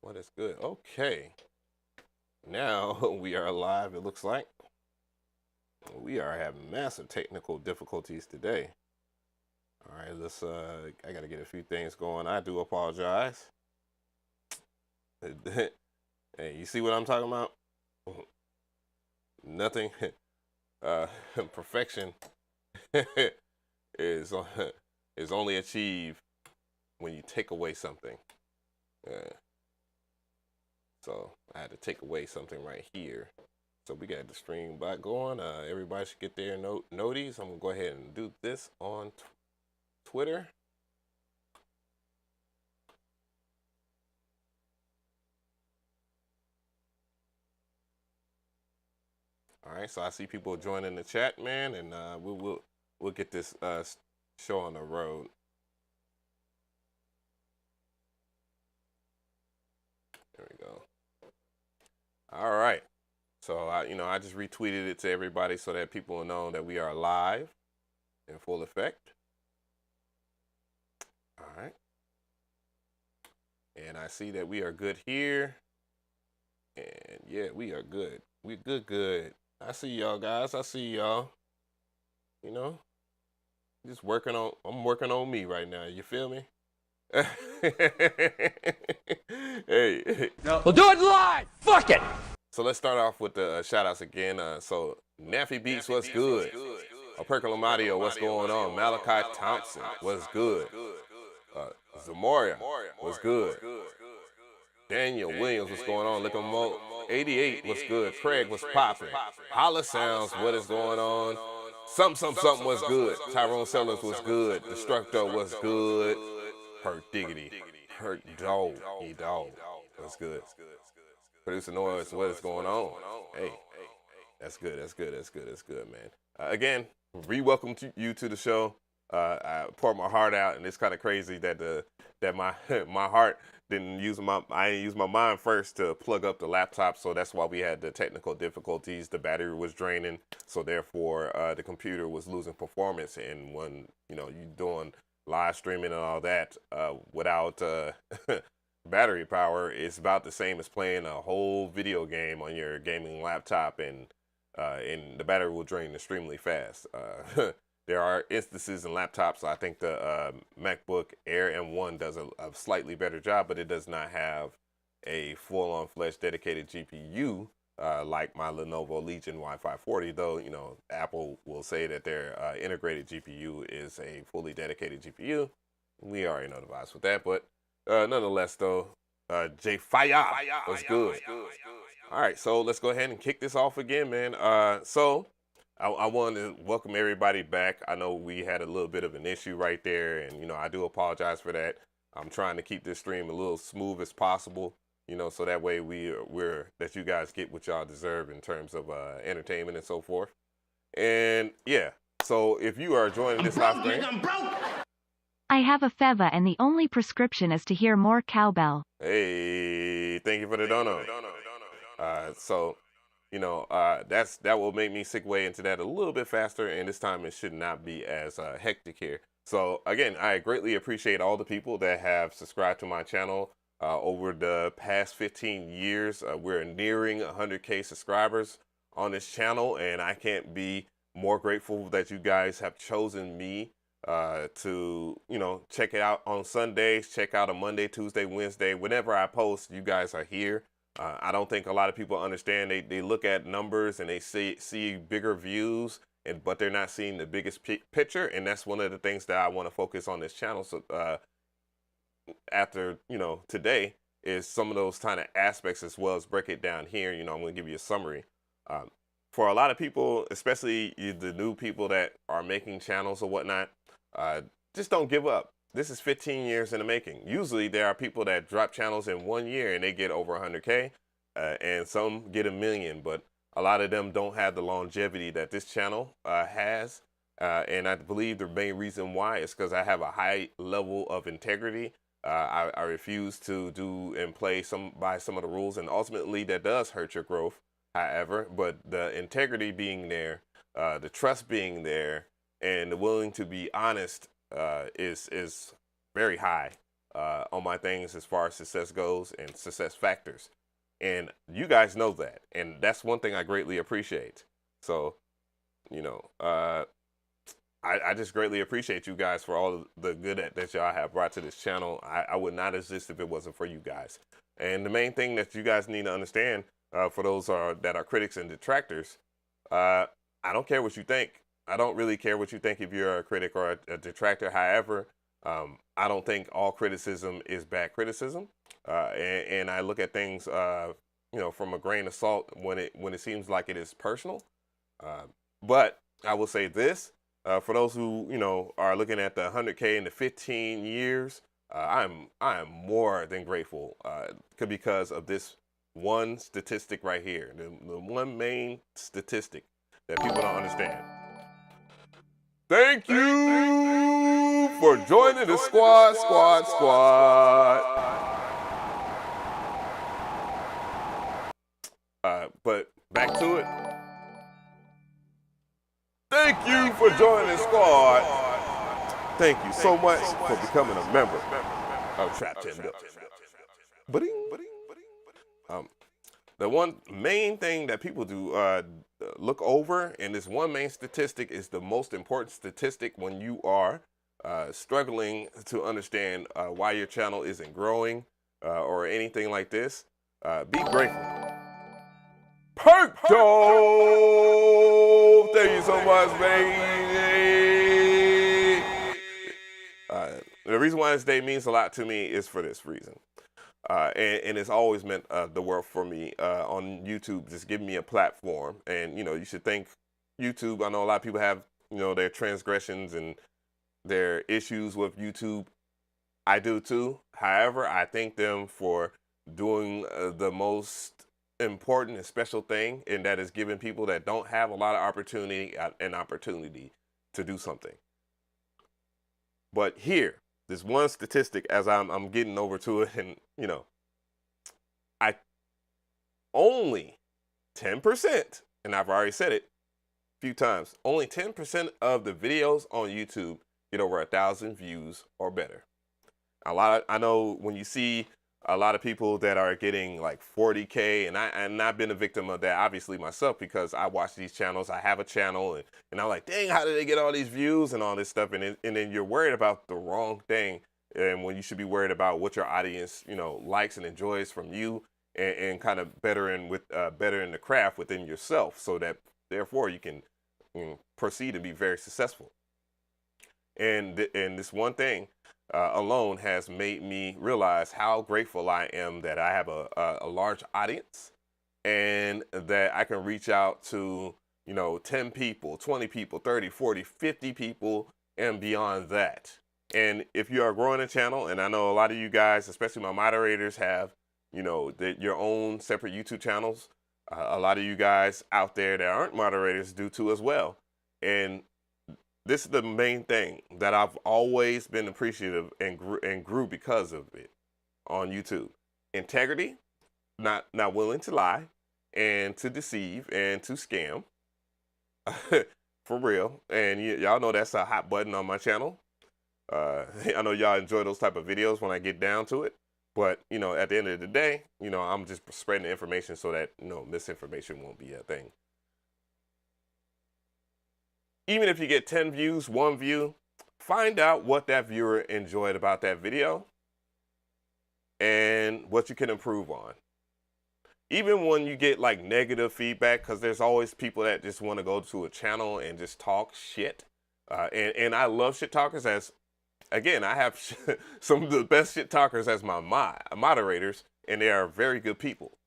What is good? Okay. Now we are live, it looks like. We are having massive technical difficulties today. All right, let's, I got to get a few things going. I do apologize. Hey, you see what I'm talking about? Nothing. Perfection is only achieved when you take away something. So I had to take away something right here. So we got the stream bot going. Everybody should get their noties. I'm gonna go ahead and do this on Twitter. All right, so I see people joining the chat, man, and we'll get this show on the road. There we go. All right. So I just retweeted it to everybody so that people will know that we are live in full effect. All right. And I see that we are good here. And yeah, we are good. We're good. I see y'all guys. I see y'all. You know, just I'm working on me right now. You feel me? Hey. No. We'll do it live. Fuck it. So let's start off with the shout-outs again. So Naffy Beats, what's good? Perk Dog, what's going on? Malachi Thompson, what's good? Zamoria, what's good? Daniel Williams, what's going on? Lickamo 88, what's good? Craig, what's popping? Holla Sounds, what is going on? Something, what's good? Tyrone Sellers, what's good? Destructo, what's good? Perk Diggity, Perk Dog, what's good? Producer Noise, what is going on? Hey, that's good, man. Again, re-welcome you to the show. I poured my heart out, and it's kind of crazy that my heart I didn't use my mind first to plug up the laptop, so that's why we had the technical difficulties. The battery was draining, so therefore the computer was losing performance. And when you're doing live streaming and all that without battery power, is about the same as playing a whole video game on your gaming laptop, and the battery will drain extremely fast. There are instances in laptops. I think the MacBook Air M1 does a slightly better job, but it does not have a full-on-fledged dedicated GPU like my Lenovo Legion Wi-Fi 40. Though Apple will say that their integrated GPU is a fully dedicated GPU. We already know the vibes with that, but nonetheless, though, J Fire was good. All right, so let's go ahead and kick this off again, man. So I wanted to welcome everybody back. I know we had a little bit of an issue right there, and I do apologize for that. I'm trying to keep this stream a little smooth as possible, so that way that you guys get what y'all deserve in terms of entertainment and so forth. And yeah, so if you are joining this live stream, I'm broke. I have a feva, and the only prescription is to hear more cowbell. Hey, thank you for the dono. So, that will make me segue into that a little bit faster, and this time it should not be as hectic here. So again, I greatly appreciate all the people that have subscribed to my channel over the past 15 years. We're nearing 100K subscribers on this channel, and I can't be more grateful that you guys have chosen me to check it out on Sundays, check out on Monday, Tuesday, Wednesday. Whenever I post, you guys are here. I don't think a lot of people understand. They look at numbers and they see bigger views, but they're not seeing the biggest picture, and that's one of the things that I want to focus on this channel. So after today is some of those kind of aspects, as well as break it down here. I'm going to give you a summary. For a lot of people, especially the new people that are making channels or whatnot, just don't give up. This is 15 years in the making. Usually there are people that drop channels in 1 year and they get over 100K, and some get 1 million, but a lot of them don't have the longevity that this channel has. And I believe the main reason why is because I have a high level of integrity. I refuse to do and play by some of the rules, and ultimately that does hurt your growth. However, but the integrity being there, the trust being there, and the willing to be honest is very high. on my things as far as success goes and success factors. And you guys know that. And that's one thing I greatly appreciate. So, you know, I just greatly appreciate you guys for all the good that y'all have brought to this channel. I would not exist if it wasn't for you guys. And the main thing that you guys need to understand, for those that are critics and detractors, I don't care what you think. I don't really care what you think if you're a critic or a detractor. However, I don't think all criticism is bad criticism. And I look at things, you know, from a grain of salt when it seems like it is personal. But I will say this. For those who, you know, are looking at the 100K in the 15 years, I am more than grateful because of this one statistic right here, the one main statistic that people don't understand. Thank you for joining the squad. But back to it. Thank you for joining the squad. Thank you so much for becoming a member of Trap 10 Billion. The one main thing that people do look over, and this one main statistic is the most important statistic when you are struggling to understand why your channel isn't growing or anything like this. Be grateful. Perk Dog! Thank you so much, baby! The reason why this day means a lot to me is for this reason. And it's always meant the world for me on YouTube, just giving me a platform. And, you know, you should thank YouTube. I know a lot of people have, you know, their transgressions and their issues with YouTube. I do too. However, I thank them for doing the most important and special thing, and that is giving people that don't have a lot of opportunity an opportunity to do something. But here, this one statistic, as I'm getting over to it, and you know, only 10%, and I've already said it a few times, only 10% of the videos on YouTube get over 1,000 views or better. I know when you see a lot of people that are getting like 40K, and I've been a victim of that, obviously myself, because I watch these channels. I have a channel, and I'm like, dang, how did they get all these views and all this stuff? And then you're worried about the wrong thing, and when you should be worried about what your audience, you know, likes and enjoys from you, and kind of bettering the craft within yourself, so that therefore you can proceed and be very successful. And this one thing alone has made me realize how grateful I am that I have a large audience, and that I can reach out to, you know, 10 people, 20 people, 30, 40, 50 people, and beyond that. And if you are growing a channel, and I know a lot of you guys, especially my moderators, have, you know, your own separate YouTube channels. A lot of you guys out there that aren't moderators do too as well. And this is the main thing that I've always been appreciative and grew because of it on YouTube. Integrity, not willing to lie and to deceive and to scam. For real. And y'all know that's a hot button on my channel. I know y'all enjoy those type of videos when I get down to it. But, you know, at the end of the day, you know, I'm just spreading the information so that, you know, misinformation won't be a thing. Even if you get 10 views, 1 view, find out what that viewer enjoyed about that video and what you can improve on. Even when you get like negative feedback, because there's always people that just want to go to a channel and just talk shit. And I love shit talkers, as, again, I have some of the best shit talkers as my moderators, and they are very good people.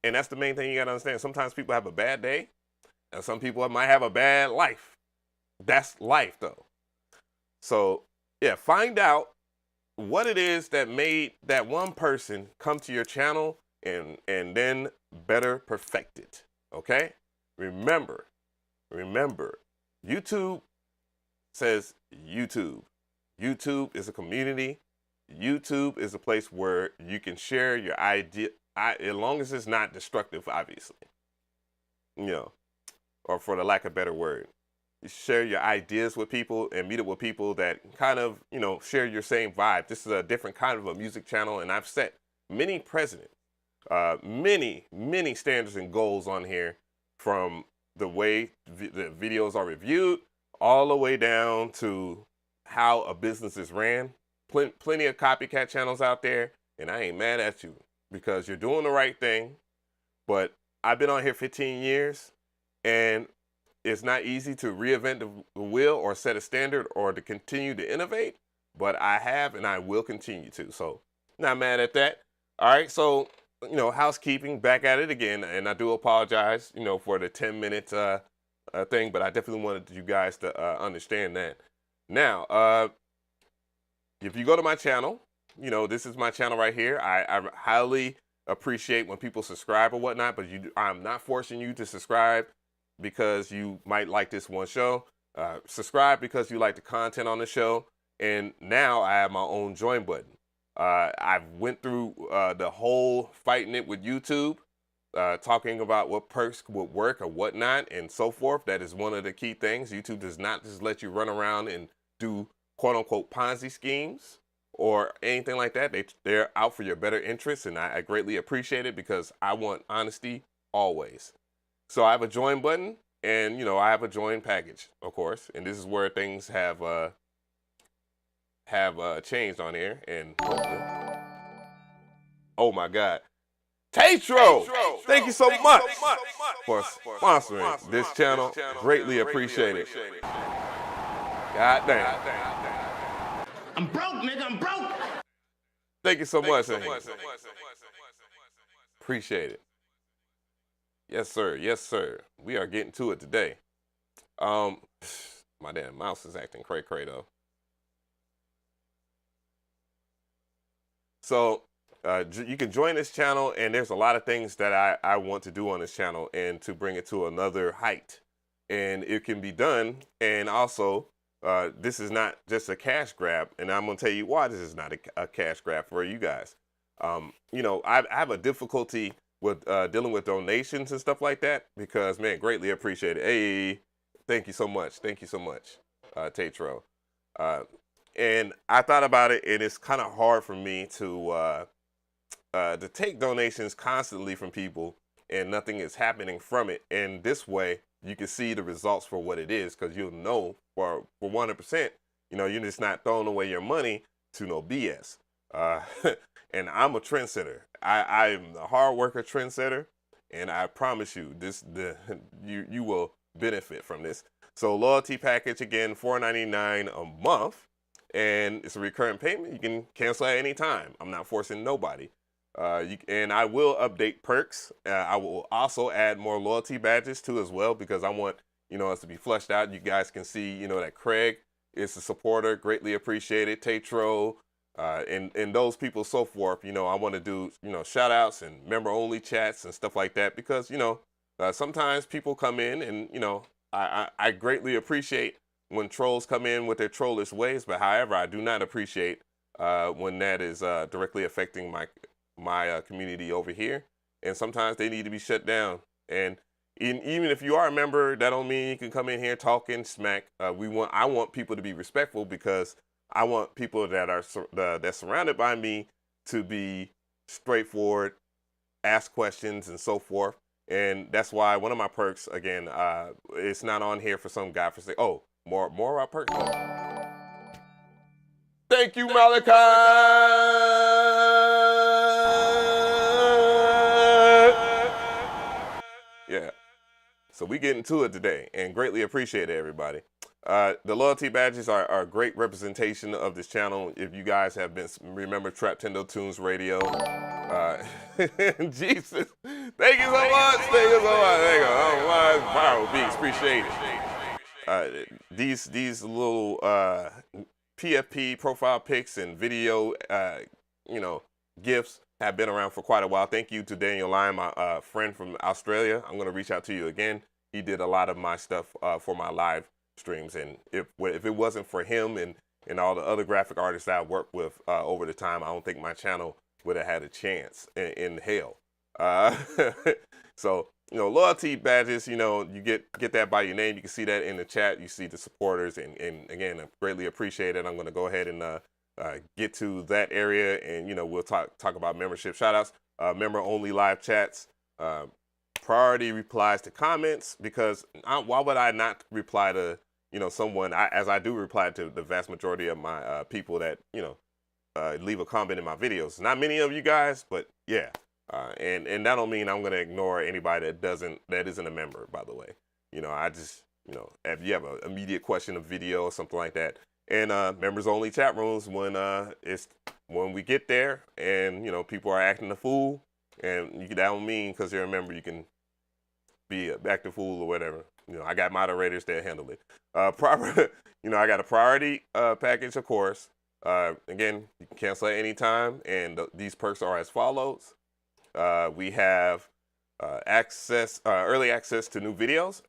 And that's the main thing you got to understand. Sometimes people have a bad day, and some people might have a bad life. That's life, though. So, yeah, find out what it is that made that one person come to your channel and then better perfect it, okay? Remember, YouTube says YouTube. YouTube is a community. YouTube is a place where you can share your idea, as long as it's not destructive, obviously. You know, or for the lack of a better word. share your ideas with people and meet up with people that kind of, you know, share your same vibe. This is a different kind of a music channel, and I've set many precedents, many standards and goals on here, from the way the videos are reviewed all the way down to how a business is ran. Plenty of copycat channels out there, and I ain't mad at you because you're doing the right thing. But I've been on here 15 years, and it's not easy to reinvent the wheel or set a standard or to continue to innovate, but I have and I will continue to. So not mad at that. All right, so, you know, housekeeping, back at it again, and I do apologize, you know, for the 10-minute thing, but I definitely wanted you guys to understand that. Now, if you go to my channel, you know, this is my channel right here. I highly appreciate when people subscribe or whatnot, but I'm not forcing you to subscribe because you might like this one show. Subscribe because you like the content on the show. And now I have my own join button. I've went through the whole fighting it with YouTube, talking about what perks would work or whatnot and so forth. That is one of the key things. YouTube does not just let you run around and do quote unquote Ponzi schemes or anything like that. They're out for your better interests, and I greatly appreciate it because I want honesty always. So I have a join button, and, you know, I have a join package, of course, and this is where things have changed on here. And oh my God, Tatro, thank you so much for sponsoring this channel. Greatly appreciate it. God damn. I'm broke, nigga. I'm broke. Thank you so much. Appreciate it. Yes, sir. Yes, sir. We are getting to it today. My damn mouse is acting cray-cray though. So you can join this channel, and there's a lot of things that I want to do on this channel and to bring it to another height. And it can be done. And also, this is not just a cash grab, and I'm going to tell you why this is not a cash grab for you guys. You know, I have a difficulty with dealing with donations and stuff like that because, man, greatly appreciate it. Hey, thank you so much. Thank you so much, Tatro. And I thought about it, and it's kind of hard for me to take donations constantly from people, and nothing is happening from it. And this way, you can see the results for what it is, because you'll know for 100%, you know, you're just not throwing away your money to no BS. And I'm a trendsetter. I'm a hard worker trendsetter, and I promise you, you will benefit from this. So loyalty package, again, $4.99 a month, and it's a recurring payment. You can cancel at any time. I'm not forcing nobody. And I will update perks. I will also add more loyalty badges too as well, because I want, you know, us to be fleshed out. You guys can see, you know, that Craig is a supporter, greatly appreciated. Tatro, and those people, so forth. You know, I want to do, you know, shout outs and member only chats and stuff like that, because, you know, sometimes people come in and, you know, I greatly appreciate when trolls come in with their trollish ways, but however, I do not appreciate when that is directly affecting my community over here, and sometimes they need to be shut down. And even if you are a member, that don't mean you can come in here talking smack. I want people to be respectful, because I want people that are that's surrounded by me to be straightforward, ask questions and so forth. And that's why one of my perks, again, it's not on here for some guy for say, oh, more about perks. Thank you, Malachi. Yeah. So we get into it today, and greatly appreciate it, everybody. The loyalty badges are a great representation of this channel. If you guys have been, remember Traptendo Tunes Radio. Jesus. Thank you so much. Thank you so much. There you go. Oh, my viral beats. Appreciate it. These little PFP profile pics and video, you know, gifts have been around for quite a while. Thank you to Daniel Lyon, my friend from Australia. I'm going to reach out to you again. He did a lot of my stuff for my live streams, and if it wasn't for him and all the other graphic artists that I worked with over the time, I don't think my channel would have had a chance in hell. So loyalty badges, you get that by your name. You can see that in the chat. You see the supporters, and again, I greatly appreciate it. I'm going to go ahead and get to that area, and we'll talk about membership shoutouts, member only live chats, priority replies to comments, because why would I not reply to someone, as I do reply to the vast majority of my people that leave a comment in my videos. Not many of you guys, but yeah. And that don't mean I'm going to ignore anybody that isn't a member, by the way. I just, if you have an immediate question, a video or something like that, and members only chat rooms when we get there and, people are acting a fool, and that don't mean because you're a member, you can be an active fool or whatever. I got moderators that handle it. I got a priority package, of course. Again, you can cancel at any time, and these perks are as follows. We have early access to new videos,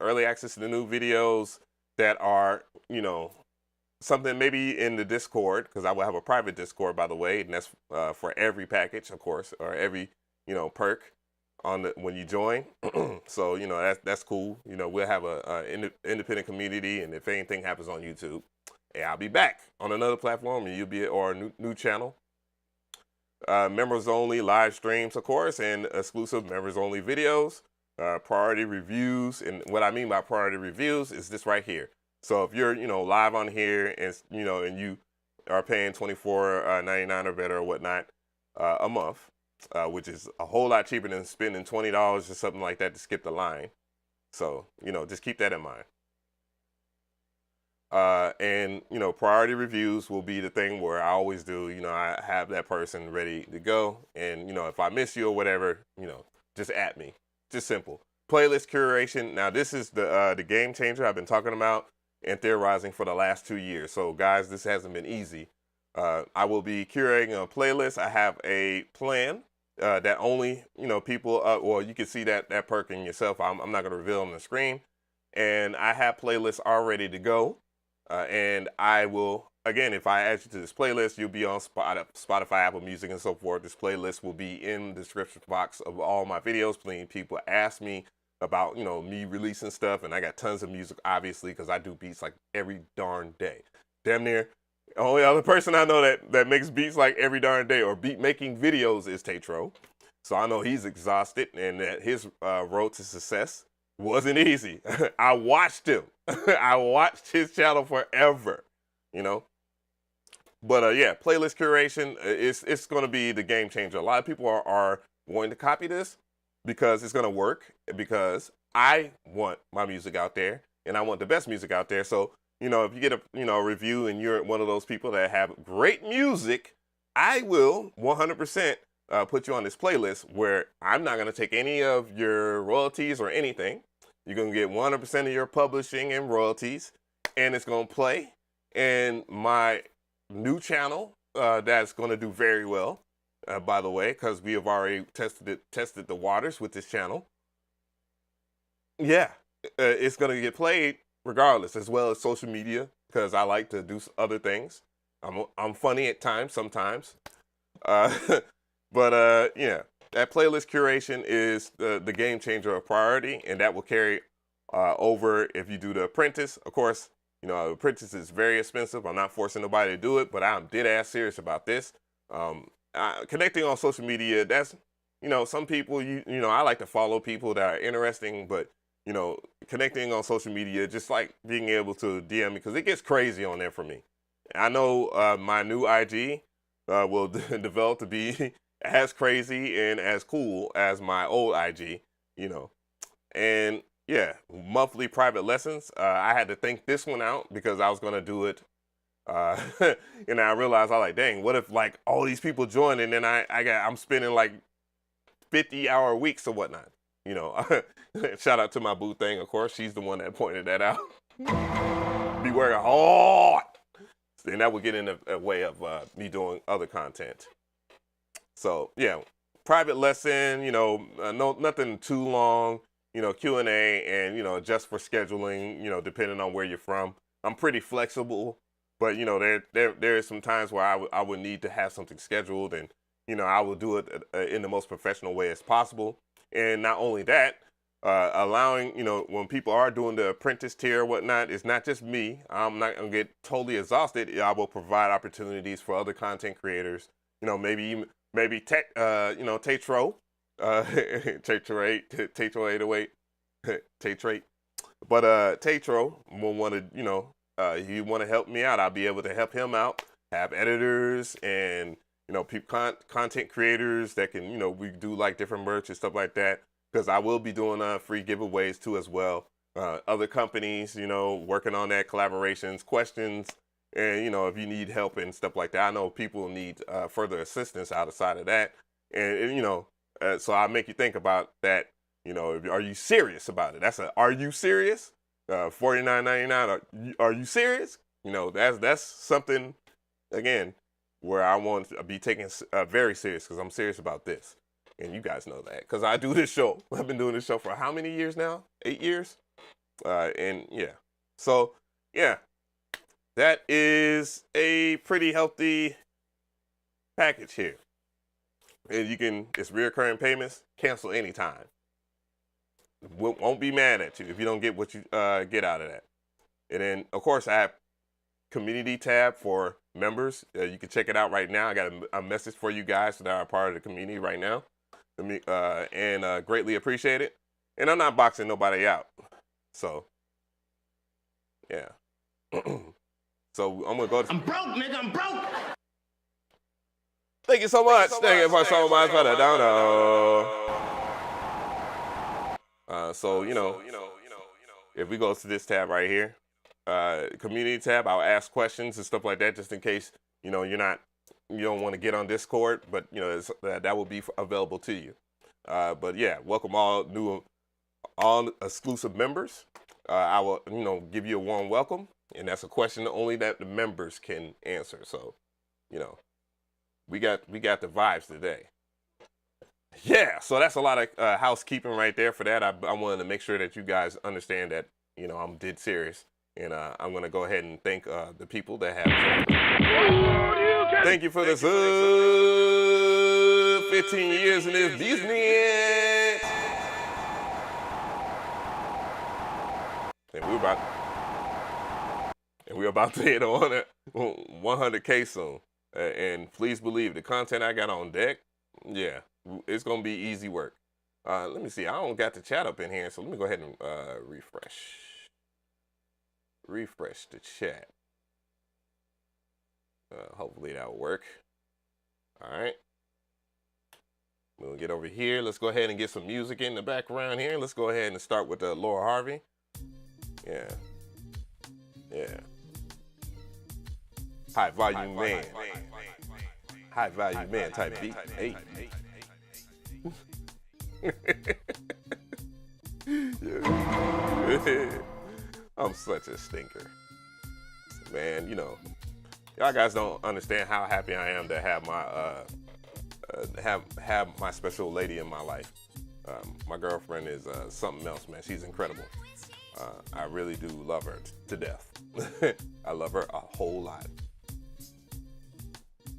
that are, something maybe in the Discord, because I will have a private Discord, by the way, and that's for every package, of course, or every, perk when you join. So, that's cool. We'll have a independent community, and if anything happens on YouTube, hey, I'll be back on another platform, and you'll be or a new channel. Members only live streams, of course, and exclusive members only videos, priority reviews. And what I mean by priority reviews is this right here. So if you're, live on here and, and you are paying $24.99 or better or whatnot a month, which is a whole lot cheaper than spending $20 or something like that to skip the line. So, just keep that in mind. And, priority reviews will be the thing where I always do, I have that person ready to go. And, if I miss you or whatever, just at me. Just simple. Playlist curation. Now, this is the game changer I've been talking about and theorizing for the last 2 years. So, guys, this hasn't been easy. I will be curating a playlist. I have a plan that only, people, well, you can see that perk in yourself. I'm not going to reveal on the screen. And I have playlists all ready to go. And I will, again, if I add you to this playlist, you'll be on Spotify, Apple Music, and so forth. This playlist will be in the description box of all my videos. Plenty of people ask me about, me releasing stuff, and I got tons of music, obviously, because I do beats like every darn day. Damn near. The only other person I know that makes beats like every darn day or beat making videos is Tatro. So I know he's exhausted, and that his road to success wasn't easy. I watched him. I watched his channel forever, But yeah, playlist curation, it's going to be the game changer. A lot of people are going to copy this because it's going to work, because I want my music out there and I want the best music out there. So, if you get a review and you're one of those people that have great music, I will 100% put you on this playlist where I'm not going to take any of your royalties or anything. You're going to get 100% of your publishing and royalties, and it's going to play. And my new channel, that's going to do very well, by the way, because we have already tested the waters with this channel. Yeah, it's going to get played regardless, as well as social media, because I like to do other things. I'm funny at times, sometimes. But yeah, that playlist curation is the game changer of priority, and that will carry over if you do the Apprentice. Of course, Apprentice is very expensive. I'm not forcing nobody to do it, but I'm dead ass serious about this. Connecting on social media, that's, some people, I like to follow people that are interesting, but, connecting on social media, just like being able to DM me, because it gets crazy on there for me. I know my new IG will develop to be as crazy and as cool as my old IG, and yeah, monthly private lessons. I had to think this one out because I was going to do it. And I realized dang, what if like all these people join and then I'm spending like 50-hour weeks or whatnot, Shout out to my boo thing, of course. She's the one that pointed that out. Be working hard. And that would get in the way of me doing other content. So yeah, private lesson, no, nothing too long, Q&A, and, just for scheduling, depending on where you're from. I'm pretty flexible, but, there is some times where I would need to have something scheduled, and, I will do it in the most professional way as possible. And not only that, allowing, you know, when people are doing the apprentice tier or whatnot, it's not just me. I'm not going to get totally exhausted. I will provide opportunities for other content creators. You know, maybe Tetro, Tetro 808, Tetrate. But Tetro will want to, you know, you want to help me out, I'll be able to help him out. Have editors and, you know, content creators that can, you know, we do like different merch and stuff like that. Because I will be doing free giveaways too as well. Other companies, you know, working on that, collaborations, questions, and, you know, if you need help and stuff like that. I know people need further assistance outside of that. And you know, so I make you think about that. You know, are you serious about it? That's a, are you serious? $49.99. Are you serious? You know, that's something, again, where I want to be taken very serious because I'm serious about this. And you guys know that because I do this show. I've been doing this show for how many years now? 8 years? And yeah. So, yeah. That is a pretty healthy package here. And you can, it's recurring payments, cancel anytime. Won't be mad at you if you don't get what you get out of that. And then, of course, I have community tab for members. You can check it out right now. I got a message for you guys that are part of the community right now. And greatly appreciate it. And I'm not boxing nobody out. So, yeah. So I'm going to go to... I'm broke, nigga, I'm broke. Thank you so much. Thank you for so much for the dono. So, you know, if we go to this tab right here, community tab, I'll ask questions and stuff like that just in case, you know, you don't want to get on Discord, but, you know, that will be available to you. But yeah, welcome all exclusive members. I will, you know, give you a warm welcome, and that's a question only that the members can answer. So, you know, we got the vibes today. Yeah, so that's a lot of housekeeping right there for that. I wanted to make sure that you guys understand that, you know, I'm dead serious. And I'm going to go ahead and thank the people that have joined. Thank you for this 15 years in this business. And we're about to hit on 100K soon. And please believe the content I got on deck, yeah, it's going to be easy work. Let me see. I don't got the chat up in here, so let me go ahead and refresh the chat. Hopefully that'll work. All right. We'll get over here. Let's go ahead and get some music in the background here. Let's go ahead and start with Laura Harvey. Yeah. Yeah. High value man. High value man type beat. Hey. I'm such a stinker. Man, you know, y'all guys don't understand how happy I am to have my have my special lady in my life. My girlfriend is something else, man. She's incredible. I really do love her to death. I love her a whole lot.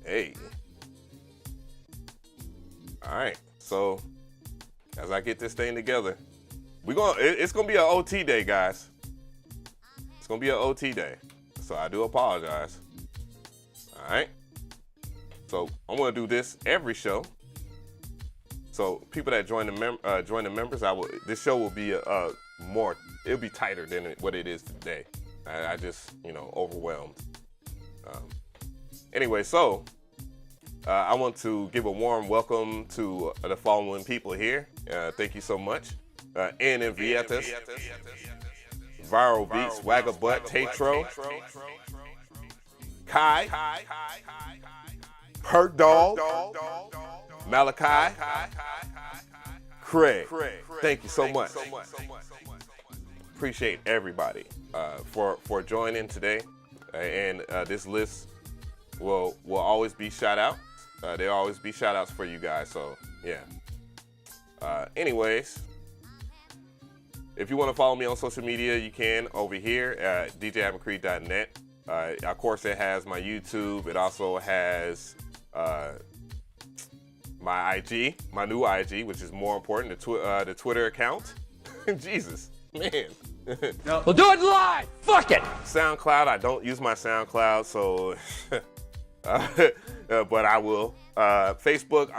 Hey. All right. So as I get this thing together, it's gonna be an OT day, guys. It's gonna be an OT day. So I do apologize. All right. So I'm gonna do this every show. So people that join the members, this show will be it'll be tighter than what it is today. I just, you know, overwhelmed. Anyway, so I want to give a warm welcome to the following people here. Thank you so much. N and Vietas, Viral Beats, Wagger Butt, Tetro, Kai, Perk Dog, Malachi, Craig. Thank you so much. Appreciate everybody for joining today. And this list will always be shout out. There'll always be shout outs for you guys. So yeah. Anyways, if you want to follow me on social media, you can over here at DJAveMcRee.net. Of course, it has my YouTube. It also has my IG, my new IG, which is more important, the Twitter account. Jesus, man. We'll do it live. Fuck it. SoundCloud, I don't use my SoundCloud, so, but I will. Facebook,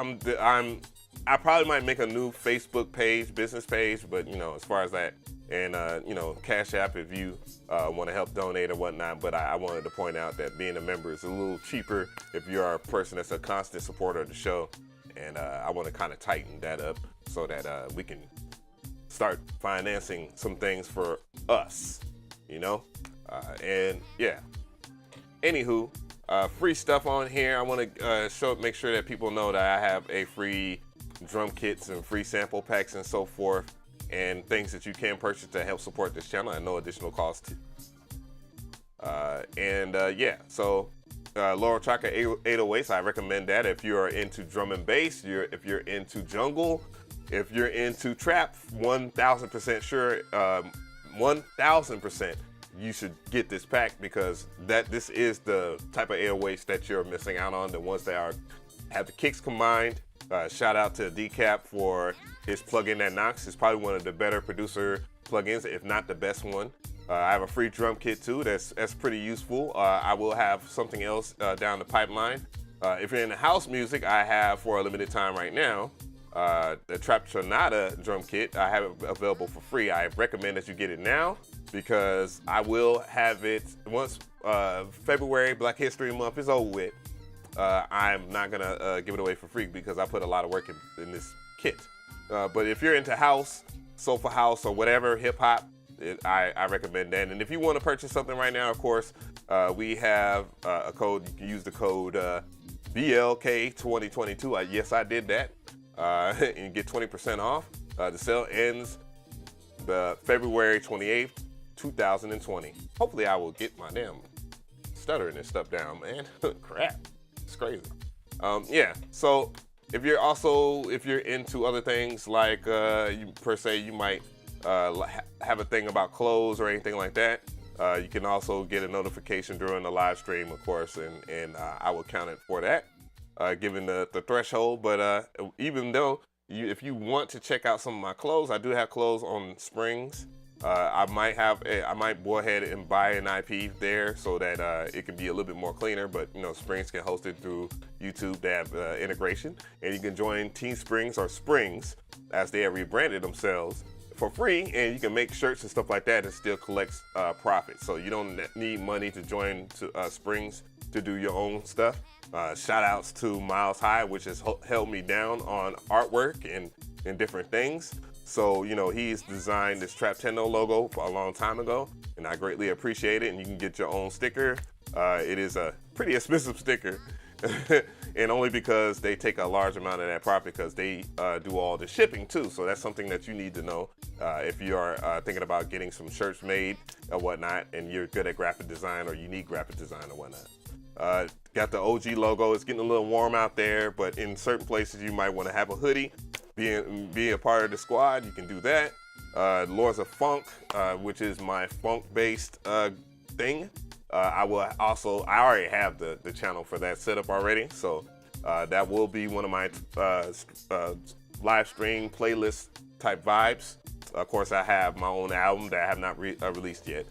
I probably might make a new Facebook page, business page, but you know, as far as that, and you know, CashApp if you want to help donate or whatnot. But I wanted to point out that being a member is a little cheaper if you're a person that's a constant supporter of the show, and I want to kind of tighten that up so that we can start financing some things for us, you know, and yeah. Anywho, free stuff on here. I want to make sure that people know that I have a free drum kits and free sample packs and so forth, and things that you can purchase to help support this channel at no additional cost. Yeah, so Laurel Chaka 808s, I recommend that if you are into drum and bass, if you're into jungle, if you're into trap, 1,000% sure, 1,000% you should get this pack, because this is the type of 808s that you're missing out on, the ones that have the kicks combined. Shout out to Decap for his plugin that knocks. It's probably one of the better producer plugins, if not the best one. I have a free drum kit too. That's pretty useful. I will have something else down the pipeline. If you're into house music, I have for a limited time right now the Trap Tronada drum kit. I have it available for free. I recommend that you get it now, because I will have it once February, Black History Month, is over with. I'm not gonna give it away for free because I put a lot of work in this kit. But if you're into house, soulful house, or whatever, hip hop, I recommend that. And if you want to purchase something right now, of course, we have a code. You can use the code BLK2022. Yes, I did that. And get 20% off. The sale ends February 28th, 2020. Hopefully I will get my damn stuttering and stuff down, man. Crap, it's crazy. Yeah, so if you're into other things like you might have a thing about clothes or anything like that, you can also get a notification during the live stream, of course, and I will count it for that, given the threshold. But even though if you want to check out some of my clothes, I do have clothes on Springs. I might go ahead and buy an IP there so that it can be a little bit more cleaner, but you know, Springs can host it through YouTube. They have integration, and you can join Team Springs, or Springs as they have rebranded themselves, for free, and you can make shirts and stuff like that and still collect profit. So you don't need money to join Springs to do your own stuff. Shout outs to Miles High, which has held me down on artwork and different things. So, you know, he's designed this Traptendo logo for a long time ago, and I greatly appreciate it. And you can get your own sticker. It is a pretty expensive sticker, and only because they take a large amount of that profit, because they do all the shipping too. So that's something that you need to know if you are thinking about getting some shirts made or whatnot, and you're good at graphic design or unique graphic design or whatnot. Got the OG logo. It's getting a little warm out there, but in certain places you might want to have a hoodie. Be a part of the squad, you can do that. Lords of Funk, which is my funk-based thing. I already have the channel for that set up already, so that will be one of my live stream playlist type vibes. Of course, I have my own album that I have not released yet.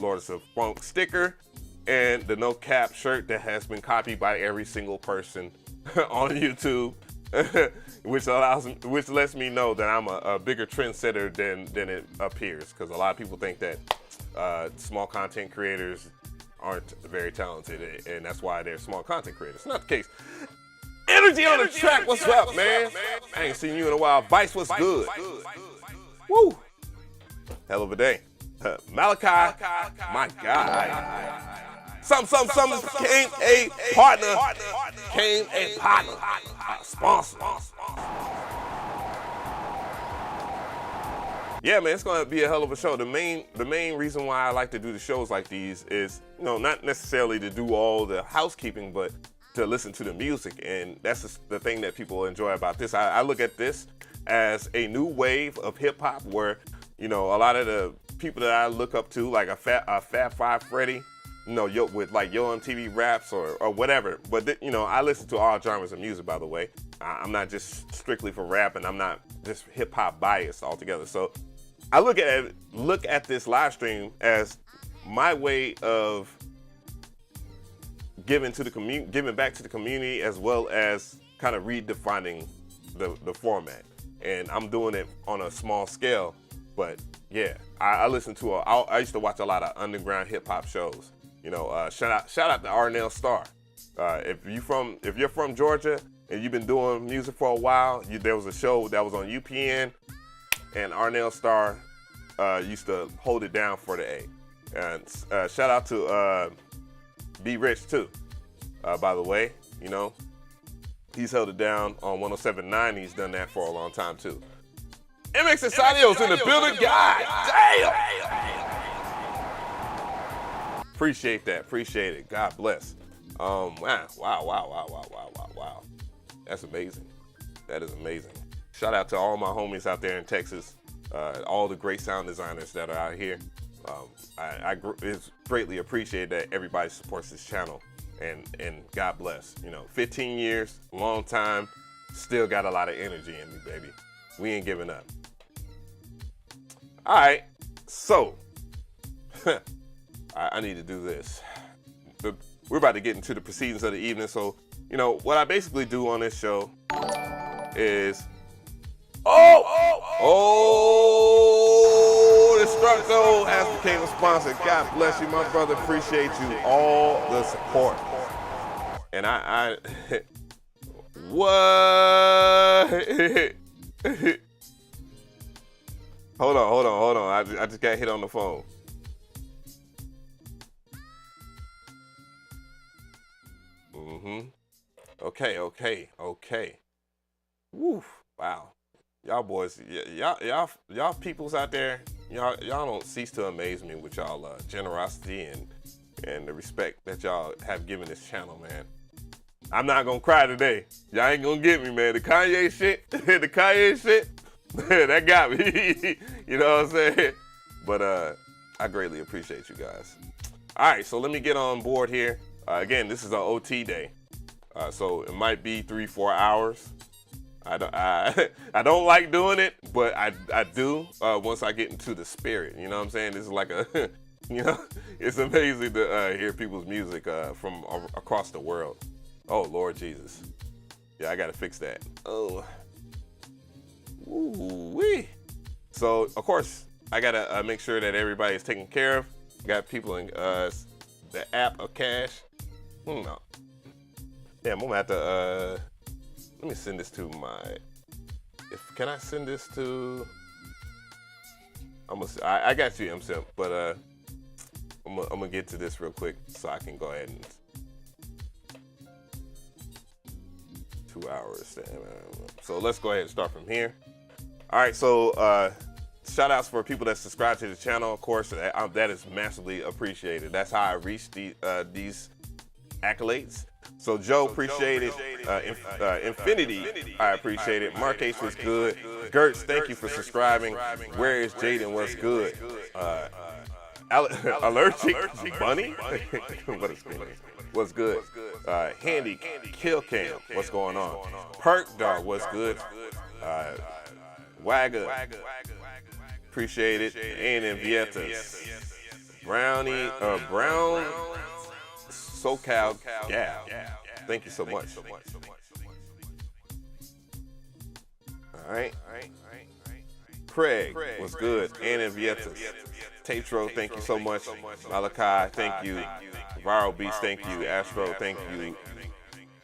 Lords of Funk sticker, and the No Cap shirt that has been copied by every single person on YouTube. which lets me know that I'm a bigger trendsetter than it appears, because a lot of people think that small content creators aren't very talented, and that's why they're small content creators. It's not the case. Energy on the track, what's up, man? I ain't seen you in a while. Vice, what's good? Woo! Hell of a day. Malachi, my guy. Some came a partner, sponsor. Yeah, man, it's gonna be a hell of a show. The main reason why I like to do the shows like these is, you know, not necessarily to do all the housekeeping, but to listen to the music, and that's just the thing that people enjoy about this. I look at this as a new wave of hip hop, where, you know, a lot of the people that I look up to, like a Fab Five Freddy, you know, with like Yo MTV raps or whatever. But you know, I listen to all genres of music, by the way. I'm not just strictly for rap, and I'm not just hip hop biased altogether. So I look at this live stream as my way of giving back to the community, as well as kind of redefining the format. And I'm doing it on a small scale, but yeah, I listen to I used to watch a lot of underground hip hop shows. You know, shout out to Arnell Starr. If you're from Georgia and you've been doing music for a while, there was a show that was on UPN, and Arnell Starr used to hold it down for the A. And shout out to Be Rich too. By the way, you know, he's held it down on 107.9. He's done that for a long time too. MX Sadio's in the building. God damn! Appreciate that. Appreciate it. God bless. Wow. That's amazing. That is amazing. Shout out to all my homies out there in Texas. All the great sound designers that are out here. It's greatly appreciated that everybody supports this channel. And God bless. You know, 15 years, long time, still got a lot of energy in me, baby. We ain't giving up. All right, so I need to do this. We're about to get into the proceedings of the evening. So, you know, what I basically do on this show is, Destructo has became a sponsor. God bless you, my brother. Appreciate you all the support. And I what? Hold on. I just got hit on the phone. Okay. Woo, wow. Y'all boys, y'all peoples out there, y'all don't cease to amaze me with y'all generosity and the respect that y'all have given this channel, man. I'm not gonna cry today. Y'all ain't gonna get me, man. The Kanye shit, that got me. You know what I'm saying? But I greatly appreciate you guys. All right, so let me get on board here. Again, this is an OT day, so it might be 3-4 hours. I don't like doing it, but I do once I get into the spirit. You know what I'm saying? This is like a, you know, it's amazing to hear people's music from across the world. Oh, Lord Jesus. Yeah, I got to fix that. Oh. Ooh-wee. So, of course, I got to make sure that everybody is taken care of. Got people in the app of Cash. No. Yeah, I'm going to have to... let me send this to my... Can I send this to... I got you, M-Simp, but I'm going to get to this real quick so I can go ahead and... 2 hours. So let's go ahead and start from here. All right, so shout outs for people that subscribe to the channel. Of course, that is massively appreciated. That's how I reach these accolades. So Joe, appreciate it. Infinity, I appreciate it. Marcase was good. Gertz, thank you for subscribing. Where is Jaden? What's good? Allergic Bunny? What is good? What's good? Handy Kill Cam, what's going on? Perk Dog, what's good? Wagger, appreciate it. And Vietas. Brownie, Brown SoCal Gal. Thank you so much. All right. Craig was good. Anna Vietas. Tatro, thank you so much. Malachi, thank you. Viral Beats, thank you. Astro, thank you.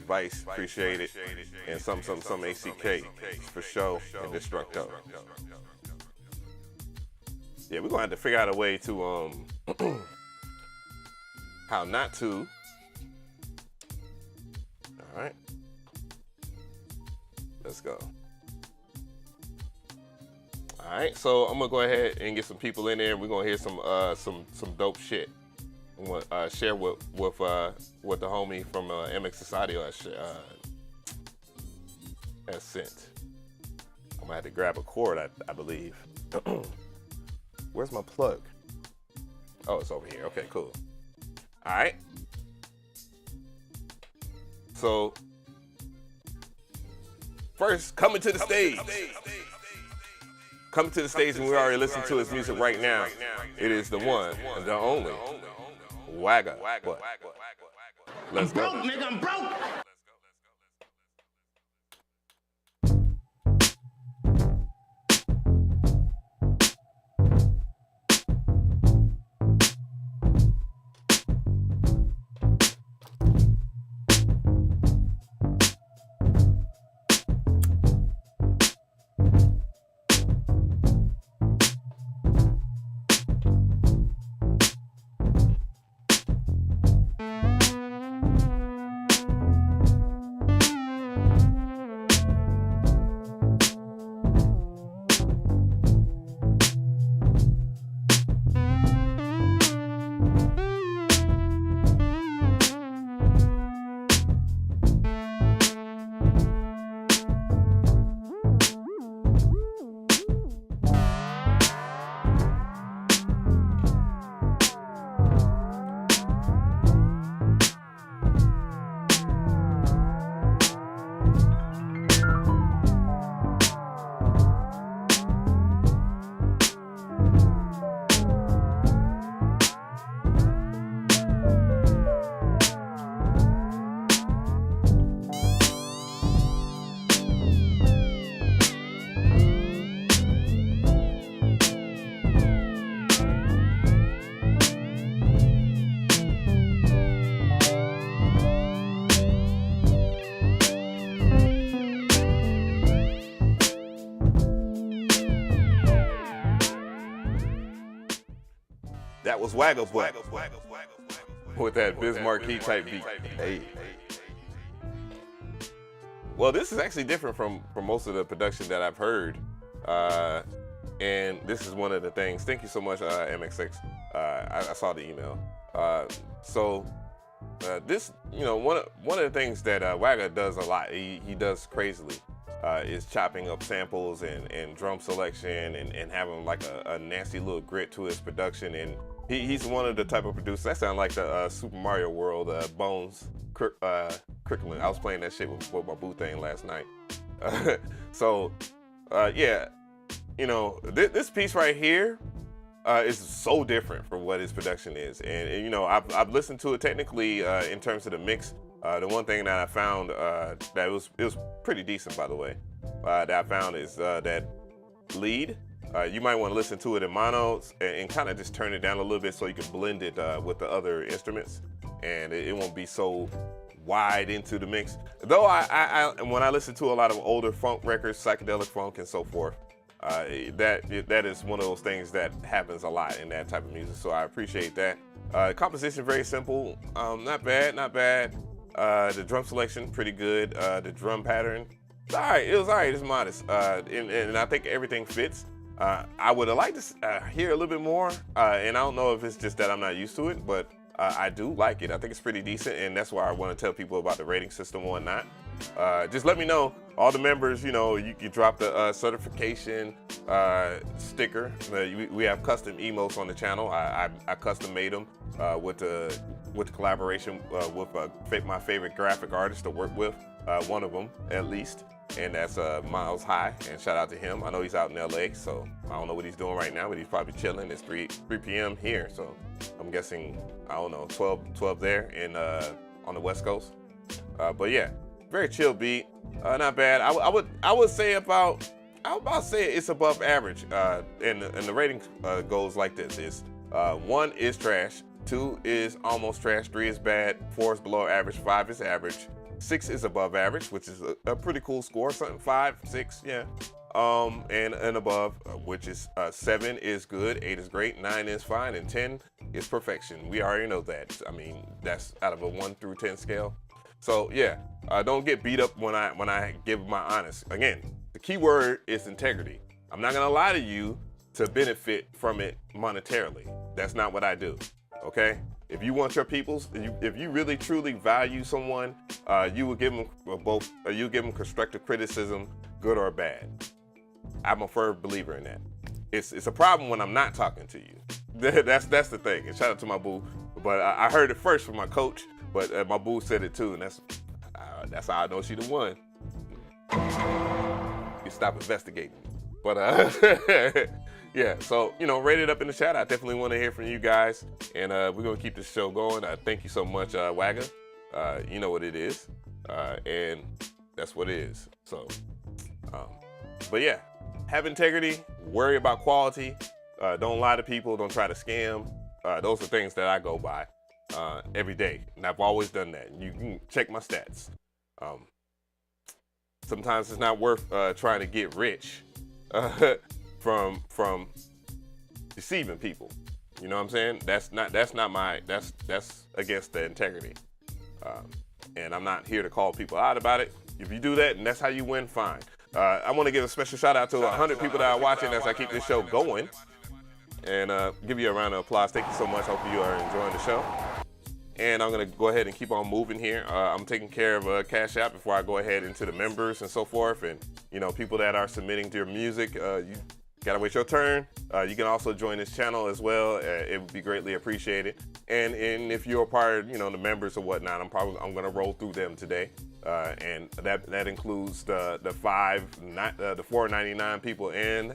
Vice, appreciate it. And some ACK for show and Destructo. Yeah, we're gonna have to figure out a way to how not to. All right, let's go. All right, so I'm gonna go ahead and get some people in there. We're gonna hear some dope shit. I'm gonna share what the homie from MX Society has sent. I'm gonna have to grab a cord, I believe. Where's my plug? Oh, it's over here. Okay, cool. All right. So, first, coming to the stage. coming to the stage, and we already listened to his music right now. It is the one and the only Wagger. What? Let's go. Broke, nigga, I'm broke. That was Wagger Butt with that Bismarcky type beat. Hey. Well, this is actually different from most of the production that I've heard. And this is one of the things. Thank you so much, MX6. I saw the email. This, you know, one of the things that Wagger does a lot, he does crazily, is chopping up samples and drum selection and having like a nasty little grit to his production. And he's one of the type of producers that sound like the Super Mario World Bones curriculum. I was playing that shit with my boo thing last night. Yeah, you know, this piece right here is so different from what his production is. And you know, I've listened to it technically in terms of the mix. The one thing that I found that it was pretty decent, by the way, that I found is that lead. You might want to listen to it in monos and kind of just turn it down a little bit so you can blend it with the other instruments, and it won't be so wide into the mix. Though when I listen to a lot of older funk records, psychedelic funk and so forth, that is one of those things that happens a lot in that type of music. So I appreciate that. Composition very simple, not bad. The drum selection pretty good. The drum pattern, it's all right. It was all right. It's modest, and I think everything fits. I would have liked to hear a little bit more, and I don't know if it's just that I'm not used to it, but I do like it. I think it's pretty decent, and that's why I want to tell people about the rating system or not. Just let me know. All the members, you know, you can drop the certification sticker. We have custom emotes on the channel. I custom made them with the collaboration with my favorite graphic artist to work with, one of them at least. And that's Miles High, and shout out to him. I know he's out in LA, so I don't know what he's doing right now, but he's probably chilling. It's 3 p.m. here, so I'm guessing, I don't know, 12 there in on the West Coast. But yeah, very chill beat, not bad. I would say it's above average, and the rating goes like this: is 1 is trash, 2 is almost trash, 3 is bad, 4 is below average, 5 is average. 6 is above average, which is a pretty cool score. Something 5, 6, yeah. And above, which is 7 is good, 8 is great, 9 is fine, and 10 is perfection. We already know that. I mean, that's out of a 1 through 10 scale. So yeah, don't get beat up when I give my honest. Again, the key word is integrity. I'm not gonna lie to you to benefit from it monetarily. That's not what I do. Okay. If you want your peoples, if you really truly value someone, you will give them both. You give them constructive criticism, good or bad. I'm a firm believer in that. It's a problem when I'm not talking to you. That's the thing. And shout out to my boo. But I heard it first from my coach, but my boo said it too, and that's how I know she the one. You stop investigating. But yeah, so rate it up in the chat. I definitely want to hear from you guys, and we're gonna keep this show going. Thank you so much, Wagger. You know what it is, and that's what it is. So, but yeah, have integrity, worry about quality, don't lie to people, don't try to scam. Those are things that I go by every day, and I've always done that. You can check my stats. Sometimes it's not worth trying to get rich from deceiving people. You know what I'm saying? That's against the integrity. And I'm not here to call people out about it. If you do that and that's how you win, fine. I want to give a special shout out to 100 people that are watching as I keep this show going, and give you a round of applause. Thank you so much. Hope you are enjoying the show. And I'm going to go ahead and keep on moving here. I'm taking care of CashApp before I go ahead into the members and so forth. And, people that are submitting their music, you got to wait your turn. You can also join this channel as well. It would be greatly appreciated. And if you're a part of, the members or whatnot, I'm going to roll through them today. And that includes the $4.99 people and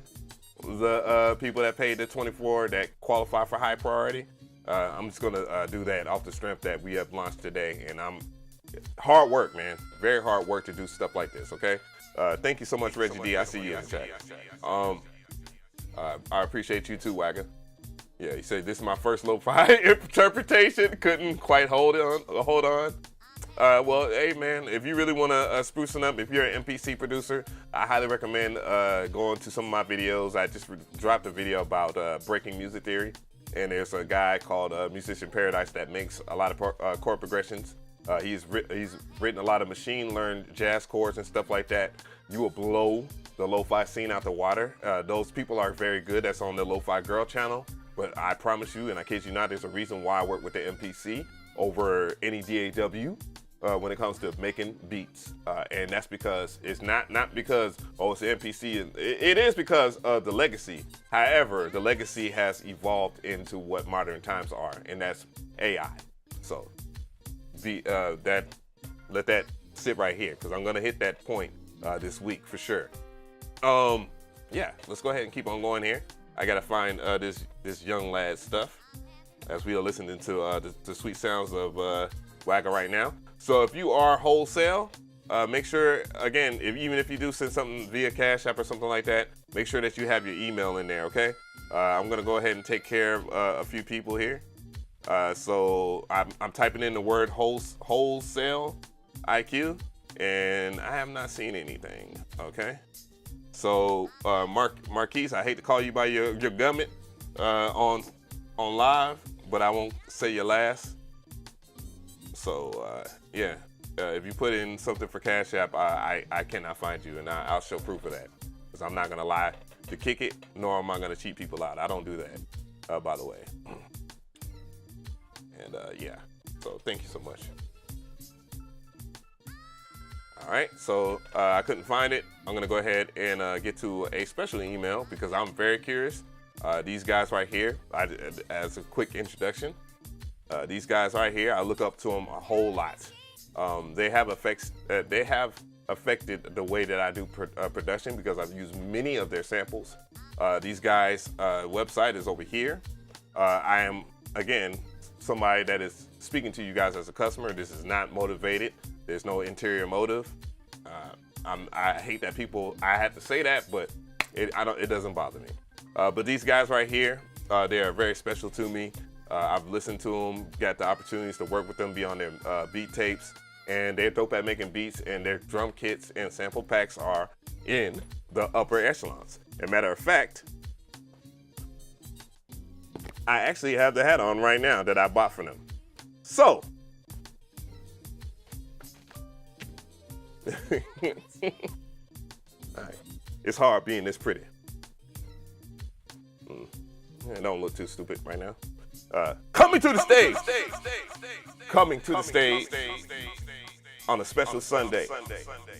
the people that paid the $24 that qualify for high priority. I'm just gonna do that off the strength that we have launched today, and hard work, man. Very hard work to do stuff like this. Okay. Thank you so much, Reggie D. I see you in the chat. I appreciate you too, Wagger. Yeah, you said this is my first lo-fi interpretation. Couldn't quite hold on. Well, hey man, if you really want to spruce it up, if you're an MPC producer, I highly recommend going to some of my videos. I just dropped a video about breaking music theory. And there's a guy called Musician Paradise that makes a lot of chord progressions. He's written a lot of machine-learned jazz chords and stuff like that. You will blow the lo-fi scene out the water. Those people are very good. That's on the Lo-Fi Girl channel. But I promise you, and I kid you not, there's a reason why I work with the MPC over any DAW when it comes to making beats. And that's because it's not because, it's the MPC. It is because of the legacy. However, the legacy has evolved into what modern times are, and that's AI. So let that sit right here, because I'm gonna hit that point this week for sure. Yeah, let's go ahead and keep on going here. I gotta find this young lad's stuff as we are listening to the sweet sounds of Wagger right now. So if you are wholesale, make sure, again, even if you do send something via Cash App or something like that, make sure that you have your email in there, okay? I'm gonna go ahead and take care of a few people here. So I'm typing in the word wholesale IQ, and I have not seen anything, okay? So Marquise, I hate to call you by your government on live, but I won't say your last. So yeah, if you put in something for Cash App, I cannot find you, and I'll show proof of that, because I'm not gonna lie to kick it, nor am I gonna cheat people out. I don't do that, by the way. And yeah, so thank you so much. All right, so I couldn't find it. I'm gonna go ahead and get to a special email, because I'm very curious. These guys right here, as a quick introduction, these guys right here, I look up to them a whole lot. They have affected the way that I do production, because I've used many of their samples. These guys' website is over here. I am, again, somebody that is speaking to you guys as a customer. This is not motivated. There's no interior motive. I hate that people, I have to say that, but it doesn't bother me. But these guys right here, they are very special to me. I've listened to them, got the opportunities to work with them, be on their beat tapes, and they're dope at making beats, and their drum kits and sample packs are in the upper echelons. As a matter of fact, I actually have the hat on right now that I bought from them. So, right. It's hard being this pretty. It don't look too stupid right now. Coming to the stage on a special Sunday,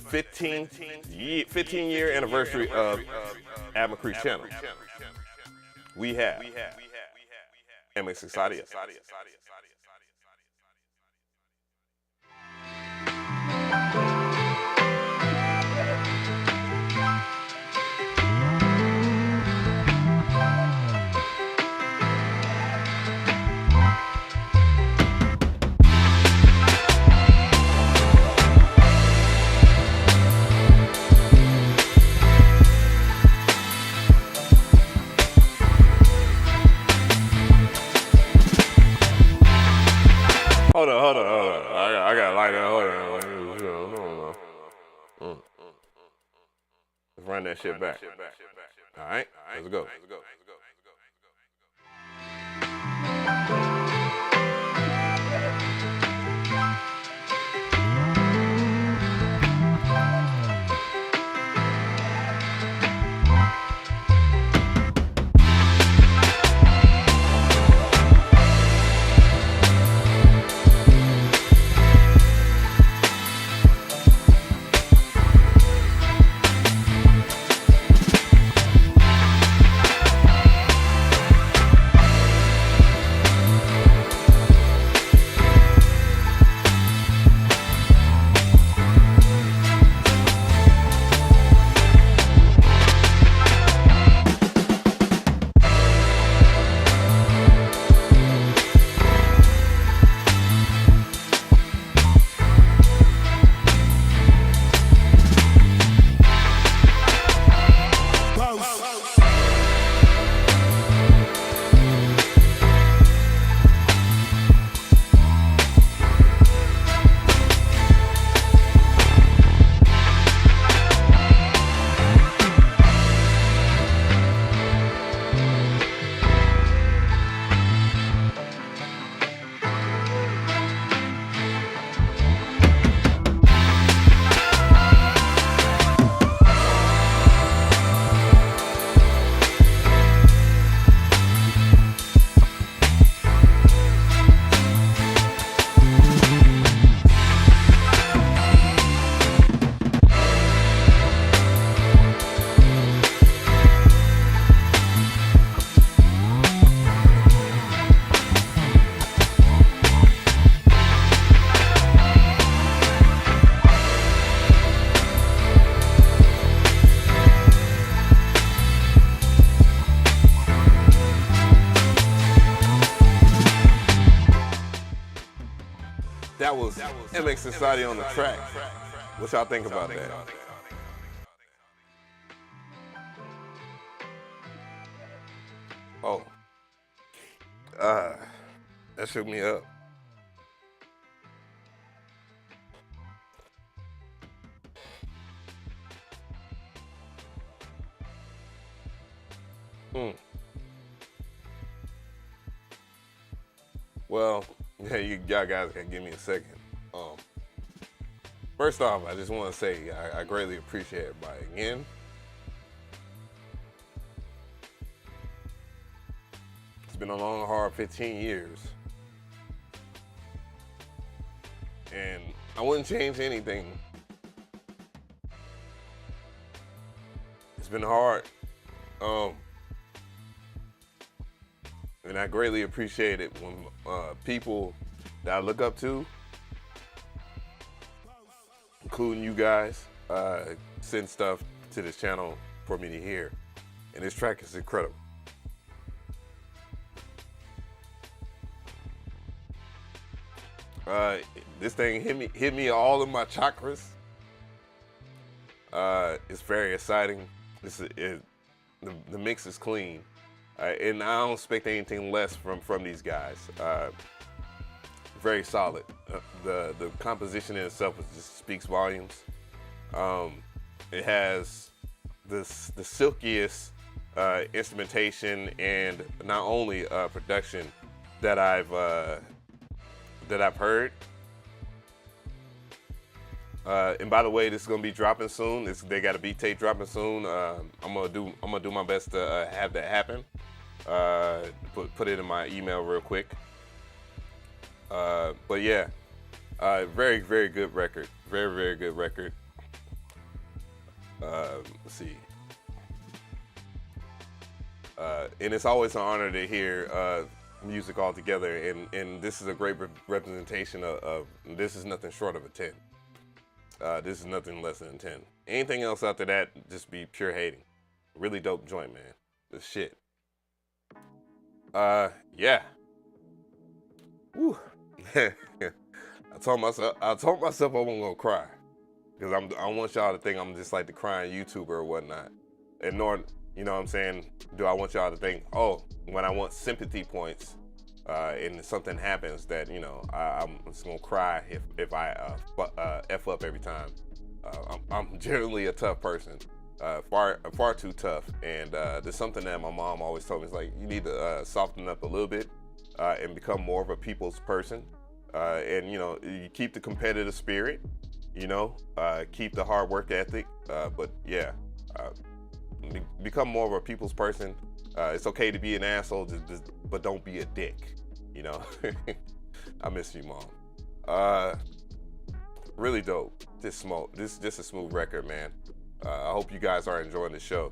15-year anniversary of McRee channel. We have MX Exodia. like that. Hold on. Let's run that shit back. All right, let's go. That was MX Society on the track. What y'all think about that? Oh, that shook me up. Well, yeah, y'all guys can give me a second. First off, I just want to say I greatly appreciate everybody again. It's been a long, hard 15 years. And I wouldn't change anything. It's been hard. And I greatly appreciate it when people that I look up to, including you guys, send stuff to this channel for me to hear. And this track is incredible. This thing hit me all in my chakras. It's very exciting. The mix is clean. And I don't expect anything less from these guys. Very solid. The composition in itself just speaks volumes. It has the silkiest instrumentation and not only production that I've heard. And by the way, this is gonna be dropping soon. They got a beat tape dropping soon. I'm gonna do my best to have that happen. Put it in my email real quick. But yeah, very, very good record. Very, very good record. Let's see. And it's always an honor to hear music all together. And this is a great representation of this is nothing short of a 10. This is nothing less than 10. Anything else after that, just be pure hating. Really dope joint, man. This shit. Yeah. Woo. I told myself I wasn't gonna cry, because I want y'all to think I'm just like the crying YouTuber or whatnot. And nor, you know what I'm saying, do I want y'all to think, oh, when I want sympathy points, and something happens that, you know, I'm just gonna cry if I F up every time. I'm generally a tough person, far too tough, and there's something that my mom always told me, is like, you need to soften up a little bit and become more of a people's person, and you know, you keep the competitive spirit, you know, keep the hard work ethic, but yeah, become more of a people's person. It's okay to be an asshole, but don't be a dick, you know. I miss you, Mom. Really dope. This just a smooth record, man. I hope you guys are enjoying the show.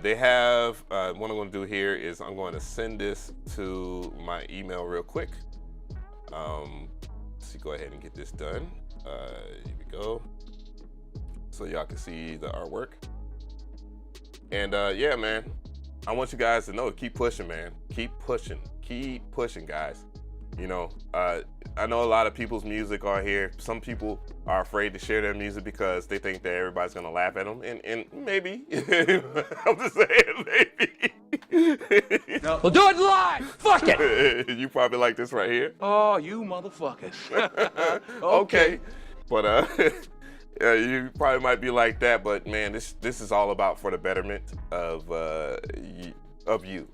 They have, what I'm going to do here is I'm going to send this to my email real quick. Let's go ahead and get this done. Here we go. So y'all can see the artwork. And yeah, man, I want you guys to know, keep pushing, man. Keep pushing, guys. You know, I know a lot of people's music on here. Some people are afraid to share their music because they think that everybody's gonna laugh at them, and maybe. I'm just saying, maybe. No. We'll do it live. Fuck it. You probably like this right here. Oh, you motherfuckers. Okay, but you probably might be like that, but man, this is all about for the betterment of you.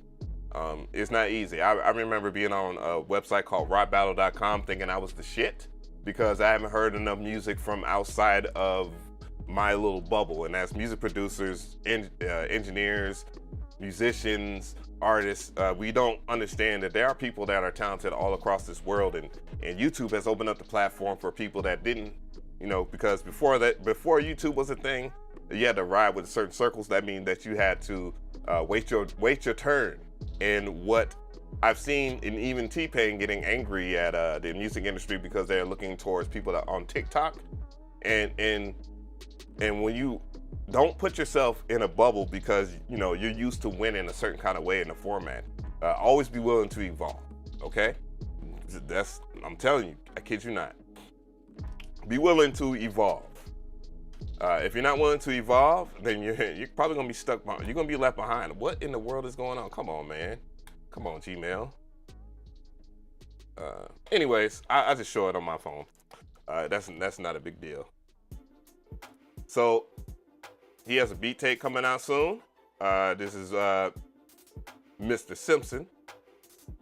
It's not easy. I remember being on a website called rockbattle.com thinking I was the shit because I haven't heard enough music from outside of my little bubble, and that's music producers, engineers, musicians, artists. We don't understand that there are people that are talented all across this world, and YouTube has opened up the platform for people that didn't, you know, because before YouTube was a thing, you had to ride with certain circles. That means that you had to wait your turn. And what I've seen, and even T-Pain getting angry at the music industry because they're looking towards people that are on TikTok, and when you don't put yourself in a bubble because, you know, you're used to winning a certain kind of way in the format, always be willing to evolve. Okay, I'm telling you, I kid you not. Be willing to evolve. If you're not willing to evolve, then you're probably gonna be stuck behind. You're gonna be left behind. What in the world is going on? Come on, man. Come on, Gmail. Anyways, I just show it on my phone. That's not a big deal. So he has a beat tape coming out soon. This is Mr. Simpson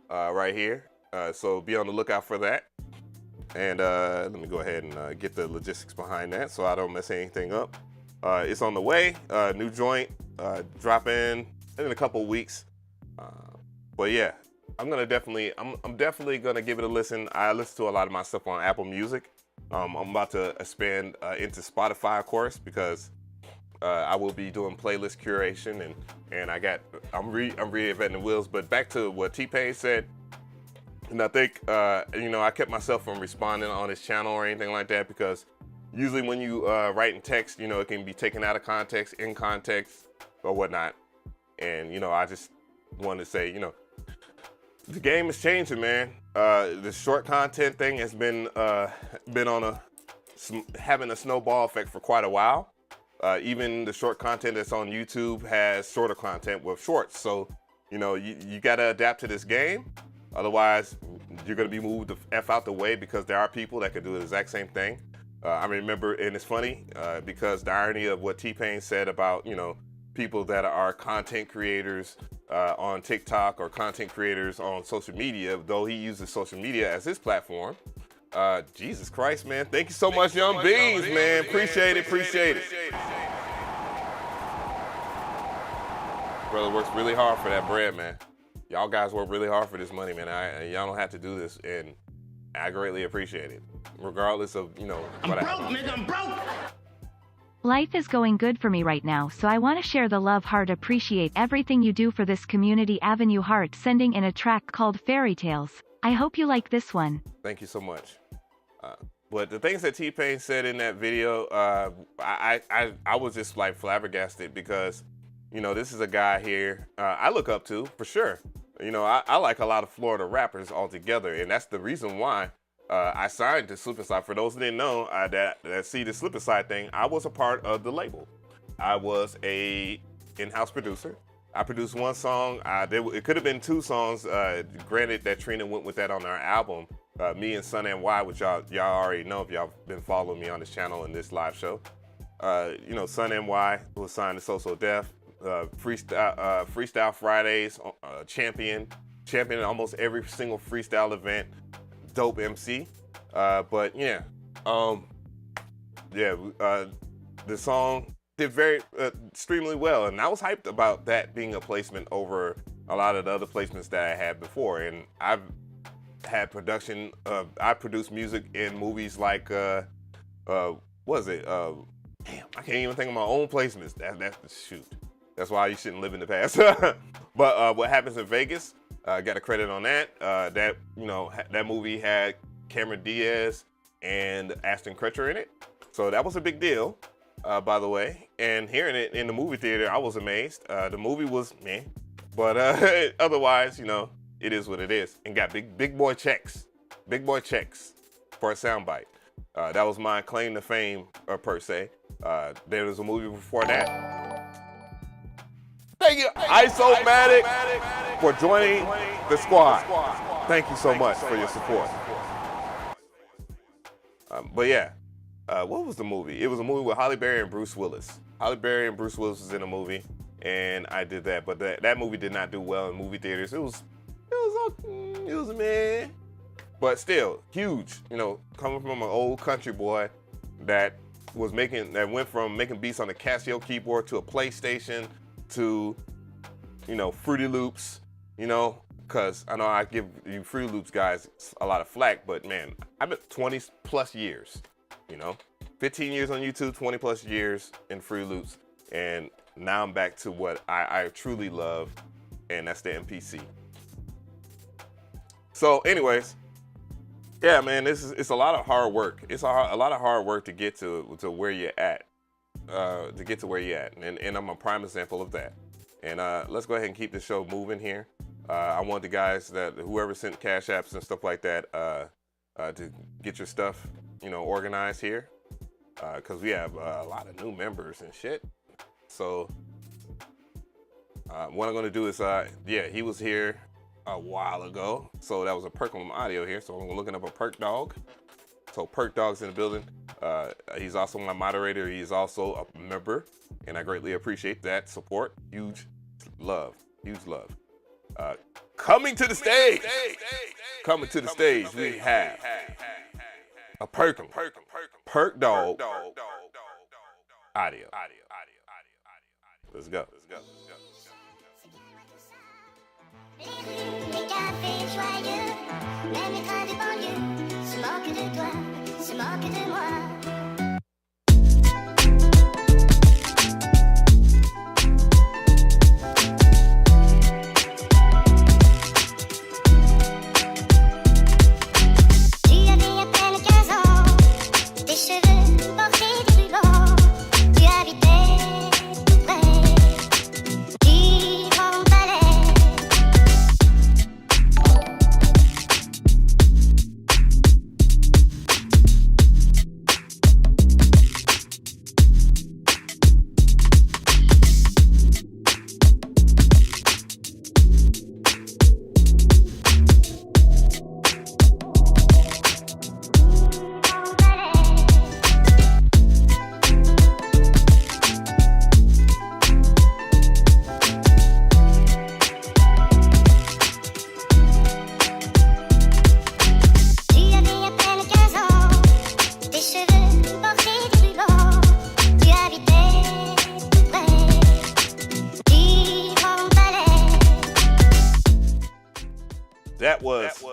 right here. So be on the lookout for that. And let me go ahead and get the logistics behind that so I don't mess anything up. It's on the way. New joint dropping in a couple weeks. But yeah, I'm definitely gonna give it a listen. I listen to a lot of my stuff on Apple Music. I'm about to expand into Spotify, of course, because I will be doing playlist curation, and I'm reinventing the wheels. But back to what T-Pain said. And I think, you know, I kept myself from responding on his channel or anything like that because usually when you write in text, you know, it can be taken out of context, in context, or whatnot. And, you know, I just wanted to say, you know, the game is changing, man. The short content thing has been on having a snowball effect for quite a while. Even the short content that's on YouTube has shorter content with shorts. So, you know, you got to adapt to this game. Otherwise, you're going to be moved the F out the way because there are people that can do the exact same thing. I remember, and it's funny because the irony of what T-Pain said about, you know, people that are content creators on TikTok or content creators on social media, though he uses social media as his platform. Jesus Christ, man. Thank you so much, Young Beans, man. Appreciate it. Brother works really hard for that bread, man. Y'all guys work really hard for this money, man. Y'all don't have to do this, and I greatly appreciate it, regardless of, you know, I'm broke, nigga, I'm broke. Life is going good for me right now, so I want to share the love heart, appreciate everything you do for this community. Avenue Heart sending in a track called Fairy Tales. I hope you like this one. Thank you so much. But the things that T-Pain said in that video, I was just like flabbergasted because, you know, this is a guy here I look up to for sure. You know, I like a lot of Florida rappers altogether, and that's the reason why I signed to Slip and Slide. For those who didn't know, that see the Slip and Slide thing, I was a part of the label. I was a in-house producer, I produced one song. It could have been 2 songs. Granted that Trina went with that on our album. Me and Son NY, which y'all already know if y'all been following me on this channel and this live show. You know, Son NY was signed to So Def. Freestyle Fridays, champion almost every single freestyle event. Dope MC. But yeah, the song did very extremely well, and I was hyped about that being a placement over a lot of the other placements that I had before. And I've had production. I produced music in movies like what was it? Damn, I can't even think of my own placements. Shoot. That's why you shouldn't live in the past. But What Happens in Vegas, got a credit on that. That movie had Cameron Diaz and Ashton Kutcher in it, so that was a big deal. By the way, and hearing it in the movie theater, I was amazed. The movie was meh, but otherwise, you know, it is what it is. And got big boy checks for a soundbite. That was my claim to fame, per se. There was a movie before that. Thank you, Isomatic, for joining the squad. Thank you so much for your support. But yeah. What was the movie? It was a movie with Halle Berry and Bruce Willis. Halle Berry and Bruce Willis was in a movie, and I did that. But that movie did not do well in movie theaters. It was a man, but still huge. You know, coming from an old country boy that went from making beats on a Casio keyboard to a PlayStation to, you know, Fruity Loops. You know, because I know I give you Fruity Loops guys a lot of flack, but man, I've been 20 plus years. You know, 15 years on YouTube, 20 plus years in Fruity Loops, and now I'm back to what I truly love, and that's the MPC. So anyways, yeah, man, it's a lot of hard work. It's a lot of hard work to get to where you're at, and I'm a prime example of that. And let's go ahead and keep the show moving here. I want the guys that whoever sent cash apps and stuff like that to get your stuff, you know, organized here, because we have a lot of new members and shit. So what I'm gonna do is, he was here a while ago, so that was a Perk audio here. So I'm looking up a Perk Dog. So Perk Dog's in the building. He's also my moderator. He's also a member, and I greatly appreciate that support. Huge love. Coming to the stage. We have a Perk Dog audio. Let's go. Les cafés joyeux, même les trains de banlieue, se moquent de toi, se moquent de moi. That was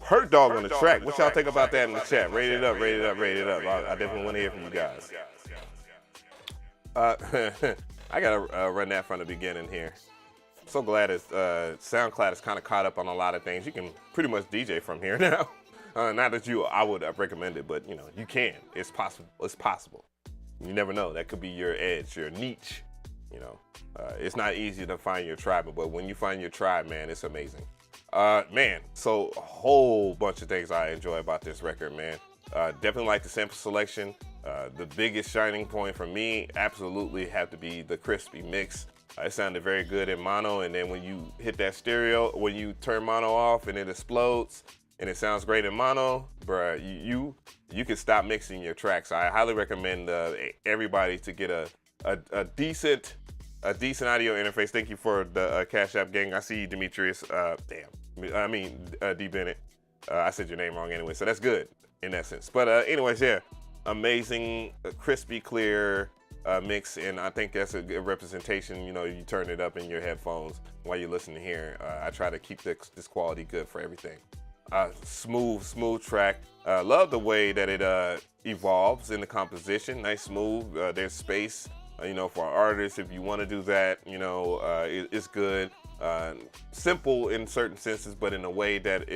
Perk Dog on the track. What y'all think about that in the chat? Rate it up. I definitely want to hear from you guys. I gotta run that from the beginning here. So glad SoundCloud is kind of caught up on a lot of things. You can pretty much DJ from here now. Not that I would recommend it, but you know, you can. It's possible. You never know. That could be your edge, your niche. You know, it's not easy to find your tribe, but when you find your tribe, man, it's amazing. Man, so a whole bunch of things I enjoy about this record, man. Definitely like the sample selection. The biggest shining point for me absolutely have to be the crispy mix. It sounded very good in mono, and then when you hit that stereo, when you turn mono off and it explodes, and it sounds great in mono, bruh, you can stop mixing your tracks. I highly recommend everybody to get a decent audio interface. Thank you for the CashApp gang. I see you, Demetrius. D Bennett. I said your name wrong anyway, so that's good in that sense. But anyways, yeah, amazing, crispy, clear mix, and I think that's a good representation. You know, you turn it up in your headphones while you're listening here. I try to keep this quality good for everything. Smooth track. Love the way that it evolves in the composition. Nice, smooth. There's space, you know, for artists if you want to do that. You know, it's good. Simple in certain senses, but in a way that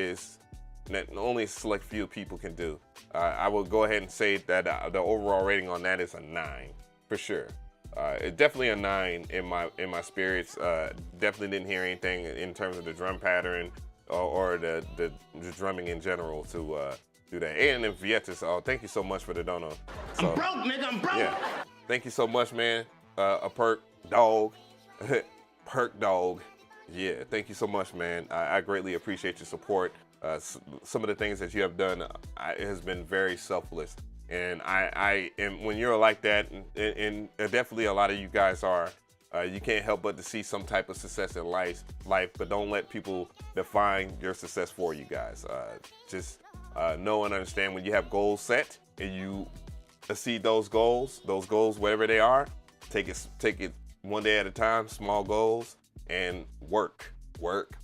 only a select few people can do. I will go ahead and say that the overall rating on that is a 9 for sure. It's definitely a 9 in my spirits. Definitely didn't hear anything in terms of the drum pattern or the drumming in general to do that. And then Vietas, thank you so much for the dono. So, I'm broke, nigga, I'm broke. Yeah, thank you so much, man. A Perk Dog, Perk Dog. Yeah, thank you so much, man. I greatly appreciate your support. Some of the things that you have done, it has been very selfless. And when you're like that, and definitely a lot of you guys are, you can't help but to see some type of success in life, but don't let people define your success for you guys. Just know and understand when you have goals set and you exceed those goals, whatever they are, take it one day at a time, small goals, and work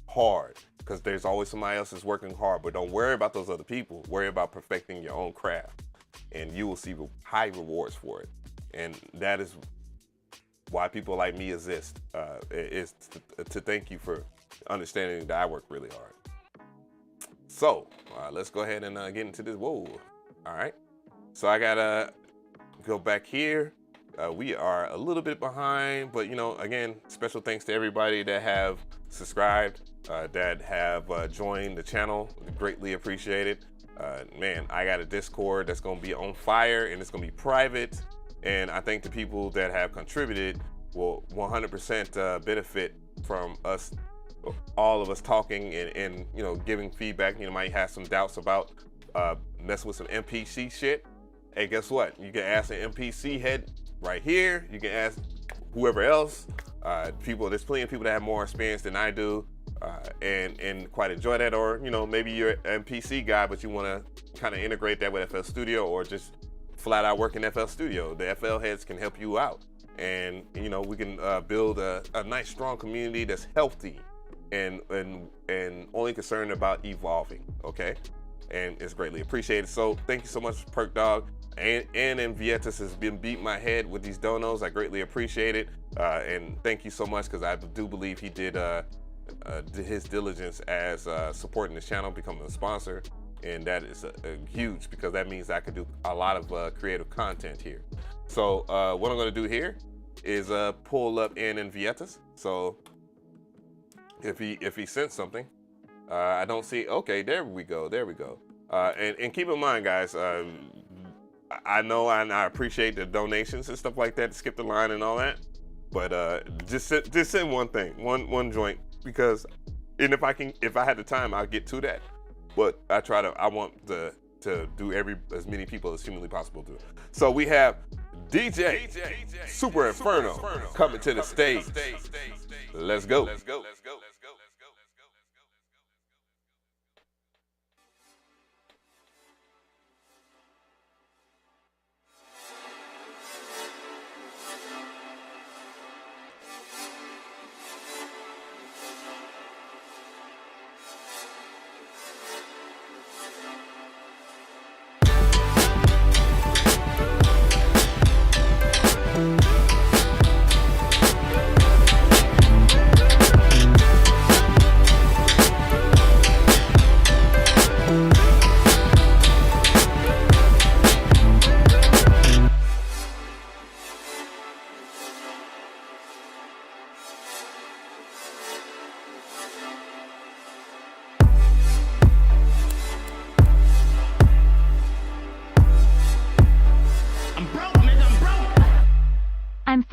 hard, because there's always somebody else that's working hard. But don't worry about those other people. Worry about perfecting your own craft, and you will see high rewards for it. And that is why people like me exist. Is to thank you for understanding that I work really hard. So let's go ahead and get into this. Whoa. All right. So I gotta go back here. We are a little bit behind, but you know, again, special thanks to everybody that have subscribed, that have joined the channel. Greatly appreciated. Man, I got a Discord that's gonna be on fire, and it's gonna be private. And I think the people that have contributed will 100% benefit from us, all of us talking and you know, giving feedback. You know, might have some doubts about messing with some MPC shit. Hey, guess what? You can ask an MPC head right here. You can ask whoever else. There's plenty of people that have more experience than I do, and quite enjoy that. Or you know, maybe you're an MPC guy, but you want to kind of integrate that with FL Studio, or just flat out work in FL Studio. The FL heads can help you out, and you know, we can build a nice, strong community that's healthy and only concerned about evolving. Okay, and it's greatly appreciated. So thank you so much, Perk Dog. And Vietas has been beating my head with these donos. I greatly appreciate it, and thank you so much, because I do believe he did his diligence as supporting this channel, becoming a sponsor, and that is huge, because that means I can do a lot of creative content here. So what I'm going to do here is pull up in Vietas. So if he sent something, I don't see. Okay, there we go. And keep in mind, guys. I know and I appreciate the donations and stuff like that, skip the line and all that, but just send one thing, one joint, because, and if I had the time, I'll get to that, but I want to do as many people as humanly possible do. So we have DJ Super Inferno coming to the stage. Let's go.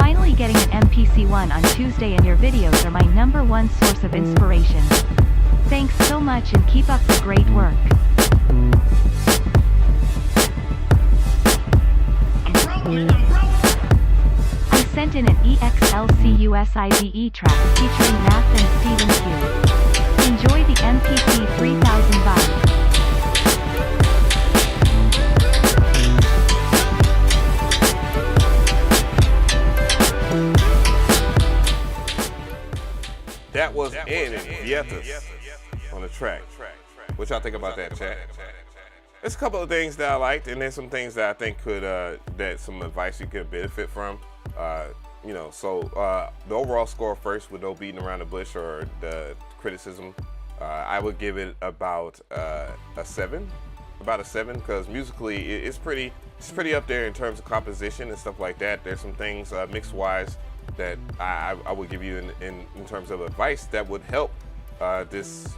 finally getting an MPC ONE on Tuesday, and your videos are my #1 source of inspiration. Thanks so much and keep up the great work. I'm broke, nigga, I'm broke. I sent in an EXLCUSIDE track featuring Math and Stephen Q. Enjoy the MPC 3000 vibe. That was in Vietas on the track. What y'all think about that, chat? There's a couple of things that I liked, and there's some things that I think could, that some advice you could benefit from. You know, so the overall score first, with no beating around the bush or the criticism, I would give it about a 7. About a 7, because musically it's pretty up there in terms of composition and stuff like that. There's some things mix-wise that I would give you in terms of advice that would help this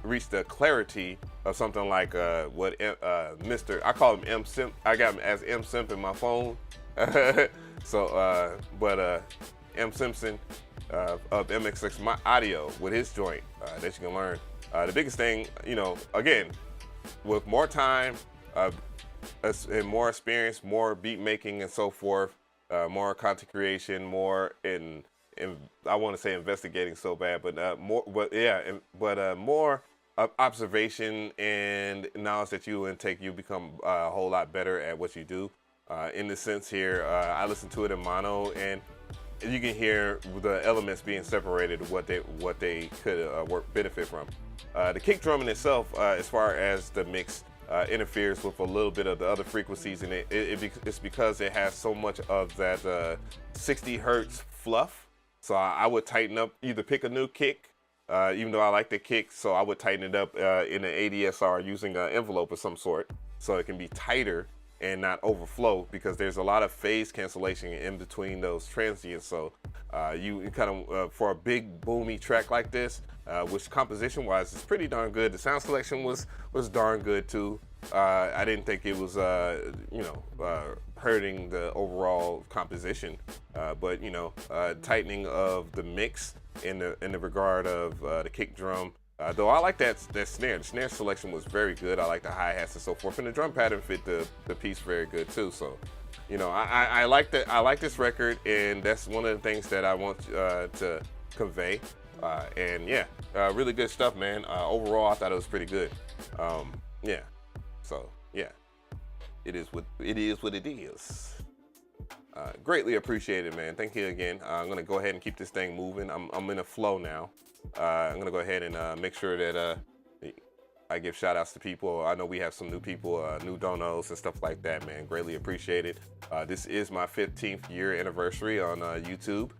reach the clarity of something like what Mr. I call him M Simp. I got him as M Simp in my phone. So, M Simpson of MXX Audio with his joint that you can learn. The biggest thing, you know, again, with more time and more experience, more beat making and so forth, more content creation, more in I want to say investigating so bad, but more, but yeah, more observation and knowledge that you intake, you become a whole lot better at what you do. In the sense here, I listened to it in mono, and you can hear the elements being separated, what they could benefit from. The kick drum in itself, as far as the mix, interferes with a little bit of the other frequencies, and it's because it has so much of that 60 hertz fluff. So I would tighten up, either pick a new kick, even though I like the kick, so I would tighten it up in an ADSR using an envelope of some sort, so it can be tighter and not overflow, because there's a lot of phase cancellation in between those transients. So you kind of, for a big boomy track like this, which composition wise is pretty darn good. The sound selection was darn good too. I didn't think it was hurting the overall composition, but you know, tightening of the mix in the regard of the kick drum. Though I like that snare. The snare selection was very good. I like the hi-hats and so forth, and the drum pattern fit the piece very good too. So, you know, I like that. I like this record, and that's one of the things that I want to convey. And yeah, really good stuff, man. Overall, I thought it was pretty good. Yeah. So yeah, it is what it is. Greatly appreciated, man. Thank you again. I'm gonna go ahead and keep this thing moving. I'm in a flow now. I'm gonna go ahead and make sure that I give shout outs to people. I know we have some new people, new donos and stuff like that, man. Greatly appreciated. This is my 15th year anniversary on YouTube.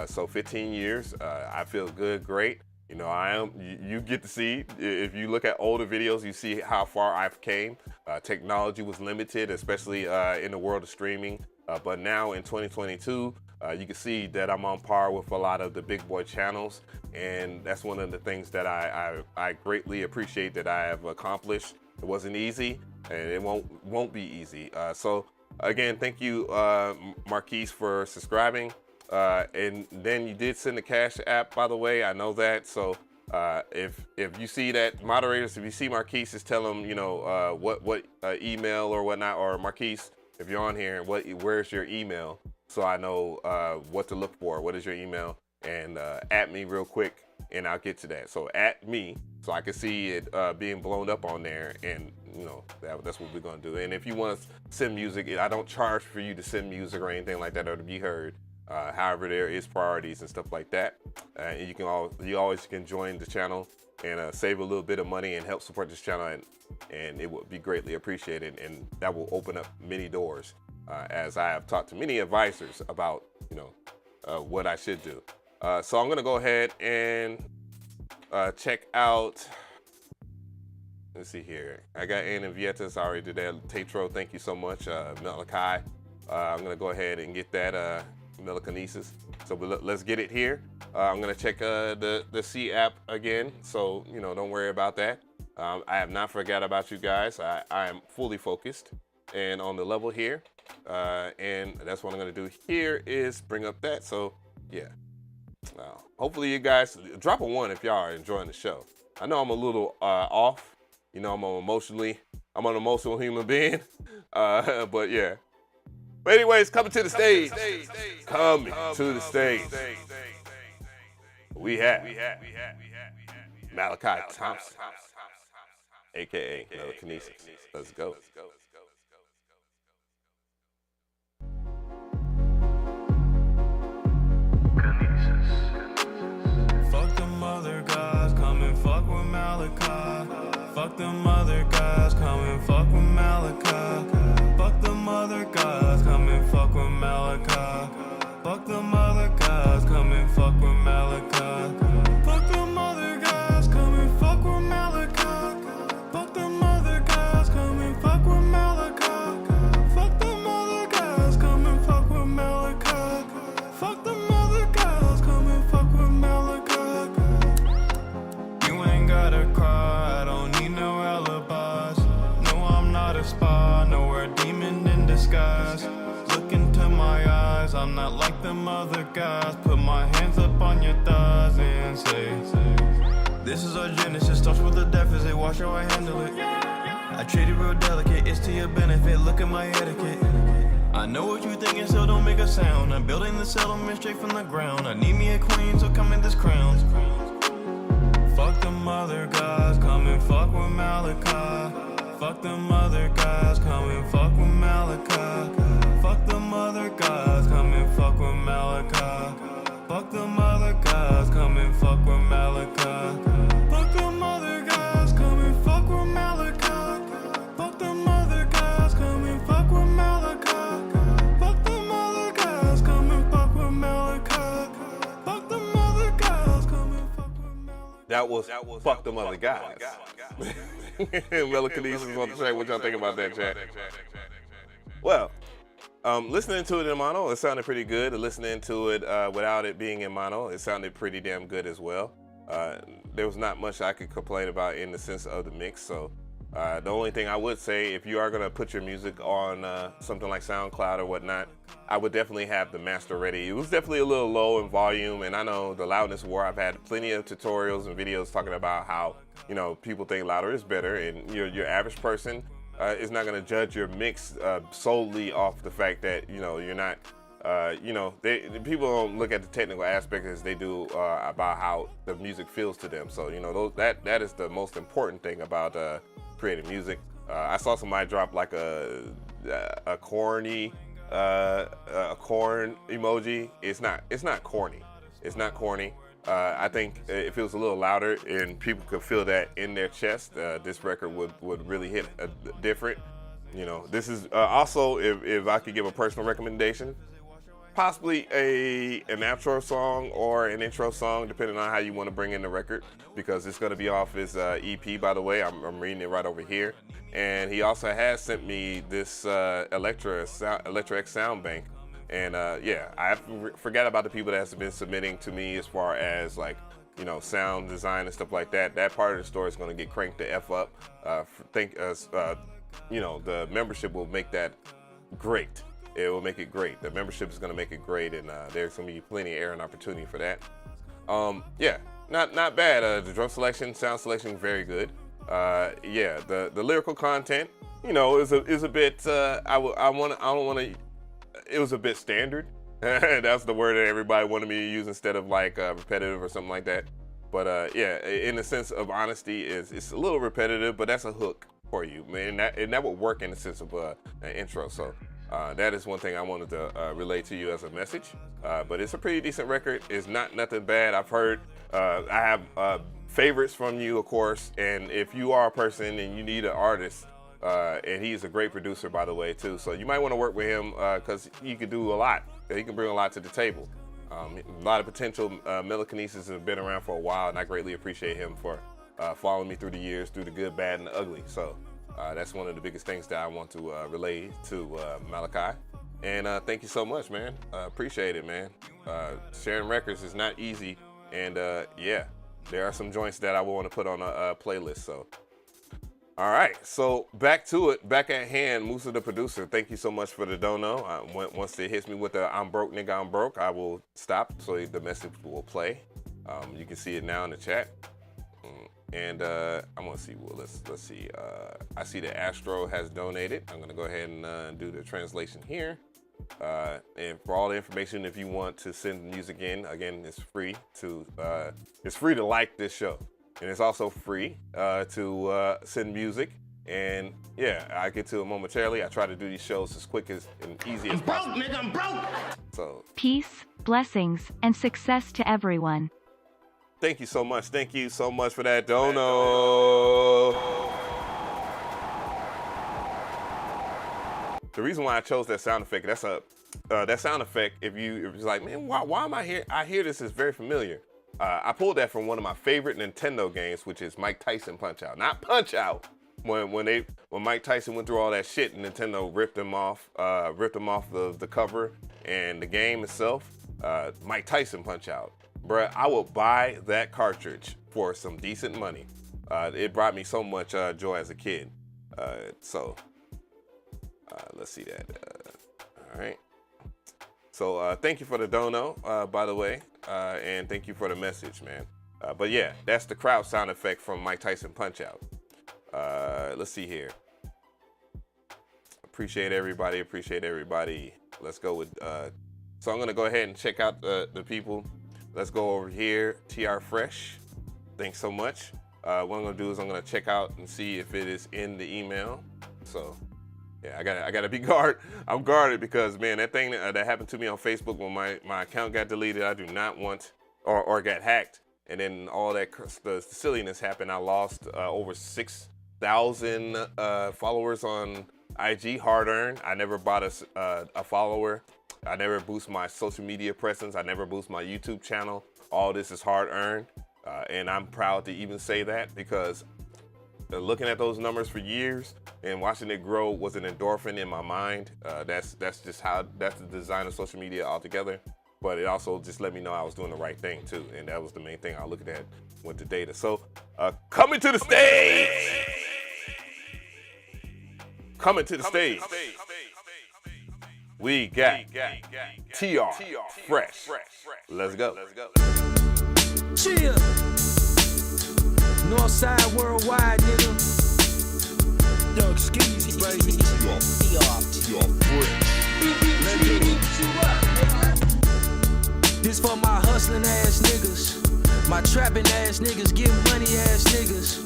So 15 years, I feel good, great. You know, you get to see, if you look at older videos, you see how far I've came. Technology was limited, especially in the world of streaming. But now in 2022, you can see that I'm on par with a lot of the big boy channels. And that's one of the things that I greatly appreciate that I have accomplished. It wasn't easy, and it won't be easy. So again, thank you, Marquise, for subscribing. And then you did send the CashApp, by the way. I know that. So if you see that, moderators, if you see Marquise, tell them, you know, what email or whatnot, or Marquise, if you're on here, where's your email, so I know what to look for. What is your email? And at me real quick, and I'll get to that. So at me, so I can see it being blown up on there, and you know, that's what we're gonna do. And if you want to send music, I don't charge for you to send music or anything like that, or to be heard. However, there is priorities and stuff like that. And you always can join the channel and save a little bit of money and help support this channel, and it would be greatly appreciated. And that will open up many doors, as I have talked to many advisors about, you know, what I should do. So I'm gonna go ahead and check out. Let's see here. I got Ann and Vietas. I already did that. Tatro, thank you so much. Malachi. I'm gonna go ahead and get that. Telekinesis. So let's get it here. I'm gonna check the C app again, so you know, don't worry about that. I have not forgot about you guys. I am fully focused and on the level here. and that's what I'm gonna do here is bring up that. So yeah, hopefully you guys drop a 1 if y'all are enjoying the show. I know I'm a little off. You know, I'm an emotional human being, but yeah. But anyways, coming to the stage. Coming to the stage. We have Malachi Thompson, aka Telekinesis. Let's go. Fuck them other guys, come and fuck with Malachi. Fuck them other guys, come and fuck with Malachi. Fuck them other guys, come and fuck with Malachi. Fuck them other guys, come and fuck with Malachi. Fuck them other guys, come and fuck with Malachi. Fuck them other guys, come and fuck with Malachi. Fuck them other guys, come and fuck with Malachi. Fuck them other guys, come and fuck with Malachi. You ain't gotta cry, I don't need no alibis. No, I'm not a spy, no, we're a demon in disguise. Look into my eyes, I'm not like them other guys. Put my hands up on your thighs and say, this is our genesis, starts with the deficit, watch how I handle it. I treat it real delicate, it's to your benefit, look at my etiquette. I know what you thinking, so don't make a sound. I'm building the settlement straight from the ground. I need me a queen, so come in this crown. Fuck them other guys, come and fuck with Malachi. Fuck them other guys, come and fuck with Malachi. Fuck them other guys, come and fuck with Malachi. Fuck them other guys, come and fuck with Malachi. Fuck them other guys, come and fuck with Malachi. Fuck them other guys, come and fuck with Malachi. Fuck them other guys, come and fuck with Malachi. Fuck them other guys, come and fuck with Malachi. That was fuck them other guys. Telekinesis on the track. What y'all think about that, chat? Well, listening to it in mono, it sounded pretty good. Listening to it without it being in mono, it sounded pretty damn good as well. There was not much I could complain about in the sense of the mix. So the only thing I would say, if you are gonna put your music on something like SoundCloud or whatnot, I would definitely have the master ready. It was definitely a little low in volume, and I know the loudness war. I've had plenty of tutorials and videos talking about how, you know, people think louder is better, and your average person is not going to judge your mix solely off the fact that, you know, you're not, you know, people don't look at the technical aspect as they do about how the music feels to them. So, you know, that is the most important thing about creating music. I saw somebody drop like a corny, a corn emoji. It's not corny. It's not corny. I think if it was a little louder and people could feel that in their chest, this record would really hit different. You know, this is also, if I could give a personal recommendation, possibly an outro song or an intro song, depending on how you want to bring in the record, because it's going to be off his EP, by the way. I'm reading it right over here. And he also has sent me this Electra X Sound Bank. And yeah, I forgot about the people that have been submitting to me as far as, like, you know, sound design and stuff like that. That part of the story is going to get cranked the F up. You know, the membership will make that great. It will make it great. The membership is going to make it great, and there's going to be plenty of air and opportunity for that. Yeah, not bad. The drum selection, sound selection, very good. Yeah, the lyrical content, you know, is a bit. It was a bit standard. That's the word that everybody wanted me to use instead of like repetitive or something like that. But yeah, in the sense of honesty, it's a little repetitive, but that's a hook for you, man. And that would work in the sense of an intro. So that is one thing I wanted to relay to you as a message. But it's a pretty decent record. It's not nothing bad. I've heard, I have favorites from you, of course. And if you are a person and you need an artist, and he's a great producer, by the way, too. So you might want to work with him because he could do a lot. He can bring a lot to the table. A lot of potential. Telekinesis has been around for a while, and I greatly appreciate him for following me through the years, through the good, bad, and the ugly. So that's one of the biggest things that I want to relay to Malachi. And thank you so much, man. Appreciate it, man. Sharing records is not easy, and yeah, there are some joints that I want to put on a playlist. So All right, so back to it, back at hand, Musa the Producer. Thank you so much for the dono. Once it hits me with the I'm broke, nigga, I'm broke, I will stop so the message will play. You can see it now in the chat. And I'm gonna see, well, let's see. I see that Astro has donated. I'm gonna go ahead and do the translation here. And for all the information, if you want to send music in, again, it's free to like this show. And it's also free to send music. And yeah, I get to it momentarily. I try to do these shows as quick and easy as possible. I'm broke, nigga, I'm broke. So Peace, blessings, and success to everyone. thank you so much. Thank you so much for that dono. The reason why I chose that sound effect, that sound effect, if you're like, man, why am I here? I hear this is very familiar. I pulled that from one of my favorite Nintendo games, which is Mike Tyson Punch-Out. Not Punch-Out! When Mike Tyson went through all that shit, and Nintendo ripped him off the cover and the game itself. Mike Tyson Punch-Out. Bruh, I will buy that cartridge for some decent money. It brought me so much joy as a kid. Let's see that. All right. So thank you for the dono, by the way, and thank you for the message, man. But yeah, that's the crowd sound effect from Mike Tyson Punch-Out. Let's see here. Appreciate everybody. Let's go with, so I'm gonna go ahead and check out the people. Let's go over here, TR Fresh. Thanks so much. What I'm gonna do is I'm gonna check out and see if it is in the email. So. Yeah, I gotta be guarded. I'm guarded because, man, that thing that happened to me on Facebook when my account got deleted, I do not want, or got hacked, and then all that the silliness happened. I lost over 6,000 followers on IG, hard earned. I never bought a follower. I never boost my social media presence. I never boost my YouTube channel. All this is hard earned, and I'm proud to even say that because looking at those numbers for years and watching it grow was an endorphin in my mind. That's just how, that's the design of social media altogether. But it also just let me know I was doing the right thing too. And that was the main thing I looked at with the data. So coming to the stage. Coming to the stage. We got TR Fresh. Let's go. Cheer. Northside worldwide, nigga. Young Skeezy, baby. This for my hustling ass niggas, my trapping ass niggas, getting money ass niggas,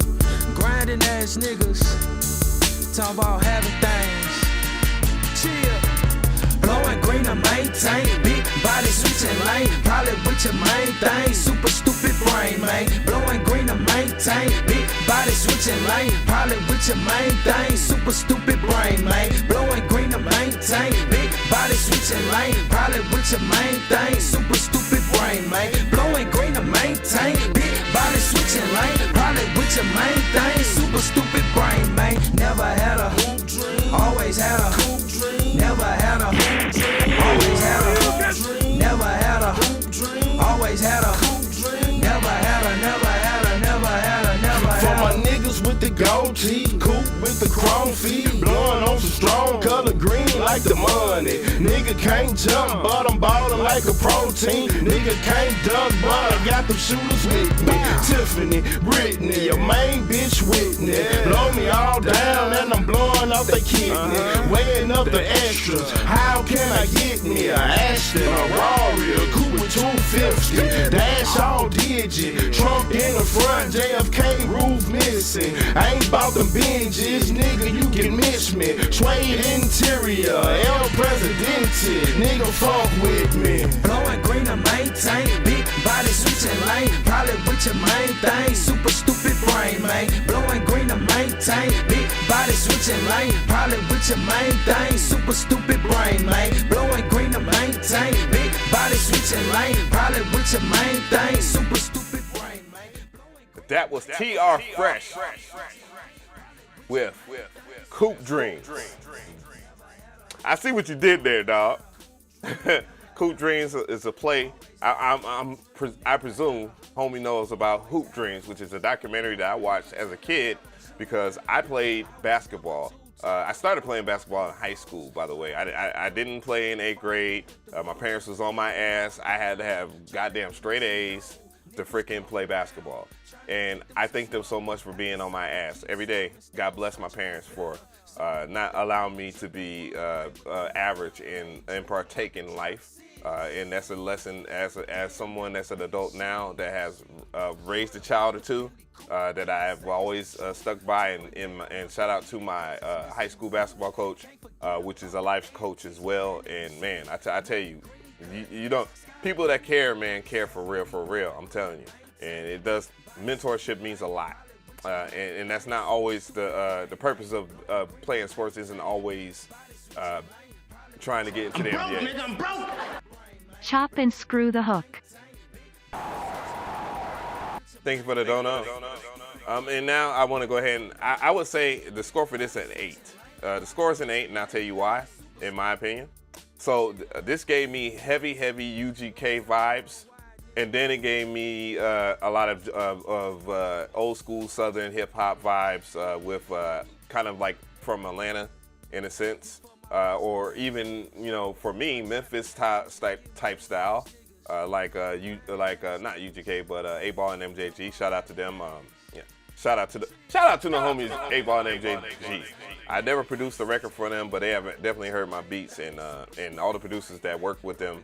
grinding ass niggas, talking about having things. Chill. Blowing green to maintain, big body switching lane, probably with your main thing, super stupid brain, man. Blowing green to maintain, big body switching lane, probably with your main thing, super stupid brain, man. Blowing green to maintain, big body switching lane, probably with your main thing, super stupid brain, man. Blowing green to maintain, big body switching lane, probably with your main thing, super stupid brain, man. Never had a hoop dream, always had a hoop dream, never had a hoop dream, always had a hoop dream, never had a hoop dream, always had a hoop dream, never had a, never had a, never had a, never had a. For my niggas with the gold teeth, coupe with the chrome feet, blowing on some strong color green like the money. Nigga can't jump, but I'm ballin' like a protein. Nigga can't dunk, but I got them shooters with me. Tiffany, Brittany, your main bitch Whitney. Blow me all down and I'm blowing off the kidney. Weighing up the extras, how can I get me a Ashton, a Rari, a coupe with 250? Dash all digit, trunk in the front, JFK roof missing. I ain't bout them binges, nigga, you can miss me. Suede interior, El Presidente, nigga fuck with me. Blowing green to maintain, big body switching lane, probably with your main thing, super stupid brain, man. Blowing green to maintain, big body switching lane, probably with your main thing, super stupid brain, man. Blowing green to maintain, big body switching lane, probably with your main thing, super stupid brain, man. That was TR Fresh with Coupe Dreams. I see what you did there, dog. Hoop Dreams is a play. I presume homie knows about Hoop Dreams, which is a documentary that I watched as a kid because I played basketball. I started playing basketball in high school, by the way. I didn't play in 8th grade. My parents was on my ass. I had to have goddamn straight A's to freaking play basketball. And I thank them so much for being on my ass every day. God bless my parents for not allowing me to be average and partake in life. And that's a lesson as someone that's an adult now that has raised a child or two that I have always stuck by. And shout out to my high school basketball coach, which is a life coach as well. And man, I tell you, you don't, people that care, man, care for real. I'm telling you. And it does, mentorship means a lot. And that's not always the purpose of playing sports isn't always trying to get into the NBA. Nigga, I'm broke. Chop and screw the hook. Thank you for the donut. And now I want to go ahead and I would say the score for this at 8. The score is an 8, and I'll tell you why, in my opinion. So this gave me heavy UGK vibes, and then it gave me a lot of old school Southern hip hop vibes with kind of like from Atlanta in a sense. Or even, you know, for me, Memphis type style, not UGK, but 8Ball and MJG. Shout out to them. Yeah. Shout out to the homies 8Ball and MJG. I never produced a record for them, but they have definitely heard my beats, and all the producers that work with them,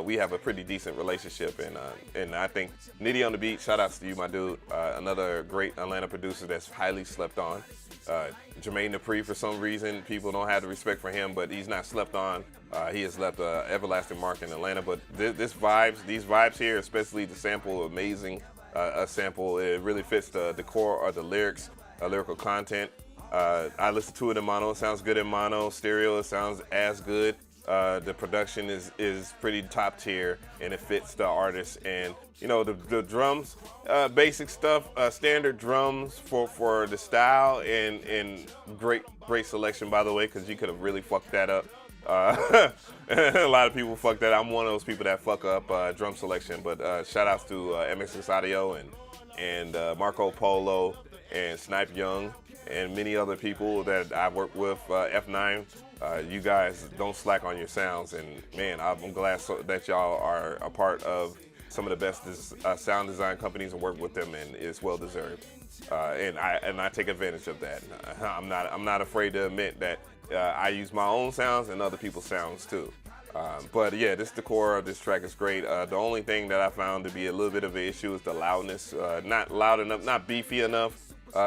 we have a pretty decent relationship, and I think Nitty on the beat. Shout outs to you, my dude. Another great Atlanta producer that's highly slept on. Jermaine Mcree, for some reason, people don't have the respect for him, but he's not slept on. He has left an everlasting mark in Atlanta. But these vibes here, especially the sample, amazing sample. It really fits the core of the lyrics, lyrical content. I listened to it in mono. It sounds good in mono. Stereo, it sounds as good. The production is pretty top tier, and it fits the artist. And you know, the drums, basic stuff, standard drums for the style, and great selection, by the way, because you could have really fucked that up. A lot of people fuck that. I'm one of those people that fuck up drum selection. But shout outs to MXS Audio and Marco Polo and Snipe Young and many other people that I've worked with, F9. You guys don't slack on your sounds, and man, I'm glad that y'all are a part of some of the best sound design companies and work with them, and it's well deserved. And I take advantage of that. I'm not afraid to admit that I use my own sounds and other people's sounds too. But yeah, the core of this track is great. The only thing that I found to be a little bit of an issue is the loudness. Not loud enough, not beefy enough.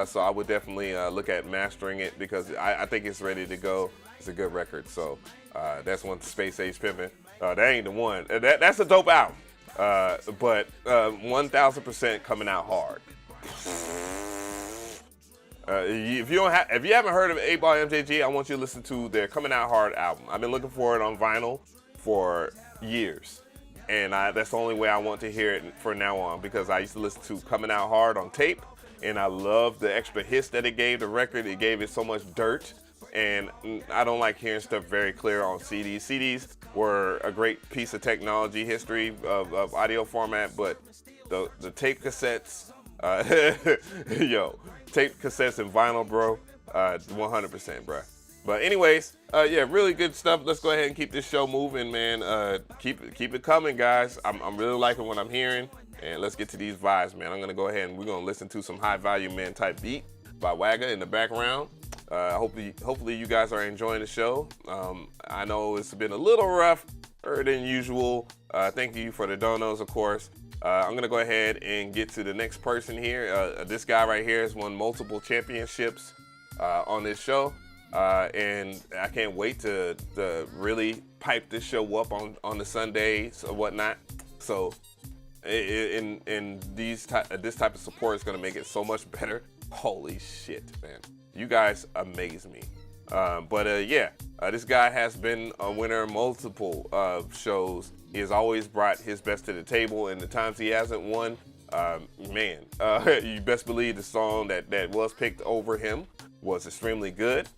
So I would definitely look at mastering it, because I think it's ready to go. It's a good record. So that's one, Space Age Pimpin'. That ain't the one. That's a dope album. But 1000% coming out hard. If you haven't heard of 8Ball MJG, I want you to listen to their Coming Out Hard album. I've been looking for it on vinyl for years, and that's the only way I want to hear it from now on, because I used to listen to Coming Out Hard on tape, and I love the extra hiss that it gave the record. It gave it so much dirt, and I don't like hearing stuff very clear on CDs. CDs were a great piece of technology history of audio format, but the tape cassettes, tape cassettes and vinyl, bro, 100%, bro. But anyways, yeah, really good stuff. Let's go ahead and keep this show moving, man. Keep it coming, guys. I'm really liking what I'm hearing, and let's get to these vibes, man. I'm gonna go ahead and we're gonna listen to some High Value Man type beat by Wagger in the background. Hopefully you guys are enjoying the show. I know it's been a little rougher than usual. Thank you for the donos, of course. I'm gonna go ahead and get to the next person here. This guy right here has won multiple championships on this show, and I can't wait to really pipe this show up on the Sundays or whatnot. So, in this type of support is gonna make it so much better. Holy shit, man! You guys amaze me. This guy has been a winner of multiple shows. He has always brought his best to the table, and the times he hasn't won, you best believe the song that was picked over him was extremely good.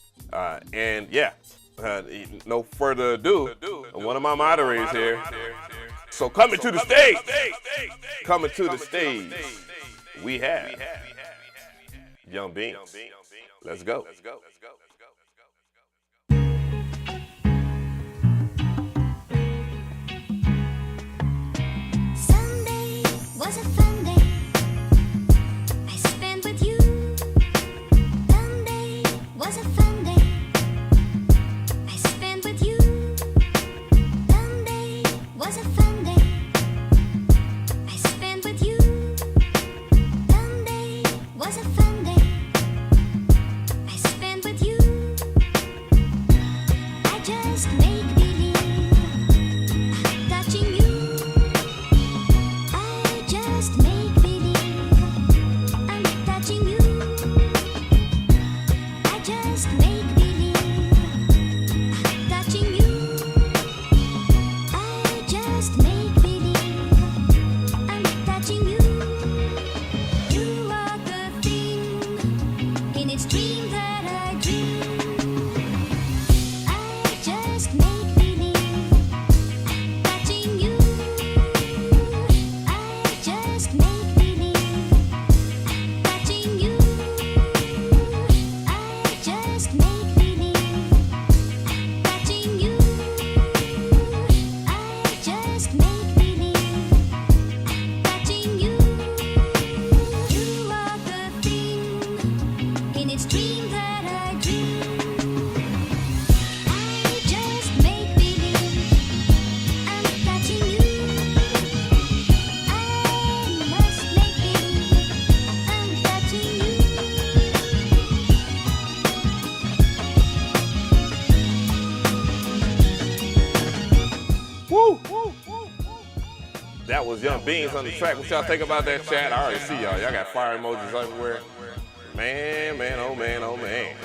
no further ado, one of my moderators here. So coming to the stage, we have Young Beans. Let's go. Sunday was a fun day I spent with you. Sunday was a fun day I spent with you. Sunday was a fun day I spent with you. Sunday was a fun day I spent with you. I just make believe I'm touching you. I just make believe I'm touching you. I just make believe I'm touching you. I just make believe I'm touching you. You are the thing in its dream that I dream. I just make believe I'm touching you. I just make believe I'm touching you. I just make believe I'm touching you. I just make believe I'm touching you. You are the thing in its dream that I dream. I just make believe I'm touching you. I must make believe I'm touching you. Woo! That was Young Beans on the track. What y'all think about that, chat? I already see y'all. Y'all got fire emojis everywhere. Man, oh man.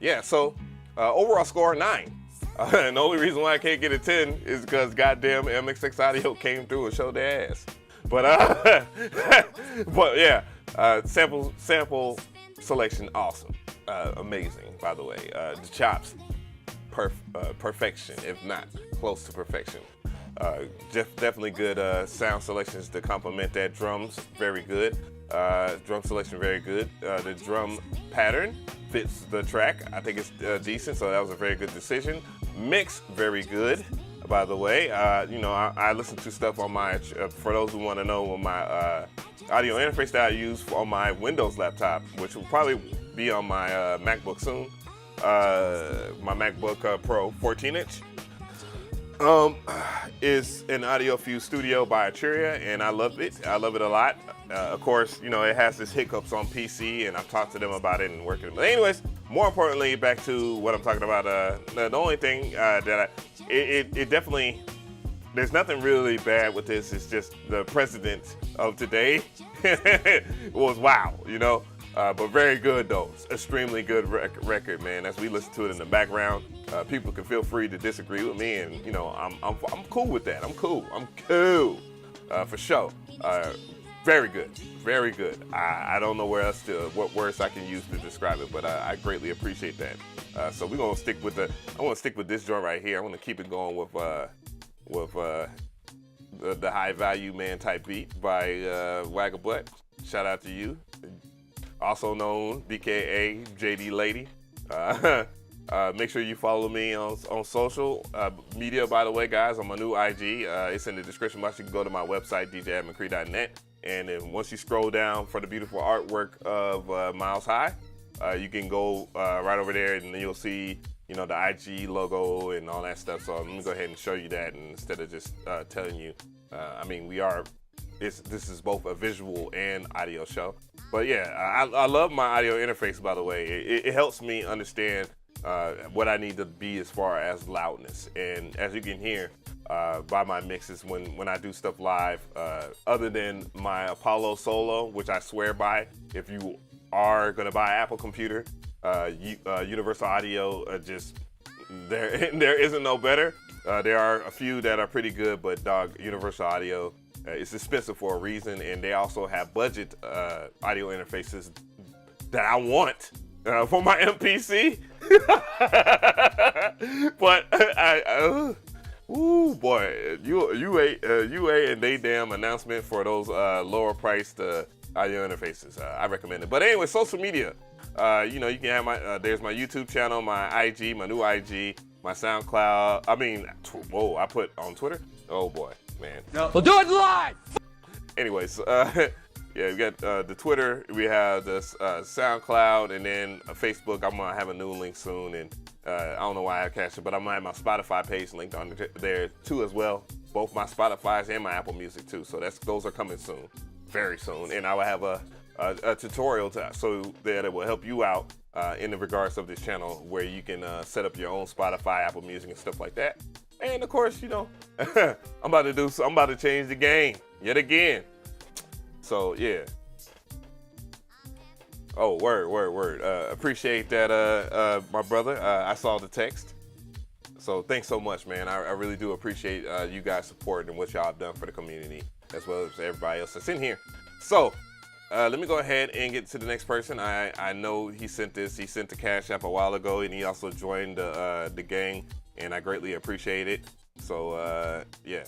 Yeah, so overall score 9. And the only reason why I can't get a 10 is because goddamn MXX Audio came through and showed their ass. But but yeah, sample selection awesome, amazing. By the way, the chops perfection, if not close to perfection. Definitely good sound selections to complement that. Drums very good. Drum selection very good. The drum pattern fits the track. I think it's decent, so that was a very good decision. Mix very good, by the way. You know, I listen to stuff on my, for those who want to know, on my audio interface that I use on my Windows laptop, which will probably be on my MacBook soon. My MacBook Pro 14-inch. Is an AudioFuse Studio by Arturia, and I love it. I love it a lot. Of course, you know, it has its hiccups on PC, and I've talked to them about it and working. But anyways, more importantly, back to what I'm talking about. The only thing that it definitely, there's nothing really bad with this. It's just the precedent of today was wow, you know. But very good though. Extremely good record, man. As we listen to it in the background, people can feel free to disagree with me, and you know, I'm cool with that. I'm cool for sure. Very good. I don't know what words I can use to describe it, but I greatly appreciate that. So we're gonna stick with I want to stick with this joint right here. I want to keep it going with the High Value Man type beat by Wagger Butt. Shout out to you. Also known BKA JD Lady. Make sure you follow me on social media, by the way, guys, on my new IG. It's in the description box. You can go to my website, DJAveMcRee.net. And then once you scroll down for the beautiful artwork of Miles High, you can go right over there, and then you'll see, you know, the IG logo and all that stuff. So let me go ahead and show you that, and instead of just telling you. I mean, this is both a visual and audio show. But yeah, I love my audio interface, by the way. It helps me understand what I need to be as far as loudness. And as you can hear by my mixes when I do stuff live, other than my Apollo Solo, which I swear by, if you are gonna buy an Apple computer, Universal Audio, just there isn't no better. There are a few that are pretty good, but dog, Universal Audio, it's expensive for a reason, and they also have budget audio interfaces that I want. for my MPC. But ooh boy, UA and they damn announcement for those lower priced audio interfaces. I recommend it. But anyway, social media. You know, you can have my there's my YouTube channel, my IG, my new IG, my SoundCloud. I mean, whoa, I put on Twitter. Oh boy, man. No. We'll do it live. Anyways, yeah, we got the Twitter, we have the SoundCloud, and then Facebook. I'm gonna have a new link soon, and I don't know why I have CashApp, but I'm gonna have my Spotify page linked on there too as well. Both my Spotify's and my Apple Music too. So those are coming soon, very soon, and I will have a tutorial so that it will help you out in the regards of this channel, where you can set up your own Spotify, Apple Music, and stuff like that. And of course, you know, I'm about to change the game yet again. So yeah. Oh, word. Appreciate that, my brother. I saw the text. So thanks so much, man. I really do appreciate you guys' support and what y'all have done for the community, as well as everybody else that's in here. So let me go ahead and get to the next person. I know he sent this. He sent the CashApp a while ago, and he also joined the gang, and I greatly appreciate it. So yeah.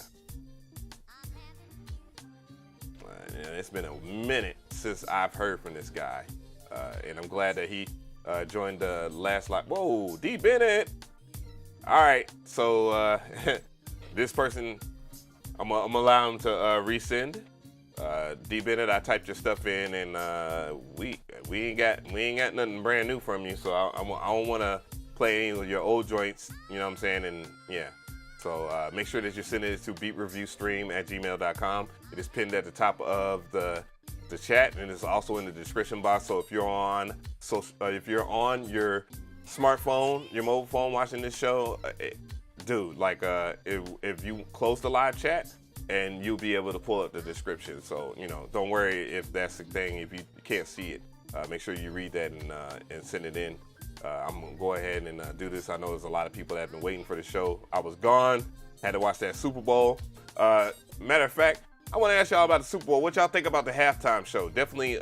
It's been a minute since I've heard from this guy, and I'm glad that he joined the last live. Whoa, D Bennett. All right, so this person, I'm gonna allow him to resend. D Bennett, I typed your stuff in, and we ain't got nothing brand new from you, so I don't want to play any of your old joints. You know what I'm saying? And yeah. So make sure that you're sending it to beatreviewstream@gmail.com. It is pinned at the top of the chat, and it's also in the description box. So if you're on your smartphone, your mobile phone watching this show, dude, like if you close the live chat, and you'll be able to pull up the description. So you know, don't worry if that's the thing. If you can't see it, make sure you read that and send it in. I'm gonna go ahead and do this. I know there's a lot of people that have been waiting for the show. I was gone, had to watch that Super Bowl. Matter of fact, I want to ask y'all about the Super Bowl. What y'all think about the halftime show? Definitely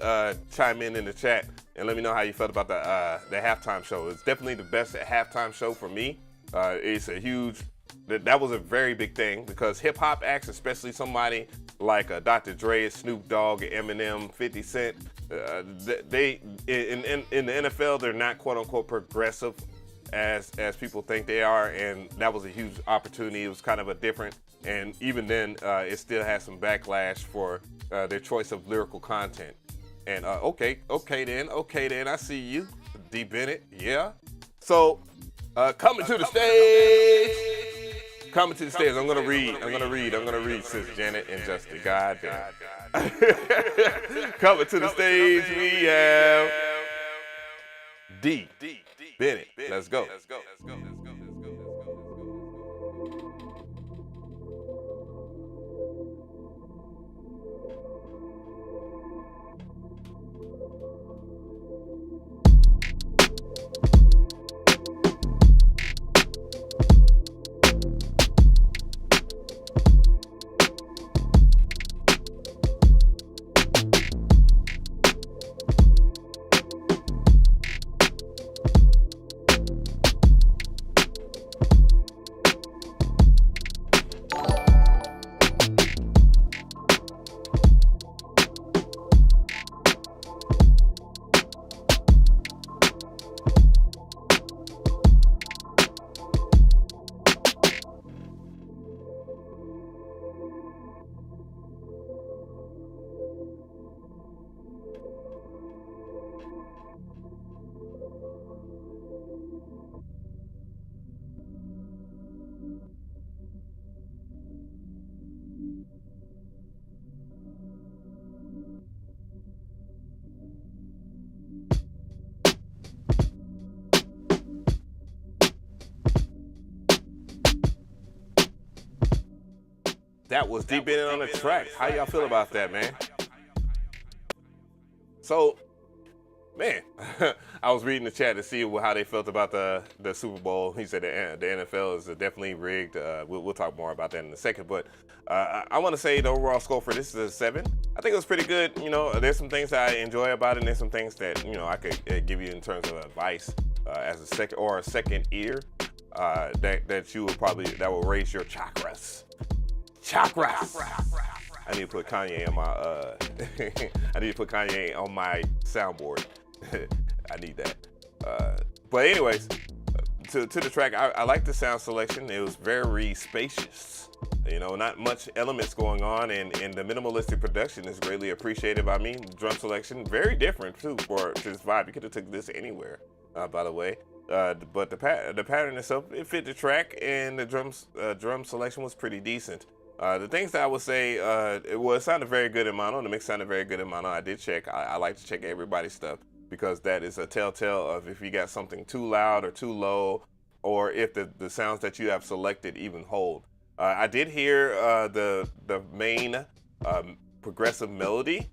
chime in the chat and let me know how you felt about the halftime show. It's definitely the best halftime show for me. It's a huge, that was a very big thing, because hip hop acts, especially somebody like Dr. Dre, Snoop Dogg, Eminem, 50 Cent, they in the NFL, they're not quote unquote progressive as people think they are, and that was a huge opportunity. It was kind of a different, and even then it still has some backlash for their choice of lyrical content. And okay then, I see you, D Bennett, yeah. So coming to the stage. Coming to the stage, I'm gonna read, Sis Janet and Justin. Goddamn. Coming to the stage, we have D Bennett. Let's go. That was D Bennett on the track. How y'all feel about that, man? So, man, I was reading the chat to see how they felt about the Super Bowl. He said the NFL is definitely rigged. We'll talk more about that in a second. But I want to say the overall score for this is a 7. I think it was pretty good. You know, there's some things that I enjoy about it, and there's some things that, you know, I could give you in terms of advice as a second ear that you will that will raise your chakras. I need to put Kanye on my I need to put Kanye on my soundboard. I need that. But anyways, to the track, I like the sound selection. It was very spacious. You know, not much elements going on, and the minimalistic production is greatly appreciated by me. The drum selection, very different too for this vibe. You could have took this anywhere, by the way. But the pattern itself, it fit the track, and the drum selection was pretty decent. The things that I would say, it sounded very good in mono. The mix sounded very good in mono. I did check. I like to check everybody's stuff because that is a telltale of if you got something too loud or too low, or if the sounds that you have selected even hold. I did hear the main progressive melody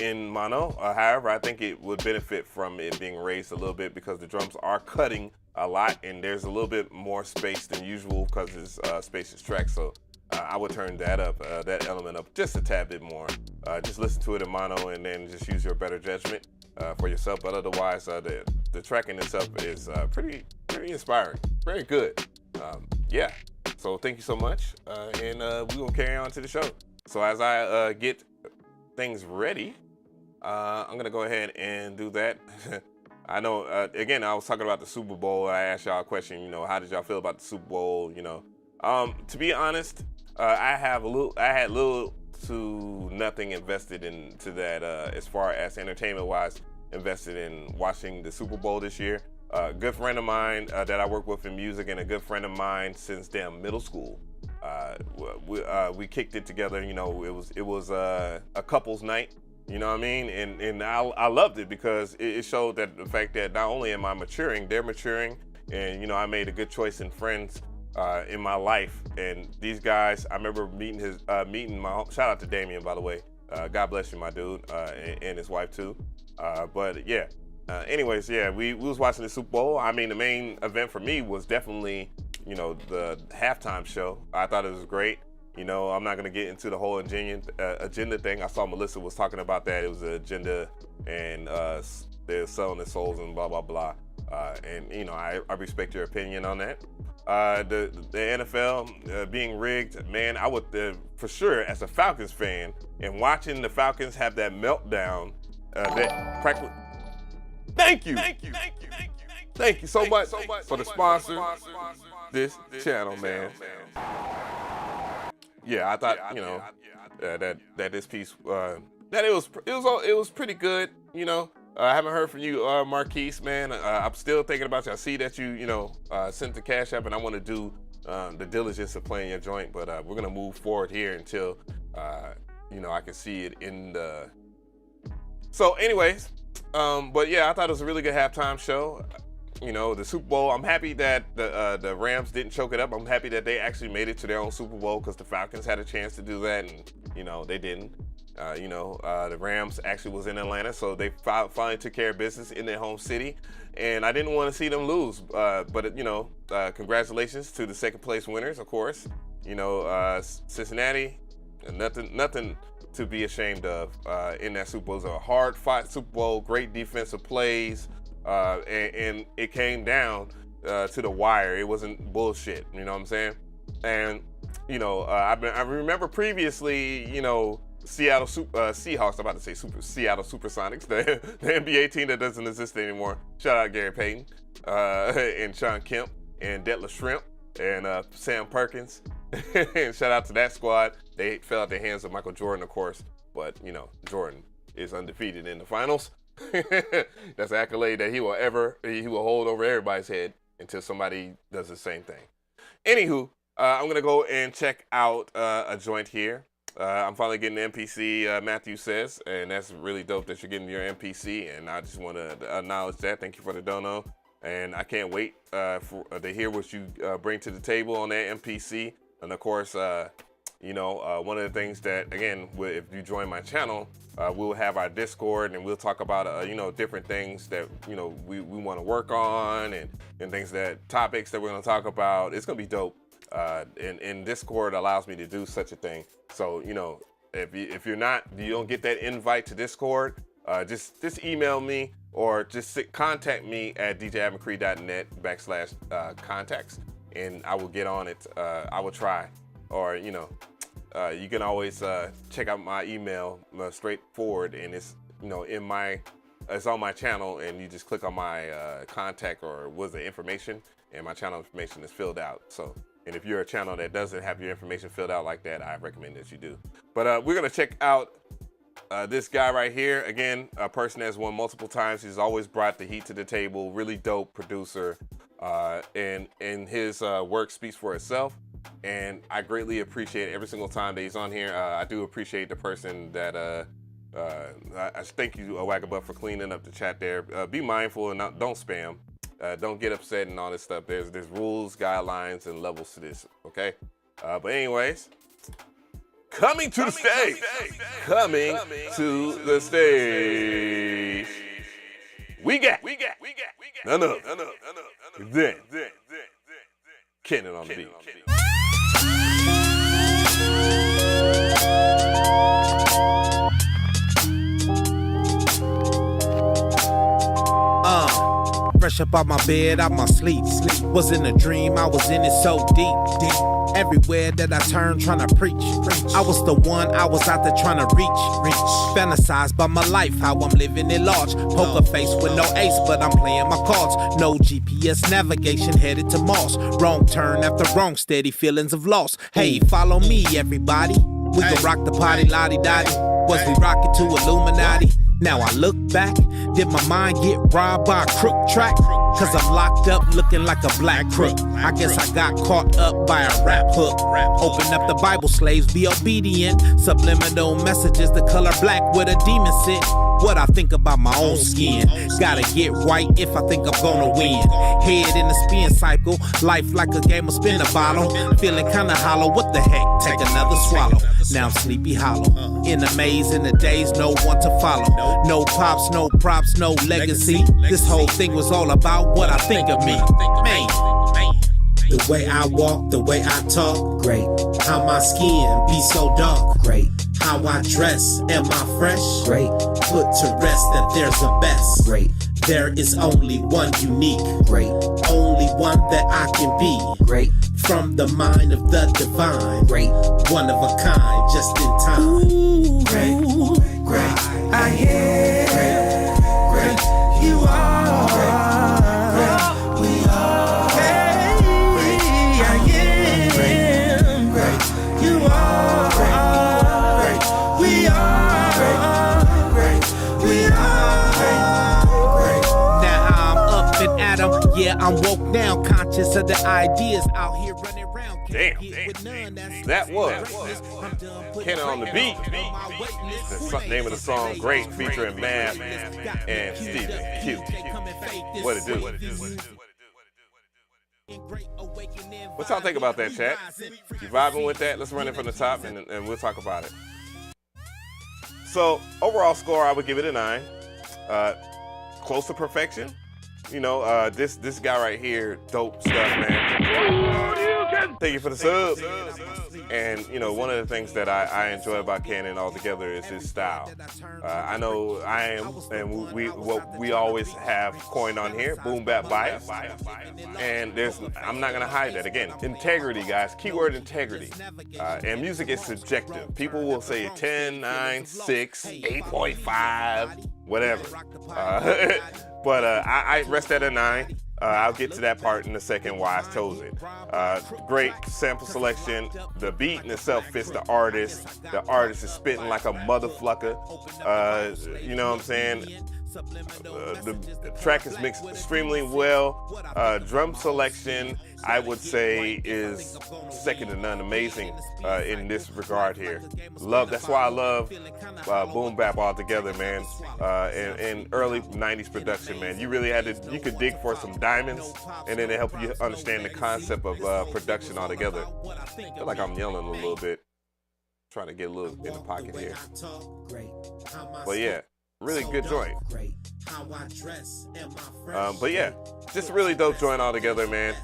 in mono. However, I think it would benefit from it being raised a little bit because the drums are cutting a lot, and there's a little bit more space than usual because it's a spacious track. So I would turn that up, that element up just a tad bit more. Just listen to it in mono and then just use your better judgment for yourself. But otherwise, the track in itself is pretty inspiring, very good. Yeah. So thank you so much, and we will carry on to the show. So as I get things ready, I'm gonna go ahead and do that. I know, again, I was talking about the Super Bowl. I asked y'all a question, you know, how did y'all feel about the Super Bowl? You know, to be honest, I had little to nothing invested into that as far as entertainment-wise, invested in watching the Super Bowl this year. A good friend of mine that I work with in music, and a good friend of mine since middle school. We kicked it together. You know, it was a couples night. You know what I mean? And I loved it because it showed that the fact that not only am I maturing, they're maturing, and you know I made a good choice in friends in my life. And these guys, I remember meeting my shout out to Damien, by the way. God bless you, my dude, and his wife too. But yeah. Anyways, yeah, we was watching the Super Bowl. I mean, the main event for me was definitely, you know, the halftime show. I thought it was great. You know, I'm not gonna get into the whole agenda thing. I saw Melissa was talking about that. It was an agenda, and they're selling their souls and blah blah blah. And you know, I respect your opinion on that. The NFL being rigged, man, I would for sure as a Falcons fan and watching the Falcons have that meltdown. That practically. Thank you so much for the sponsor this channel, man. Yeah, I thought, you know, that this piece that it was pretty good. You know, I haven't heard from you, Marquise, man. I'm still thinking about you. I see that you know sent the CashApp, and I want to do the diligence of playing your joint, but we're gonna move forward here until you know I can see it in the. So, anyways. But yeah, I thought it was a really good halftime show. You know, the Super Bowl, I'm happy that the Rams didn't choke it up. I'm happy that they actually made it to their own Super Bowl because the Falcons had a chance to do that, and, you know, they didn't. You know, the Rams actually was in Atlanta, so they finally took care of business in their home city, and I didn't want to see them lose. But, you know, congratulations to the second place winners, of course. You know, Cincinnati, nothing to be ashamed of in that Super Bowl. It was a hard-fought Super Bowl, great defensive plays, and it came down to the wire. It wasn't bullshit, you know what I'm saying? And, you know, I remember previously, you know, Seattle Seahawks, I'm about to say Seattle Supersonics, the NBA team that doesn't exist anymore. Shout out Gary Payton and Sean Kemp and Detlef Shrimp and Sam Perkins. And shout out to that squad. They fell out the hands of Michael Jordan, of course, but you know, Jordan is undefeated in the finals. That's an accolade that he will hold over everybody's head until somebody does the same thing. Anywho, I'm gonna go and check out a joint here. I'm finally getting the MPC Matthew Says, and that's really dope that you're getting your MPC, and I just want to acknowledge that. Thank you for the dono, and I can't wait to hear what you bring to the table on that MPC. And of course, you know, one of the things that, again, if you join my channel, we'll have our Discord, and we'll talk about, you know, different things that, you know, we want to work on, and things topics that we're going to talk about. It's going to be dope. And Discord allows me to do such a thing. So, you know, if you're not, you don't get that invite to Discord, just email me or just contact me at DJAveMcRee.net/contacts, and I will get on it. I will try, or you can always check out my email straightforward, and it's it's on my channel, and you just click on my contact or was the information, and my channel information is filled out. So, and if you're a channel that doesn't have your information filled out like that, I recommend that you do. But we're gonna check out this guy right here. Again, a person that's won multiple times. He's always brought the heat to the table. Really dope producer, and his work speaks for itself. And I greatly appreciate every single time that he's on here. I do appreciate the person that I thank you, Wagger, for cleaning up the chat there. Be mindful and don't spam. Don't get upset and all this stuff. There's rules, guidelines, and levels to this. Okay. But anyways, coming to the stage. We got none other than Canon on the beat. Fresh up out my bed, out my sleep. Was in a dream, I was in it so deep. Everywhere that I turned, tryna preach. I was the one, I was out there tryna reach. Fantasized by my life, how I'm living it large. Poker face with no ace, but I'm playing my cards. No GPS navigation, headed to Mars. Wrong turn after wrong, steady feelings of loss. Hey, follow me, everybody. We gon' rock the party, lottie-dottie. Was we rockin' to Illuminati? Now I look back, did my mind get robbed by a crook track? Cause I'm locked up looking like a black crook. I guess I got caught up by a rap hook. Open up the Bible, slaves, be obedient. Subliminal messages, the color black with a demon sit. What I think about my own skin. Gotta get right if I think I'm gonna win. Head in the spin cycle, life like a game of spin a bottle. Feeling kinda hollow, what the heck, take another swallow. Now I'm sleepy hollow. In a maze, in the days, no one to follow. No pops, no props, no legacy. This whole thing was all about what I think of me. Man. The way I walk, the way I talk, great. How my skin be so dark, great. How I dress, am I fresh? Great. Put to rest that there's a best, great. There is only one unique, great. Only one that I can be, great. From the mind of the divine, great. One of a kind, just in time. Ooh, great, great. I am great. You are great. We are great. I am great. You are great. We are great. We are great. Now I'm up and at 'em. Yeah, I'm woke now, conscious of the ideas out here running around. Damn. That was Canon on the beat. The name of the song, Great, featuring Math and Steven Q. What it do? What y'all think about that, chat? You vibing with that? Let's run it from the top and we'll talk about it. So, overall score, I would give it a 9. Close to perfection. This guy right here, dope stuff, man. Thank you for the sub. And one of the things that I enjoy about Canon altogether is his style. I know I am, and we always have coined on here, boom bap bias. And I'm not gonna hide that. Again, integrity, guys. Keyword integrity. And music is subjective. People will say 10, 9, 6, 8.5, whatever. But I rest at a 9. I'll get to that part in a second why I chose it. Great sample selection. The beat in itself fits the artist. The artist is spitting like a motherfucker. You know what I'm saying? The track is mixed extremely well. Drum selection, I would say, is second to none. Amazing in this regard here. That's why I love boom bap altogether, man. And early 90s production, man. You really you could dig for some diamonds, and then it help you understand the concept of production altogether. I feel like I'm yelling a little bit. Trying to get a little in the pocket here. But yeah. really good joint. Great. How I dress and my fresh. But yeah, just a really dope joint altogether, man.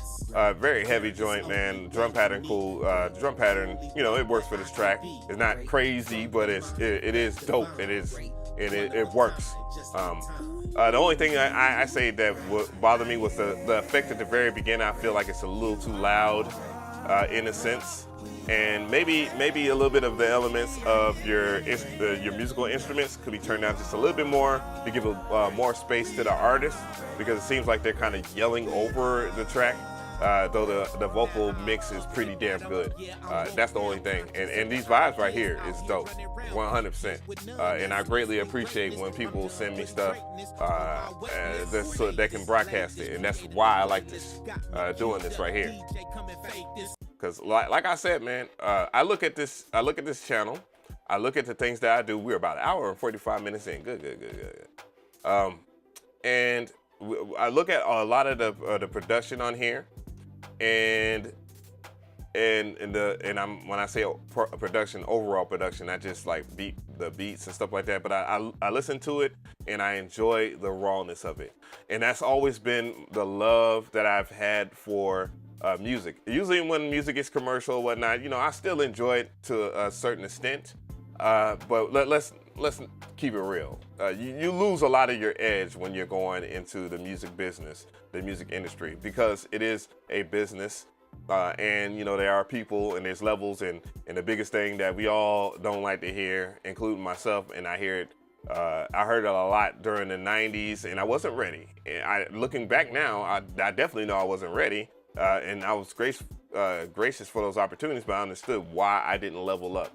Very heavy joint, man. Drum pattern cool. Drum pattern, you know, it works for this track. It's not crazy, but it is dope. It works. The only thing I say that would bother me was the effect at the very beginning. I feel like it's a little too loud, in a sense, and maybe a little bit of the elements of your musical instruments could be turned down just a little bit more to give more space to the artist, because it seems like they're kind of yelling over the track. Though the vocal mix is pretty damn good. That's the only thing. And these vibes right here is dope, 100%. And I greatly appreciate when people send me stuff so they can broadcast it. And that's why I like this, doing this right here. Because like I said, man, I look at this channel, I look at the things that I do. We're about an hour and 45 minutes in. Good. And I look at a lot of the production on here. And when I say production, overall production, not just like the beats and stuff like that, but I listen to it and I enjoy the rawness of it. And that's always been the love that I've had for music. Usually when music is commercial or whatnot, you know, I still enjoy it to a certain extent. But let's keep it real. You lose a lot of your edge when you're going into the music business, the music industry, because it is a business, and you know there are people and there's levels, and the biggest thing that we all don't like to hear, including myself, and I hear it. I heard it a lot during the 90s, and I wasn't ready. And looking back now, I definitely know I wasn't ready, and I was gracious for those opportunities, but I understood why I didn't level up.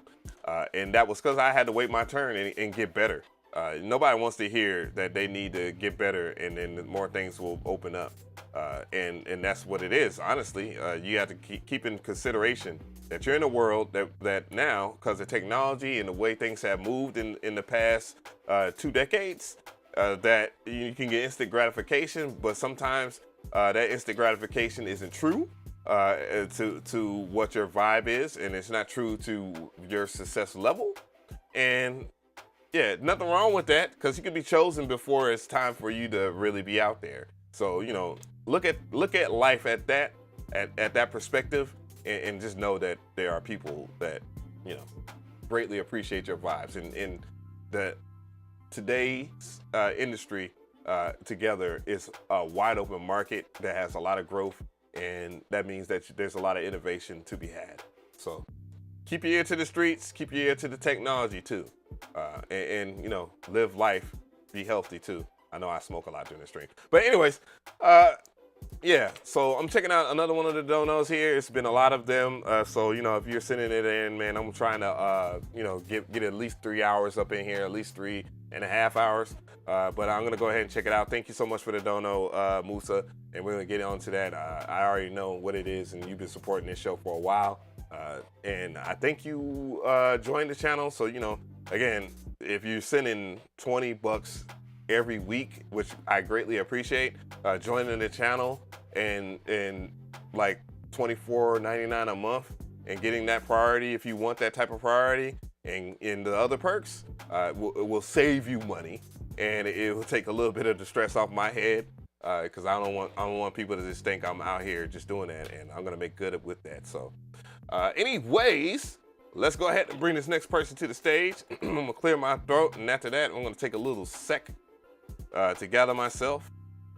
And that was because I had to wait my turn and get better. Nobody wants to hear that they need to get better, and then more things will open up. And that's what it is. Honestly, you have to keep in consideration that you're in a world that now, because of technology and the way things have moved in the past 2 decades, that you can get instant gratification, but sometimes that instant gratification isn't true. To what your vibe is, and it's not true to your success level. And yeah, nothing wrong with that, because you can be chosen before it's time for you to really be out there. So, you know, look at life at that perspective, and just know that there are people that, you know, greatly appreciate your vibes. And in today's industry together is a wide open market that has a lot of growth. And that means that there's a lot of innovation to be had. So keep your ear to the streets, keep your ear to the technology too. And you know, live life, be healthy too. I know I smoke a lot during the stream. But anyways, yeah, so I'm checking out another one of the donos here. It's been a lot of them. So, you know, if you're sending it in, man, I'm trying to, you know, get at least 3 hours up in here, at least 3.5 hours. But I'm going to go ahead and check it out. Thank you so much for the dono, Musa. And we're going to get on to that. I already know what it is, and you've been supporting this show for a while. And I think you joined the channel. So, you know, again, if you're sending $20 every week, which I greatly appreciate, joining the channel and like $24.99 a month and getting that priority if you want that type of priority, and in the other perks, will save you money, and it will take a little bit of the stress off my head, because I don't want people to just think I'm out here just doing that, and I'm gonna make good with that. So anyways, let's go ahead and bring this next person to the stage. I'm gonna clear my throat, and after that I'm gonna take a little sec to gather myself.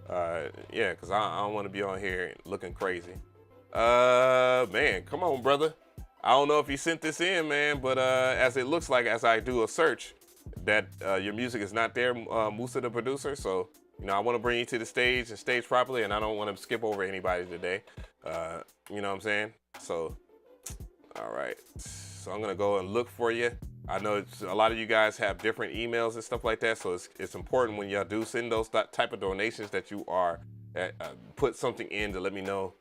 Yeah, because I don't want to be on here looking crazy. Man, come on, brother. I don't know if you sent this in, man, but as it looks like, as I do a search, that your music is not there, Musa the Producer. So, you know, I want to bring you to the stage and stage properly, and I don't want to skip over anybody today. You know what I'm saying? So, all right. So I'm going to go and look for you. I know a lot of you guys have different emails and stuff like that, so it's important when y'all do send those type of donations that you are put something in to let me know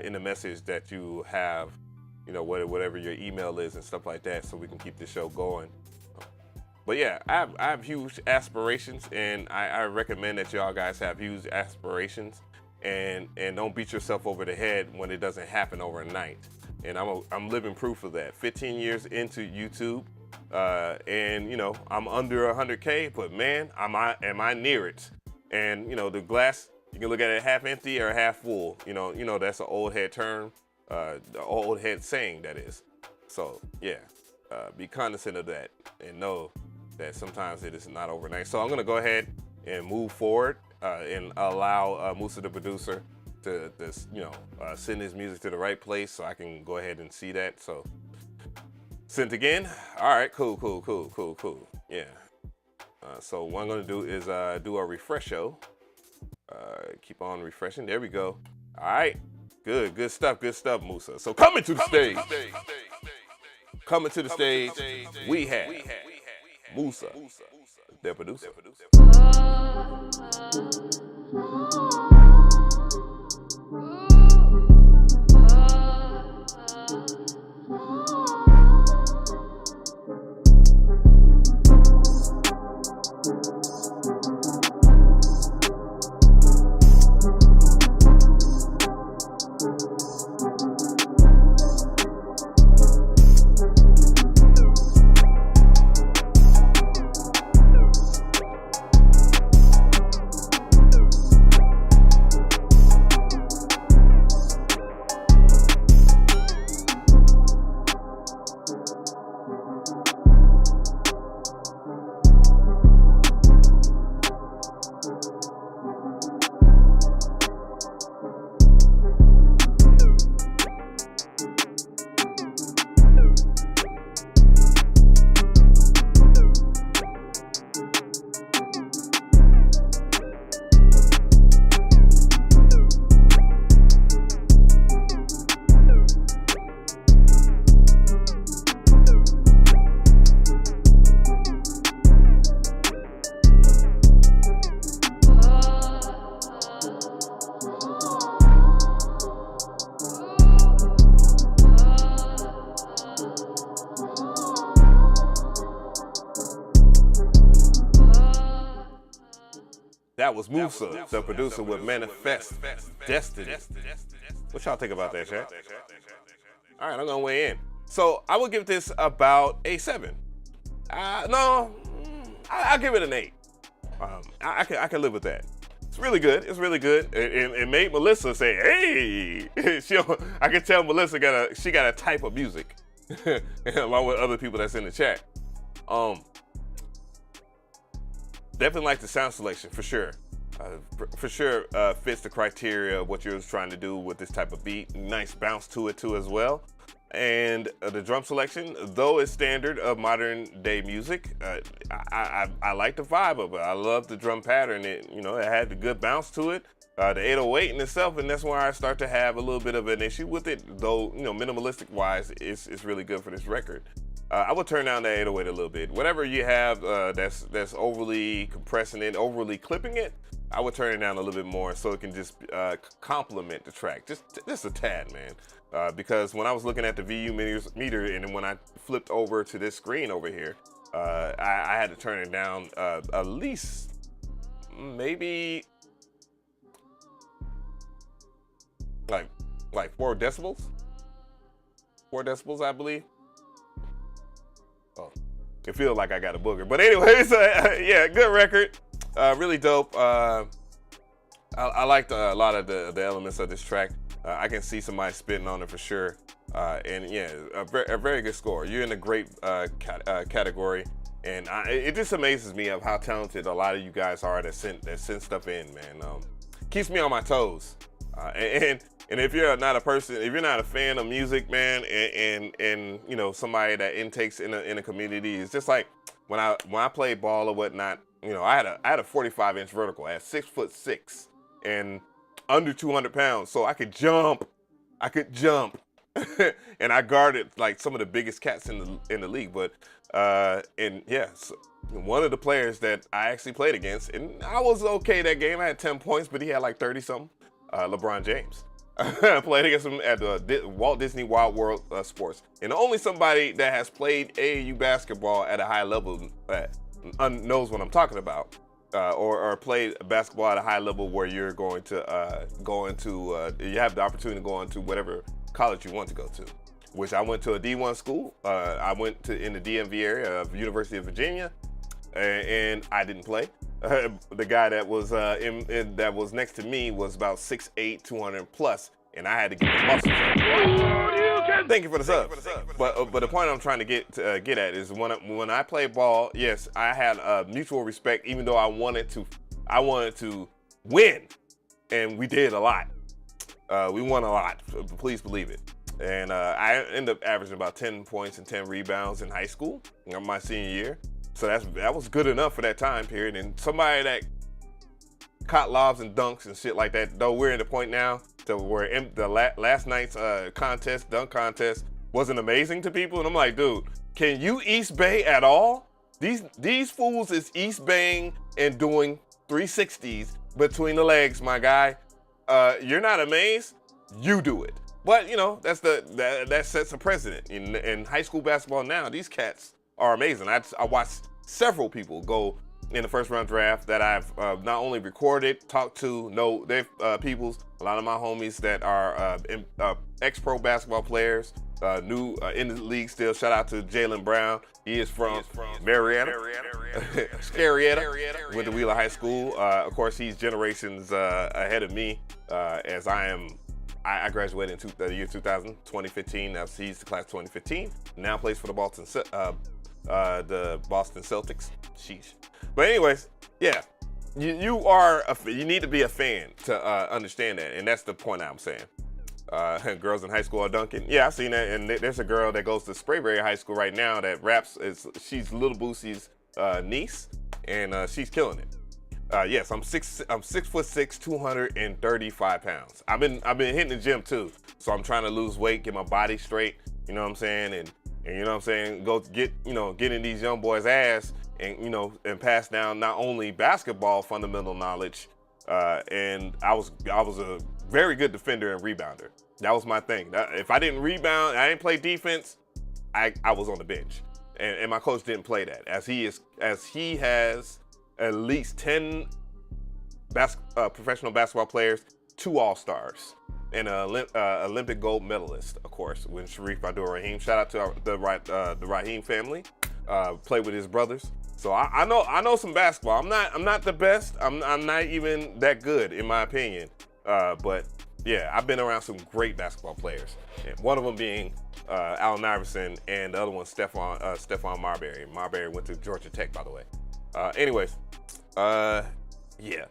in the message that you have, you know, whatever your email is and stuff like that, so we can keep the show going. But yeah, I have huge aspirations, and I recommend that y'all guys have huge aspirations, and don't beat yourself over the head when it doesn't happen overnight. And I'm living proof of that. 15 years into YouTube, and you know, I'm under 100K, but man, am I near it? And you know, the glass, you can look at it half empty or half full. You know that's an old head term, the old head saying that is. So yeah, be cognizant of that and know that sometimes it is not overnight. So I'm gonna go ahead and move forward and allow Musa the Producer to send his music to the right place so I can go ahead and see that. So sent again. All right, cool. Yeah. So what I'm gonna do is do a refresh show. Keep on refreshing. There we go. All right, good stuff, Musa. So coming to the stage, we have Musa the Producer. That was Musa, the producer with Manifest Destiny. What y'all think about that, chat? All right, I'm gonna weigh in. So I would give this about a 7. No, I'll give it an 8. I can live with that. It's really good. It made Melissa say, "Hey!" I can tell Melissa got a type of music, along with other people that's in the chat. Definitely like the sound selection for sure. Fits the criteria of what you're trying to do with this type of beat. Nice bounce to it too as well. And the drum selection, though it's standard of modern day music, I like the vibe of it. I love the drum pattern. It had the good bounce to it. The 808 in itself, and that's where I start to have a little bit of an issue with it. Though minimalistic wise, it's really good for this record. I would turn down the 808 a little bit. Whatever you have that's overly compressing it, overly clipping it, I would turn it down a little bit more so it can just complement the track, just a tad, man. Because when I was looking at the VU meter, and then when I flipped over to this screen over here, I had to turn it down at least maybe like 4 decibels. 4 decibels, I believe. Oh, it feels like I got a booger. But anyways, yeah, good record. Really dope. I liked a lot of the elements of this track. I can see somebody spitting on it for sure. And yeah, a very good score. You're in a great category. And it just amazes me of how talented a lot of you guys are that send stuff in, man. Keeps me on my toes. And if you're not if you're not a fan of music, man, and somebody that intakes in a community, it's just like when I played ball or whatnot, I had a 45-inch vertical at 6'6" and under 200 pounds, so I could jump, and I guarded like some of the biggest cats in the league. But and yeah, so one of the players that I actually played against, and I was okay that game. I had 10 points, but he had like 30 something. LeBron James. I played against him at Walt Disney Wild World Sports, and only somebody that has played AAU basketball at a high level knows what I'm talking about, or played basketball at a high level where you're going to you have the opportunity to go into whatever college you want to go to. which I went to a D1 school. I went to in the DMV area of University of Virginia, and I didn't play. The guy that was that was next to me was about 6'8", 200 plus, and I had to get the muscles up. Thank you for the sub. But the point I'm trying to get at is when I play ball, yes, I had mutual respect, even though I wanted to win, and we did a lot. We won a lot, please believe it. And I ended up averaging about 10 points and 10 rebounds in high school, my senior year. So that was good enough for that time period. And somebody that caught lobs and dunks and shit like that, though we're at the point now to where the last night's dunk contest wasn't amazing to people. And I'm like, dude, can you East Bay at all? These fools is East Baying and doing 360s between the legs, my guy. You're not amazed? You do it. But you know, that sets a precedent in high school basketball now. These cats are amazing. I watched several people go in the first round draft that I've not only recorded, talked to, know they've peoples. A lot of my homies that are ex-pro basketball players, new in the league still. Shout out to Jalen Brown. He is from Marietta, Scarietta. Went to Wheeler High School. Of course, he's generations ahead of me, as I am. I graduated in the year 2015. Now he's the class 2015. Now plays for the Boston Celtics. Sheesh. But anyways, yeah, you need to be a fan to understand that, and that's the point I'm saying. Girls in high school are dunking. Yeah, I've seen that, and there's a girl that goes to Sprayberry High School right now that raps. She's Little Boosie's niece, and she's killing it. Yes, I'm 6'6", 235 pounds. I've been hitting the gym too, so I'm trying to lose weight, get my body straight. You know what I'm saying, and you know what I'm saying, go get in these young boys' ass, and and pass down not only basketball fundamental knowledge, and I was a very good defender and rebounder. That was my thing. If I didn't rebound, I didn't play defense, I was on the bench, and my coach didn't play that, as he has at least 10 professional basketball players, 2 All-Stars, and an Olympic gold medalist, of course, when Sharif Abdul-Rahim. Shout out to the Rahim family. Played with his brothers, so I know some basketball. I'm not the best. I'm not even that good in my opinion. But yeah, I've been around some great basketball players. And one of them being Allen Iverson, and the other one Stephon Marbury. Marbury went to Georgia Tech, by the way. Anyways, yeah.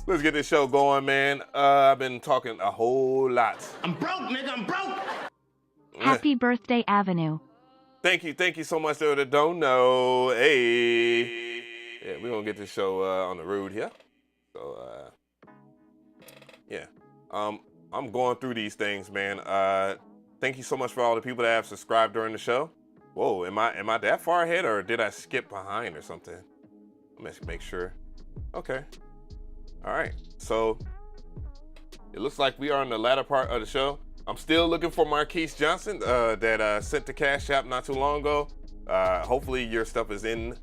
Let's get this show going, man. I've been talking a whole lot. I'm broke, nigga, I'm broke. Happy birthday, Avenue. Thank you so much to that don't know. Hey. Yeah, we're gonna get this show on the road here. So yeah. I'm going through these things, man. Thank you so much for all the people that have subscribed during the show. Whoa, am I that far ahead, or did I skip behind or something? Let me make sure. Okay. All right. So it looks like we are in the latter part of the show. I'm still looking for Marquise Johnson that sent the CashApp not too long ago. Hopefully your stuff is in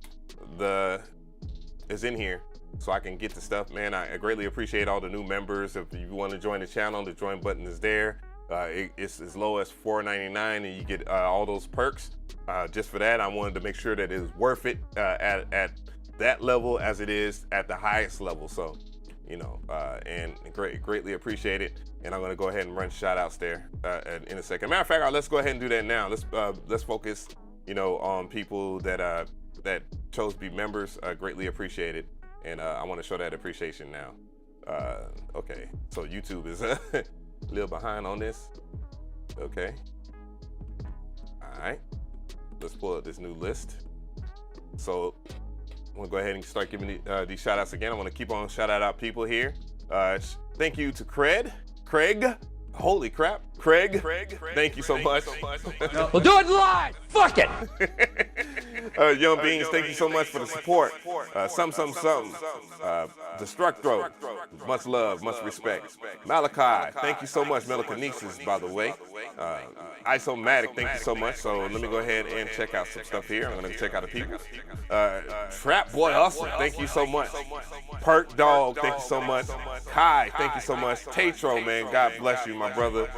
here so I can get the stuff, man. I greatly appreciate all the new members. If you want to join the channel, the join button is there. It's as low as $4.99, and you get all those perks. Just for that, I wanted to make sure that it was worth it at that level as it is at the highest level. So, and greatly appreciate it. And I'm gonna go ahead and run shout outs there in a second. Matter of fact, let's go ahead and do that now. Let's focus, on people that chose to be members. Greatly appreciate it, and I want to show that appreciation now. Okay, so YouTube is a little behind on this. Okay. All right. Let's pull up this new list. So I'm gonna go ahead and start giving these shout outs again. I want to keep on shout out people here. Thank you to Craig. Holy crap, Craig. Thank you so much. We'll do it live. Fuck it. Young Beans, thank you so much for the support. Destructro, much love, much respect. Malachi, thank you so much. Melakinesis, by the way. Isomatic, thank you so much. So let me go ahead and check out some stuff here. I'm gonna check out the people. Trap Boy Hustle, thank you so much. Perk Dog, thank you so much. Kai, thank you so much. Tatro, man, God bless you, my brother.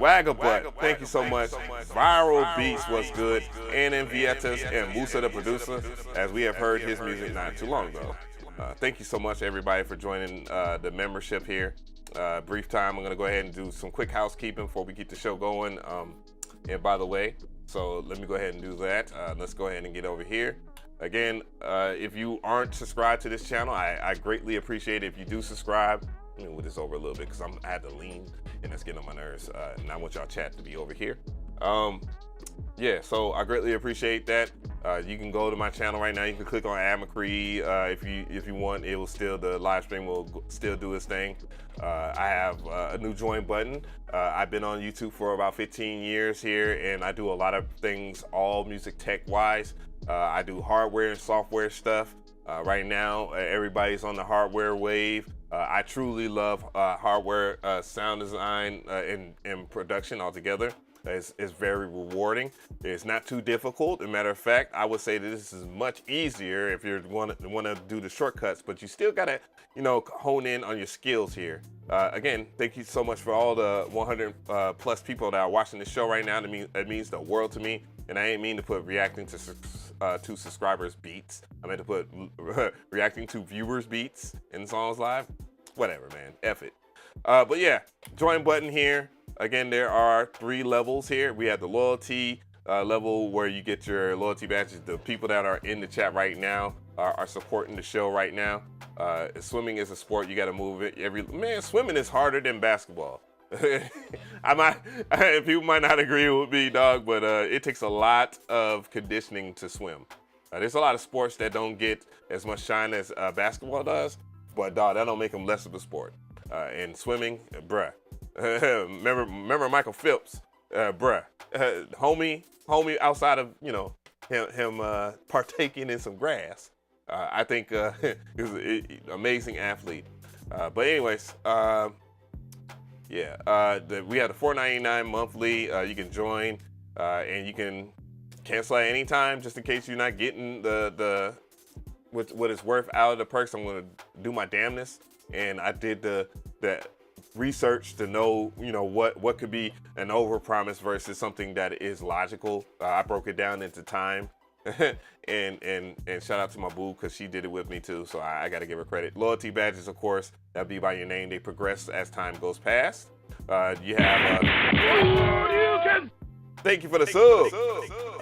Wagger Butt, thank you so much. Viral Beats was good. And Vietas and Musa the Producer, as we have heard his music not too long ago. Thank you so much, everybody, for joining the membership here. Brief time, I'm gonna go ahead and do some quick housekeeping before we keep the show going. And by the way, so let me go ahead and do that. Let's go ahead and get over here. Again, if you aren't subscribed to this channel, I greatly appreciate it if you do subscribe. Let me move this over a little bit because I had to lean and that's getting on my nerves. And I want y'all chat to be over here. Yeah, so I greatly appreciate that. You can go to my channel right now. You can click on McRee if you want. It will still, the live stream will still do its thing. I have a new join button. I've been on YouTube for about 15 years here, and I do a lot of things, all music tech wise. I do hardware and software stuff. Right now, everybody's on the hardware wave. I truly love hardware, sound design, and production altogether. It's very rewarding. It's not too difficult. As a matter of fact, I would say that this is much easier if you want to do the shortcuts, but you still gotta, hone in on your skills here. Again, thank you so much for all the 100 plus people that are watching the show right now. It means the world to me. And I ain't mean to put reacting to subscribers beats. I meant to put reacting to viewers beats in songs live. Whatever, man. F it. But yeah, join button here. Again, there are 3 levels here. We have the loyalty level where you get your loyalty badges. The people that are in the chat right now are supporting the show right now. Swimming is a sport. You got to move it. Man, swimming is harder than basketball. People might not agree with me, dog, but it takes a lot of conditioning to swim. There's a lot of sports that don't get as much shine as basketball does, but dog, that don't make them less of a sport. And swimming, bruh. remember Michael Phelps, bruh. Homie outside of him partaking in some grass. I think he was an amazing athlete. But anyways. Yeah, we have the $4.99 monthly. You can join, and you can cancel at any time, just in case you're not getting what it's worth out of the perks. I'm gonna do my damnness, and I did the research to know, what could be an overpromise versus something that is logical. I broke it down into time. and shout out to my boo because she did it with me too, so I got to give her credit. Loyalty badges, of course, that'll be by your name. They progress as time goes past. You have thank you for the sub.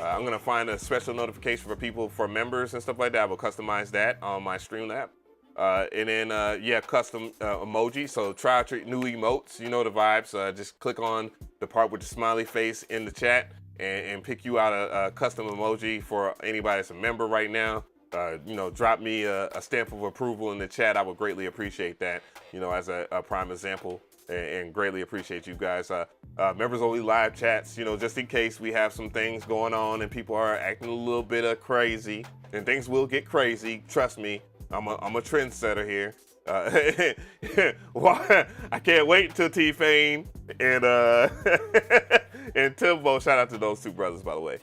I'm gonna find a special notification for people, for members and stuff like that. I will customize that on my Streamlab. And then you have custom emoji, so try out your new emotes. You know the vibes. Just click on the part with the smiley face in the chat and pick you out a custom emoji for anybody that's a member right now. Drop me a stamp of approval in the chat. I would greatly appreciate that, as a prime example, and greatly appreciate you guys. Members only live chats, just in case we have some things going on and people are acting a little bit crazy, and things will get crazy. Trust me, I'm a trendsetter here. I can't wait until T-Fane and and Timbo, shout out to those 2 brothers, by the way,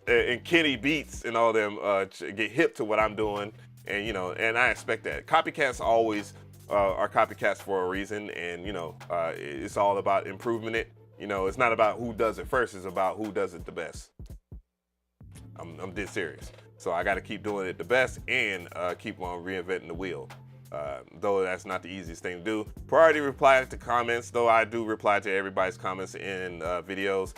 and Kenny Beats and all them get hip to what I'm doing, and and I expect that. Copycats always are copycats for a reason, and it's all about improving it. It's not about who does it first, it's about who does it the best. I'm dead serious. So I got to keep doing it the best and keep on reinventing the wheel. Though that's not the easiest thing to do. Priority reply to comments, though I do reply to everybody's comments in videos.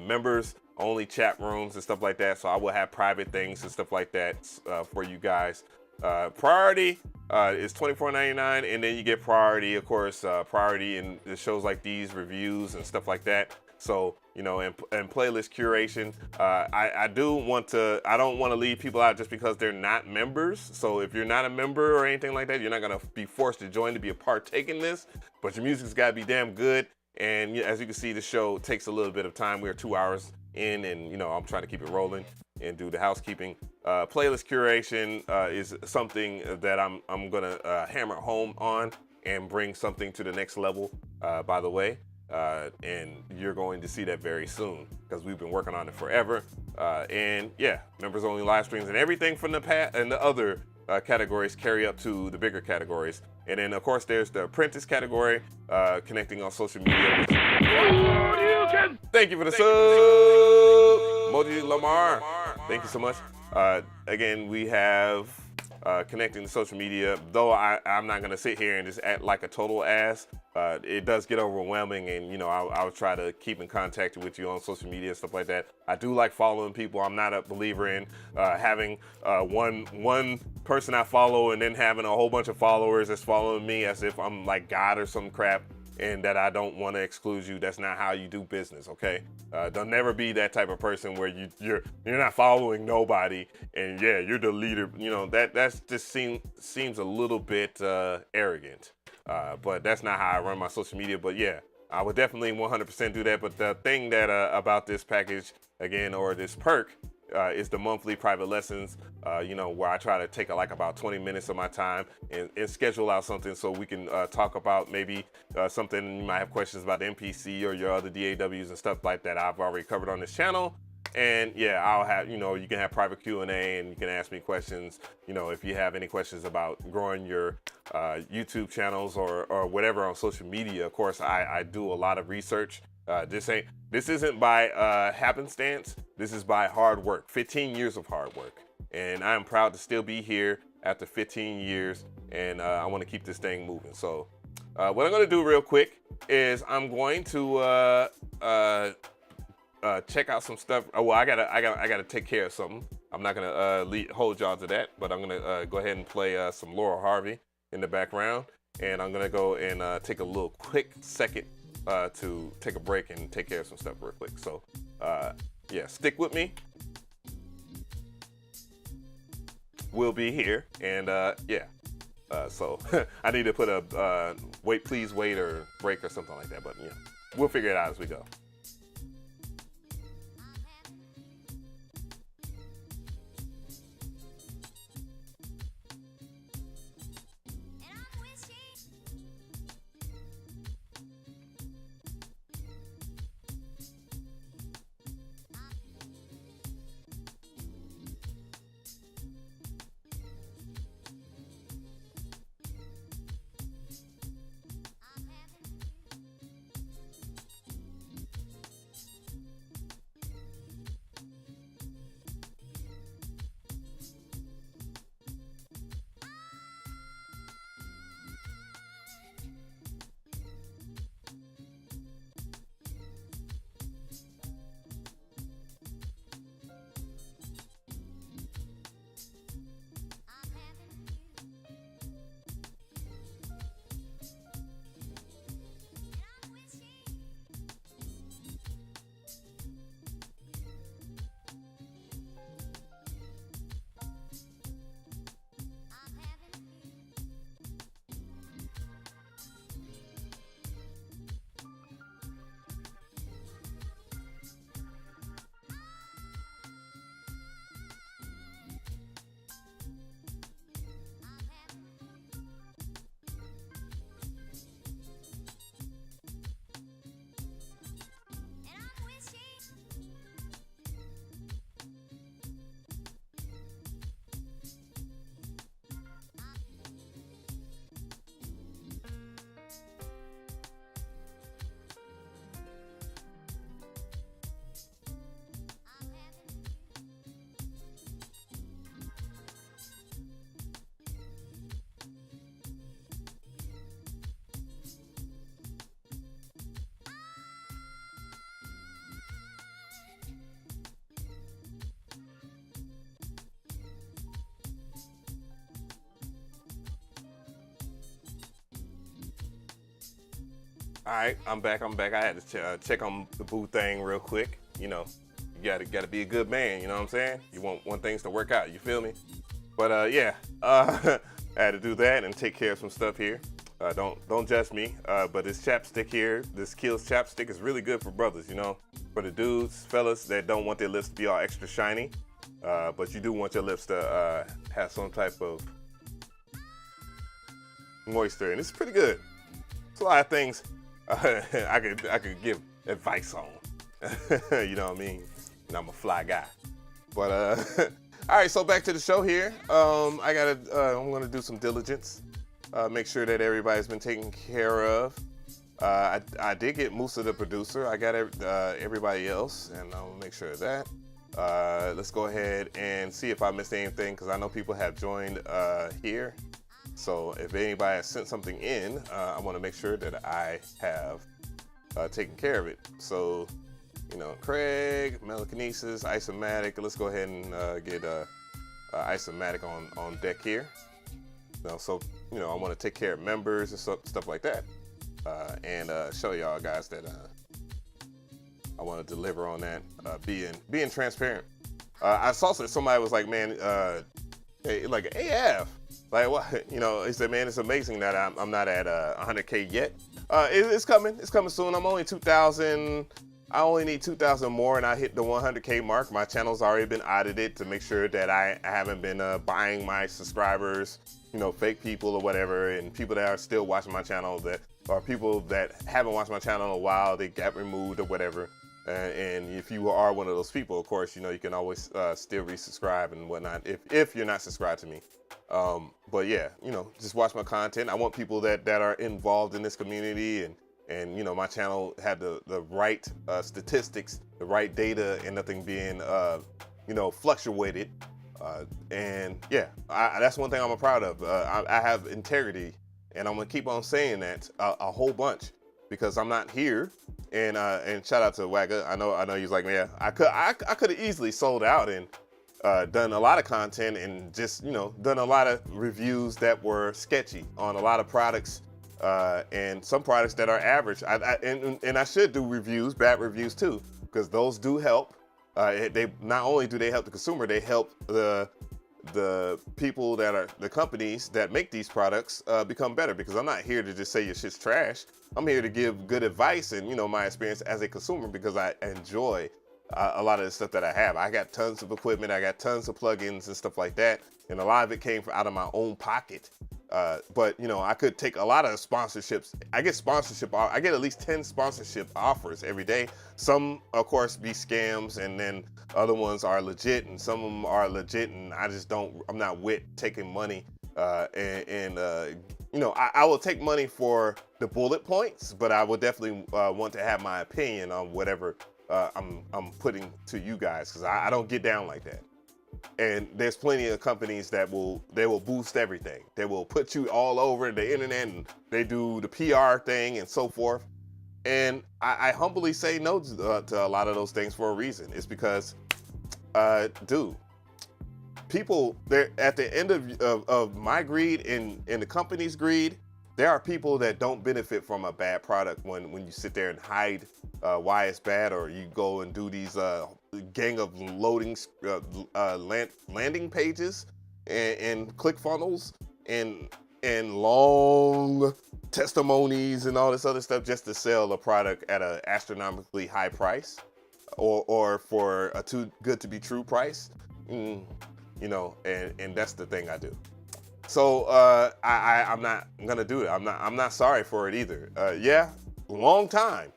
Members only chat rooms and stuff like that, so I will have private things and stuff like that for you guys. Priority is $24.99, and then you get priority, of course, priority in the shows like these, reviews and stuff like that. So, and playlist curation. I don't want to leave people out just because they're not members. So if you're not a member or anything like that, you're not going to be forced to join to be a partake in this, but your music's got to be damn good. And as you can see, the show takes a little bit of time. We're 2 hours in, and I'm trying to keep it rolling and do the housekeeping. Playlist curation is something that I'm gonna hammer home on and bring something to the next level, by the way. And you're going to see that very soon because we've been working on it forever. And yeah, members only live streams and everything from the past and the other categories carry up to the bigger categories. And then of course there's the Apprentice category, connecting on social media with Thank you for the sub, Moji Lamar. Thank you so much. Again, we have connecting to social media. Though I'm not gonna sit here and just act like a total ass. It does get overwhelming, and you know I'll try to keep in contact with you on social media and stuff like that. I do like following people. I'm not a believer in having one person I follow and then having a whole bunch of followers that's following me as if I'm like God or some crap, and that I don't want to exclude you. That's not how you do business, okay? Don't never be that type of person where you're not following nobody and yeah, you're the leader. You know, that's just seems a little bit arrogant. But that's not how I run my social media. But yeah, I would definitely 100% do that. But the thing that about this package again, or this perk, is the monthly private lessons, you know, where I try to take like about 20 minutes of my time and schedule out something so we can talk about maybe something you might have questions about the MPC or your other DAWs and stuff like that I've already covered on this channel. And yeah, I'll have, you know, you can have private Q&A and you can ask me questions, you know, if you have any questions about growing your YouTube channels or whatever on social media. Of course, I do a lot of research. This isn't by happenstance. This is by hard work, 15 years of hard work. And I'm proud to still be here after 15 years. And I want to keep this thing moving. So what I'm going to do real quick is I'm going to check out some stuff. Well, I gotta take care of something. I'm not gonna hold y'all to that, but I'm gonna go ahead and play some Laurel Harvey in the background. And I'm gonna go and take a little quick second to take a break and take care of some stuff real quick. So yeah, stick with me. We'll be here, and yeah. So I need to put a please wait or break or something like that, but you know, we'll figure it out as we go. All right, I'm back. I had to check on the boo thing real quick. You know, you gotta be a good man. You know what I'm saying? You want things to work out. You feel me? But yeah, I had to do that and take care of some stuff here. Don't judge me. But this chapstick here, this Kiehl's chapstick, is really good for brothers. You know, for the dudes, fellas that don't want their lips to be all extra shiny, but you do want your lips to have some type of moisture, and it's pretty good. It's a lot of things I could give advice on. You know what I mean? And I'm a fly guy. But all right, so back to the show here. I'm gonna do some diligence. Make sure that everybody's been taken care of. I did get Musa the Producer. I got everybody else, and I'll make sure of that. Let's go ahead and see if I missed anything, because I know people have joined here. So if anybody has sent something in, I want to make sure that I have taken care of it. So, you know, Craig, Melakinesis, Isomatic. Let's go ahead and get Isomatic on deck here. You know, so, you know, I want to take care of members and stuff like that, and show y'all guys that I want to deliver on that, being transparent. I saw that somebody was like, man, hey, like AF, like what? You know, he said, man, it's amazing that I'm not at 100K yet. It's coming soon. I'm only 2,000. I only need 2,000 more, and I hit the 100K mark. My channel's already been audited to make sure that I haven't been buying my subscribers, you know, fake people or whatever, and people that are still watching my channel that are people that haven't watched my channel in a while, they got removed or whatever. And if you are one of those people, of course, you know, you can always still resubscribe and whatnot if you're not subscribed to me. But yeah, you know, just watch my content. I want people that are involved in this community, and you know, my channel had the right statistics, the right data, and nothing being you know, fluctuated. And yeah, that's one thing I'm proud of. I have integrity, and I'm gonna keep on saying that a whole bunch, because I'm not here. And shout out to Wagger. I know he's like, yeah, I could have easily sold out and done a lot of content and just, you know, done a lot of reviews that were sketchy on a lot of products, and some products that are average. And I should do reviews, bad reviews too, because those do help. They not only do they help the consumer, they help the people that are the companies that make these products become better, because I'm not here to just say your shit's trash. I'm here to give good advice and, you know, my experience as a consumer, because I enjoy a lot of the stuff that I have. I got tons of equipment, I got tons of plugins and stuff like that, and a lot of it came out of my own pocket. But you know, I could take a lot of sponsorships. I get at least 10 sponsorship offers every day. Some, of course, be scams, and then other ones are legit, and some of them are legit, and I'm not with taking money. You know, I will take money for the bullet points, but I will definitely want to have my opinion on whatever I'm putting to you guys, because I don't get down like that. And there's plenty of companies that will boost everything. They will put you all over the internet, and they do the PR thing and so forth. And I humbly say no to a lot of those things for a reason. It's because, dude, people, they're at the end of my greed and the company's greed, there are people that don't benefit from a bad product when you sit there and hide why it's bad, or you go and do these gang of loading landing pages and ClickFunnels and long testimonies and all this other stuff just to sell a product at an astronomically high price, or for a too good to be true price. You know, and that's the thing I do. So I'm not gonna do it. I'm not sorry for it either. Yeah, long time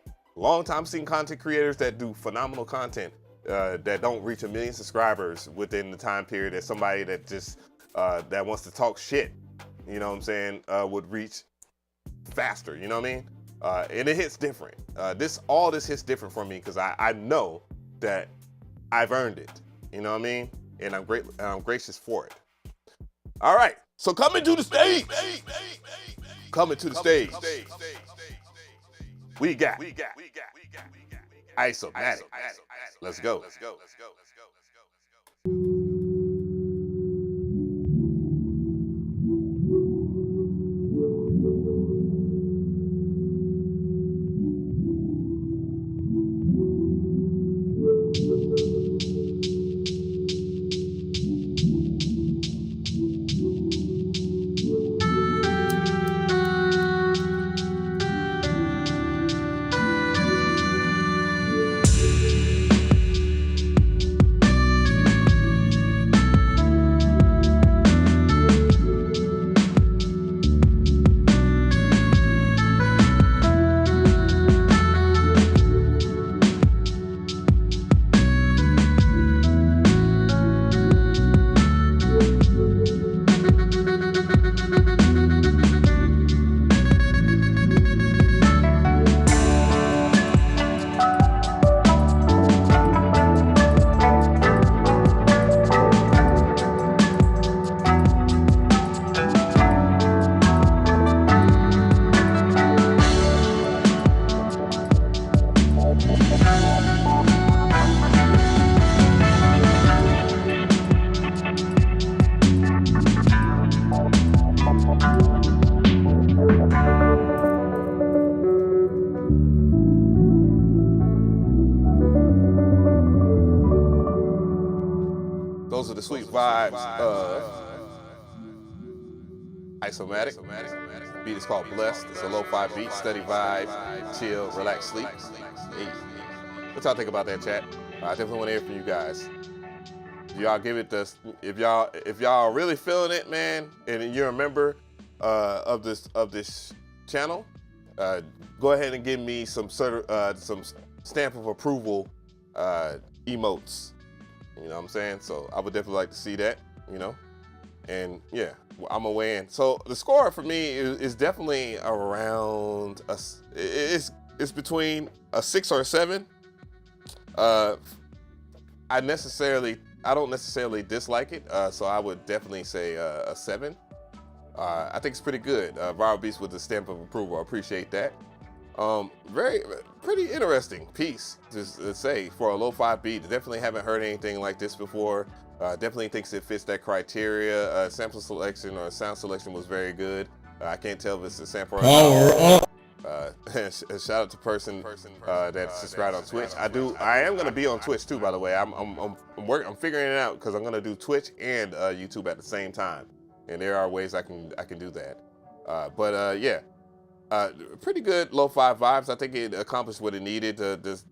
seeing content creators that do phenomenal content that don't reach 1 million subscribers within the time period that somebody that just that wants to talk shit, you know what I'm saying, would reach faster. You know what I mean? And it hits different. All this hits different for me, because I know that I've earned it. You know what I mean? And I'm gracious for it. All right, so coming to the stage. We got Isomatic. Let's go. Those are the sweet vibes of Isomatic. The beat is called Blessed. It's a lo-fi beat, steady vibe, chill, relax, sleep. Hey. What y'all think about that, chat? I definitely want to hear from you guys. Y'all give it this. If y'all really feeling it, man, and you're a member of this channel, go ahead and give me some some stamp of approval emotes. You know what I'm saying? So I would definitely like to see that. You know, and yeah, I'm away in. So the score for me is definitely around it's between a 6 or a 7. I don't necessarily dislike it, so I would definitely say a 7. I think it's pretty good. Viral Beast with the stamp of approval. I appreciate that. Pretty interesting piece to say for a lo-fi beat. Definitely haven't heard anything like this before. Definitely thinks it fits that criteria. Sample selection or sound selection was very good. I can't tell if it's a sample or not. Shout out to person that subscribed on Twitch. I am gonna be on Twitch too, by the way. I'm figuring it out because I'm gonna do Twitch and YouTube at the same time, and there are ways I can do that. Yeah, pretty good lo-fi vibes. I think it accomplished what it needed. Just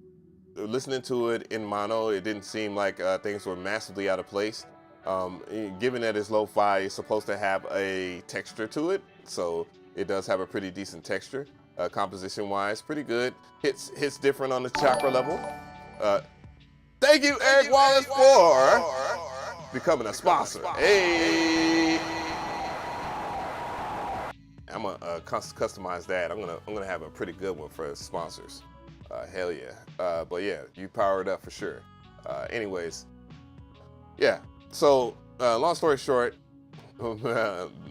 listening to it in mono, it didn't seem like things were massively out of place. Given that it's lo-fi, it's supposed to have a texture to it, so it does have a pretty decent texture. Composition-wise, pretty good. Hits different on the chakra level. Thank you, Eric Wallace, for becoming a sponsor. Hey, I'm gonna customize that. I'm gonna have a pretty good one for sponsors. Hell yeah. But yeah, you powered up for sure. Anyways, yeah. So long story short,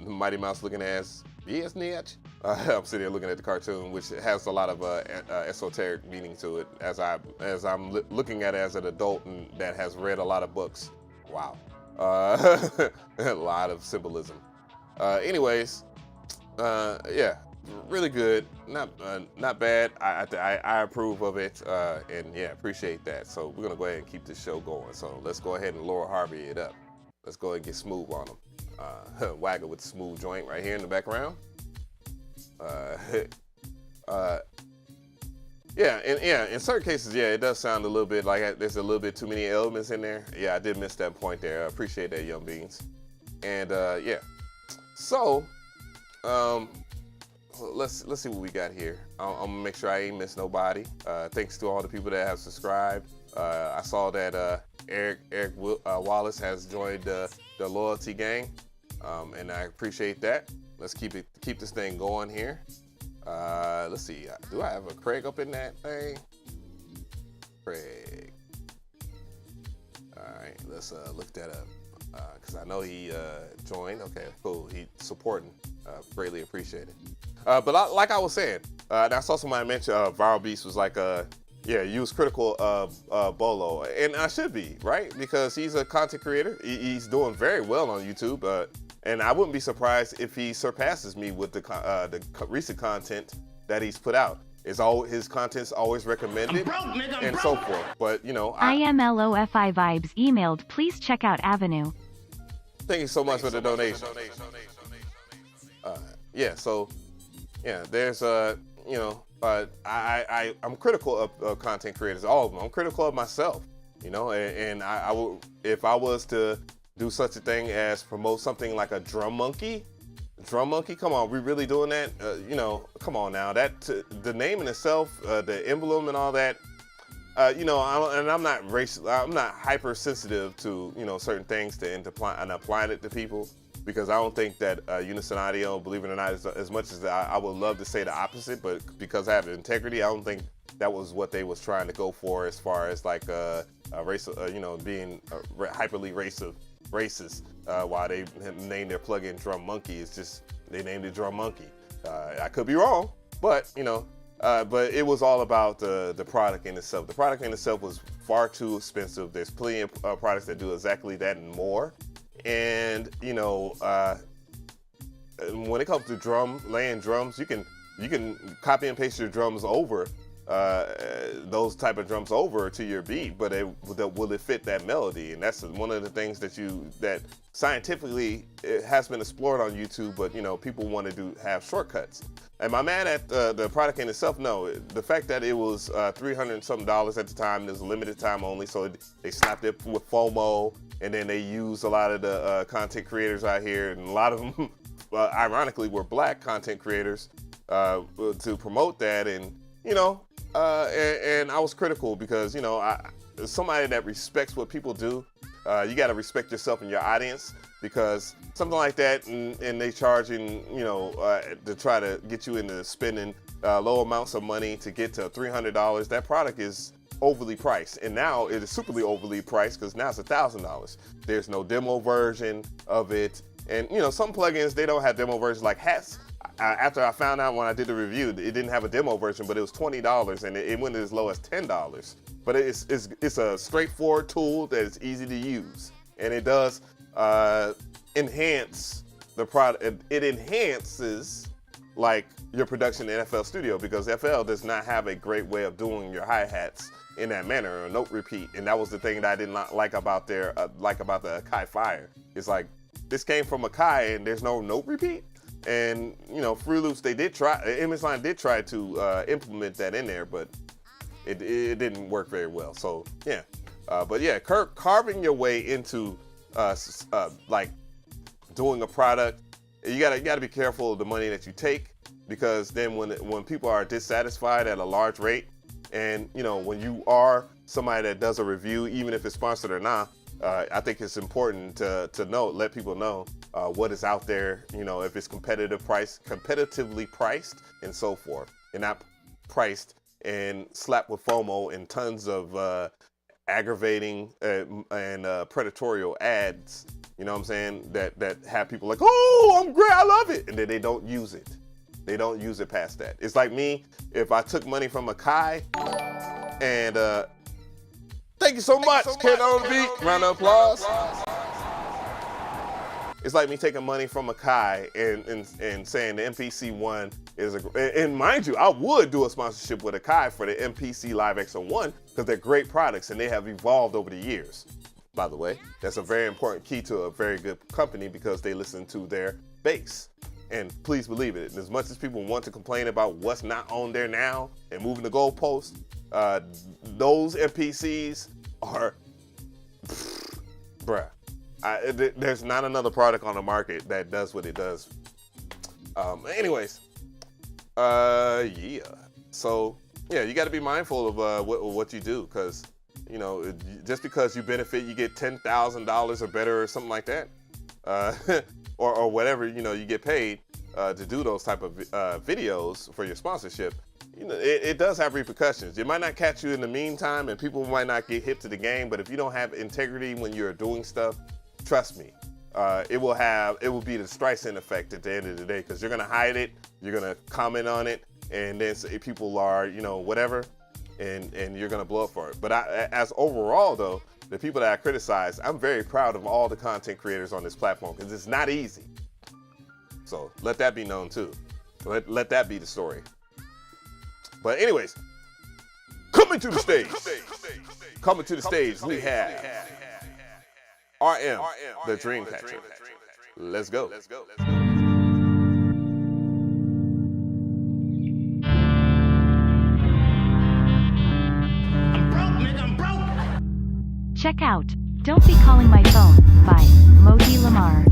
Mighty Mouse looking ass. Yes, Niche. I'm sitting here looking at the cartoon, which has a lot of esoteric meaning to it, as I'm looking at it as an adult and that has read a lot of books. Wow, a lot of symbolism. Anyways, yeah, really good. Not bad. I approve of it, and yeah, appreciate that. So we're gonna go ahead and keep this show going. So let's go ahead and Laura Harvey it up. Let's go ahead and get smooth on them. Wagger with the smooth joint right here in the background. Yeah, in certain cases, yeah, it does sound a little bit like there's a little bit too many elements in there. Yeah, I did miss that point there. I appreciate that, Young Beans. And yeah, so let's see what we got here. I'm gonna make sure I ain't miss nobody. Thanks to all the people that have subscribed. I saw that Eric Wallace has joined the loyalty gang, and I appreciate that. Let's keep this thing going here. Let's see. Do I have a Craig up in that thing? Craig. All right, let's look that up because I know he joined. Okay, cool. He supporting. Greatly appreciated. But like I was saying, and I saw somebody mention Viral Beast was like yeah, you was critical of Bolo, and I should be, right? Because he's a content creator. He's doing very well on YouTube, and I wouldn't be surprised if he surpasses me with the recent content that he's put out. His content's always recommended and so forth. But you know, IMLOFI Vibes emailed. Please check out Avenue. Thank you so much for the donation. Yeah, so yeah, there's you know. I'm critical of content creators, all of them. I'm critical of myself, you know, and I will, if I was to do such a thing as promote something like a drum monkey, come on, we really doing that? You know, come on now, the name in itself, the emblem and all that, you know, I'm not hypersensitive to, you know, certain things and applying it to people. Because I don't think that Unison Audio, believe it or not, as much as I would love to say the opposite, but because I have integrity, I don't think that was what they was trying to go for as far as like a race, you know, being hyperly racist. While they named their plugin Drum Monkey, it's just they named it Drum Monkey. I could be wrong, but you know, but it was all about the product in itself. The product in itself was far too expensive. There's plenty of products that do exactly that and more. And you know, when it comes to laying drums, you can copy and paste your drums over those type of drums over to your beat, but will it fit that melody? And that's one of the things that scientifically it has been explored on YouTube, but people want to have shortcuts. Am I mad at the product in itself? No. The fact that it was $300 and something at the time, it was limited time only, so they slapped it with FOMO, and then they used a lot of the content creators out here, and a lot of them, ironically, were black content creators to promote that, and and I was critical because somebody that respects what people do, you got to respect yourself and your audience, because something like that, and they charging to try to get you into spending low amounts of money to get to $300. That product is overly priced, and now it is superly overly priced because now it's $1,000. There's no demo version of it, and some plugins, they don't have demo versions, like hats. After I found out when I did the review, it didn't have a demo version, but it was $20, and it went as low as $10. But it's a straightforward tool that is easy to use, and it does enhance the product. It enhances like your production in FL Studio, because FL does not have a great way of doing your hi-hats in that manner, or note repeat, and that was the thing that I did not like about the Akai Fire. It's like, this came from Akai, and there's no note repeat. And Fruit Loops, they did try. Image Line did try to implement that in there, but it didn't work very well. So yeah, but yeah, carving your way into like doing a product, you gotta be careful of the money that you take, because then when people are dissatisfied at a large rate, and when you are somebody that does a review, even if it's sponsored or not, I think it's important to let people know what is out there, if it's competitively priced and so forth, and not priced and slapped with FOMO and tons of aggravating and predatorial ads, what I'm saying, that have people like, oh, I'm great, I love it, and then they don't use it. They don't use it past that. It's like me, if I took money from Akai and thank you so much, Canon on the beat. Round of applause. It's like me taking money from Akai and saying the MPC ONE is and mind you, I would do a sponsorship with Akai for the MPC Live X01, because they're great products and they have evolved over the years. By the way, that's a very important key to a very good company, because they listen to their base. And please believe it, as much as people want to complain about what's not on there now and moving the goalposts, those MPCs are, bruh. There's not another product on the market that does what it does. Anyways, yeah. So yeah, you got to be mindful of what you do, because just because you benefit, you get $10,000 or better or something like that, or whatever, you get paid to do those type of videos for your sponsorship. It does have repercussions. It might not catch you in the meantime, and people might not get hip to the game, but if you don't have integrity when you're doing stuff, trust me, it will be the Streisand effect at the end of the day, because you're gonna hide it, you're gonna comment on it, and then say people are, whatever, and you're gonna blow up for it. But as overall though, the people that I criticize, I'm very proud of all the content creators on this platform, because it's not easy. So let that be known too. Let that be the story. But anyways, coming to the stage. Coming to the stage, we have RM, the Dreamcatcher. Let's go. I'm broke, nigga, I'm broke. Check out Don't Be Calling My Phone by Modi Lamar.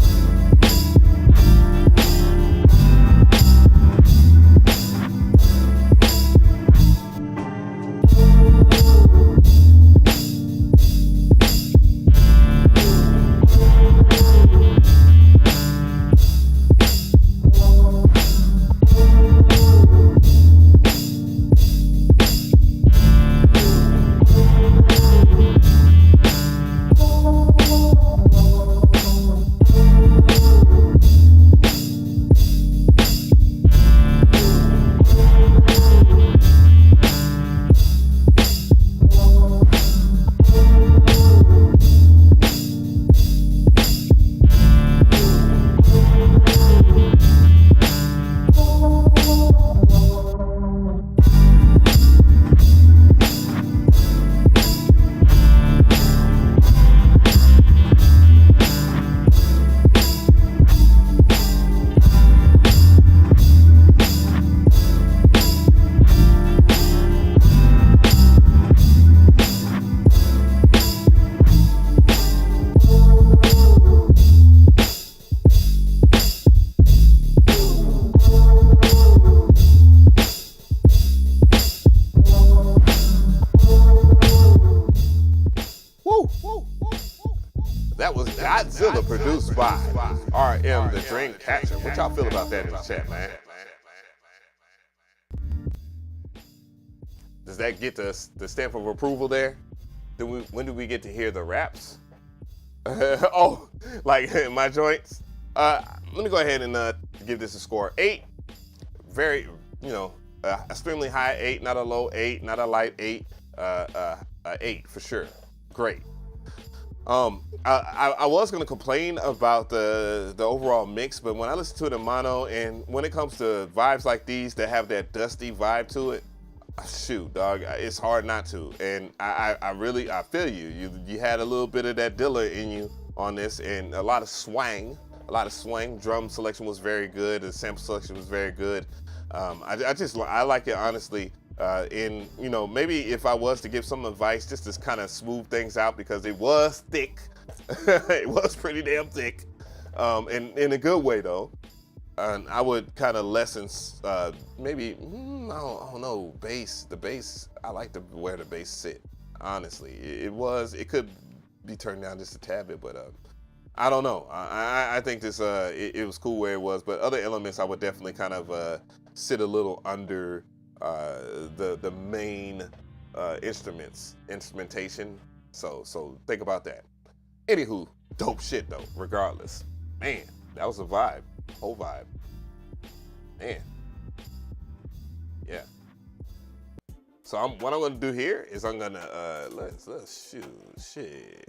Godzilla produced by RM the Dreamcatcher. What y'all feel about that in the chat, man? Does that get the stamp of approval there? When do we get to hear the raps? Oh, like in my joints? Let me go ahead and give this a score. 8. Very, extremely high 8, not a low 8, not a light 8. 8 for sure. Great. I was gonna complain about the overall mix, but when I listen to it in mono, and when it comes to vibes like these that have that dusty vibe to it, shoot, dog, it's hard not to. And I feel you. You had a little bit of that Dilla in you on this, and a lot of swang. Drum selection was very good. The sample selection was very good. I like it honestly. Maybe if I was to give some advice, just to kind of smooth things out, because it was thick. It was pretty damn thick, and in a good way though. And I would kind of lessen, maybe, I don't know, bass. The bass, I like where the bass sit, honestly. It could be turned down just a tad bit, but I don't know. I think this, it was cool where it was, but other elements I would definitely kind of sit a little under the main instrumentation. So think about that. Anywho, dope shit though, regardless. Man, that was a vibe. Whole vibe. Man. Yeah. So what I'm gonna do here is I'm gonna let's shoot shit.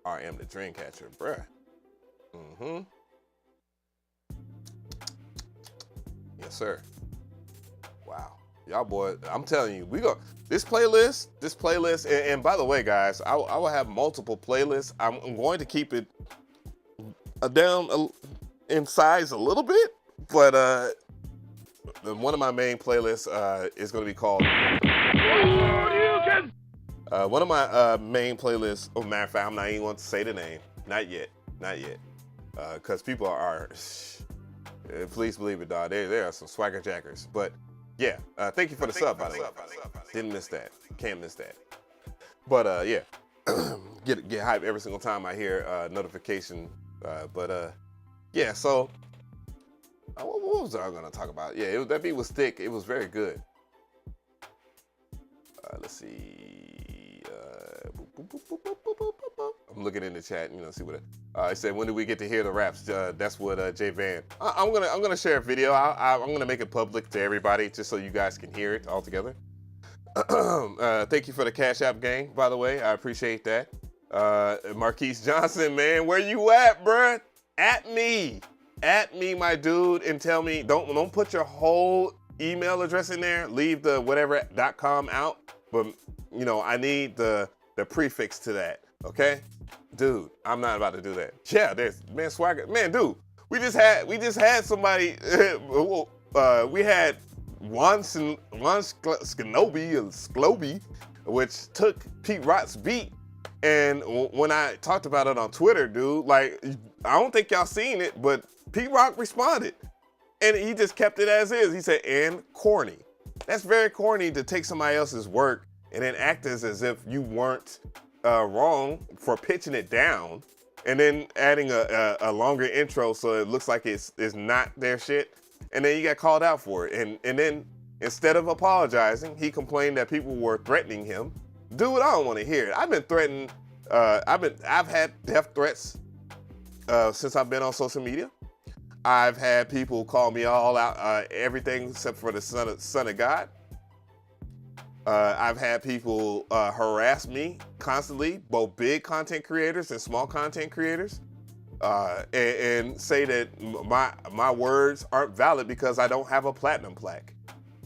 RM the Dreamcatcher, bruh. Mm-hmm. Yes, sir. Wow. Y'all boy, I'm telling you, this playlist, and by the way, guys, I will have multiple playlists. I'm going to keep it down in size a little bit, but one of my main playlists is going to be called one of my main playlists. Oh, matter of fact, I'm not even going to say the name. Not yet, because people are. Please believe it, dog. There are some swagger jackers, but yeah. Thank you for the sub, by the way. Didn't miss that. Can't miss that. But yeah, get hype every single time I hear notification. Yeah. So what was I gonna talk about? Yeah, that beat was thick. It was very good. Let's see. I'm looking in the chat, see what it said. When do we get to hear the raps? That's what J Van. I'm gonna share a video. I'm gonna make it public to everybody, just so you guys can hear it all together. Thank you for the Cash App gang, by the way. I appreciate that. Marquise Johnson, man, where you at, bruh? At me, my dude, and tell me. Don't put your whole email address in there. Leave the whatever.com out, but I need the prefix to that. Okay, dude, I'm not about to do that. Yeah, man, swagger, man, dude. We just had somebody. We had Juan Scloby, which took Pete Rock's beat, and when I talked about it on Twitter, dude, like, I don't think y'all seen it, but Pete Rock responded, and he just kept it as is. He said, "And corny." That's very corny to take somebody else's work and then act as if you weren't wrong for pitching it down, and then adding a longer intro so it looks like it's not their shit, and then you got called out for it. And then instead of apologizing, he complained that people were threatening him. Dude, I don't want to hear it. I've been threatened. I've had death threats since I've been on social media. I've had people call me all out, everything except for the son of God. I've had people harass me constantly, both big content creators and small content creators, and say that my words aren't valid because I don't have a platinum plaque.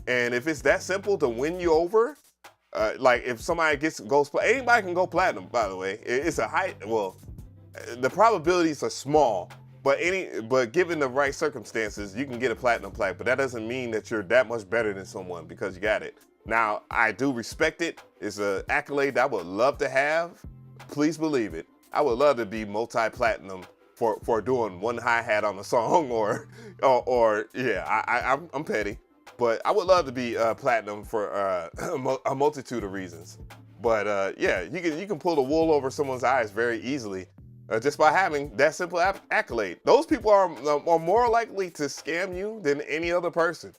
And if it's that simple to win you over, like if somebody goes, anybody can go platinum, by the way. It's a high, well, the probabilities are small, but given the right circumstances, you can get a platinum plaque, but that doesn't mean that you're that much better than someone because you got it. Now, I do respect it. It's an accolade that I would love to have. Please believe it. I would love to be multi-platinum for doing one hi-hat on a song or yeah, I'm petty. But I would love to be platinum for a multitude of reasons. But yeah, you can pull the wool over someone's eyes very easily just by having that simple accolade. Those people are more likely to scam you than any other person.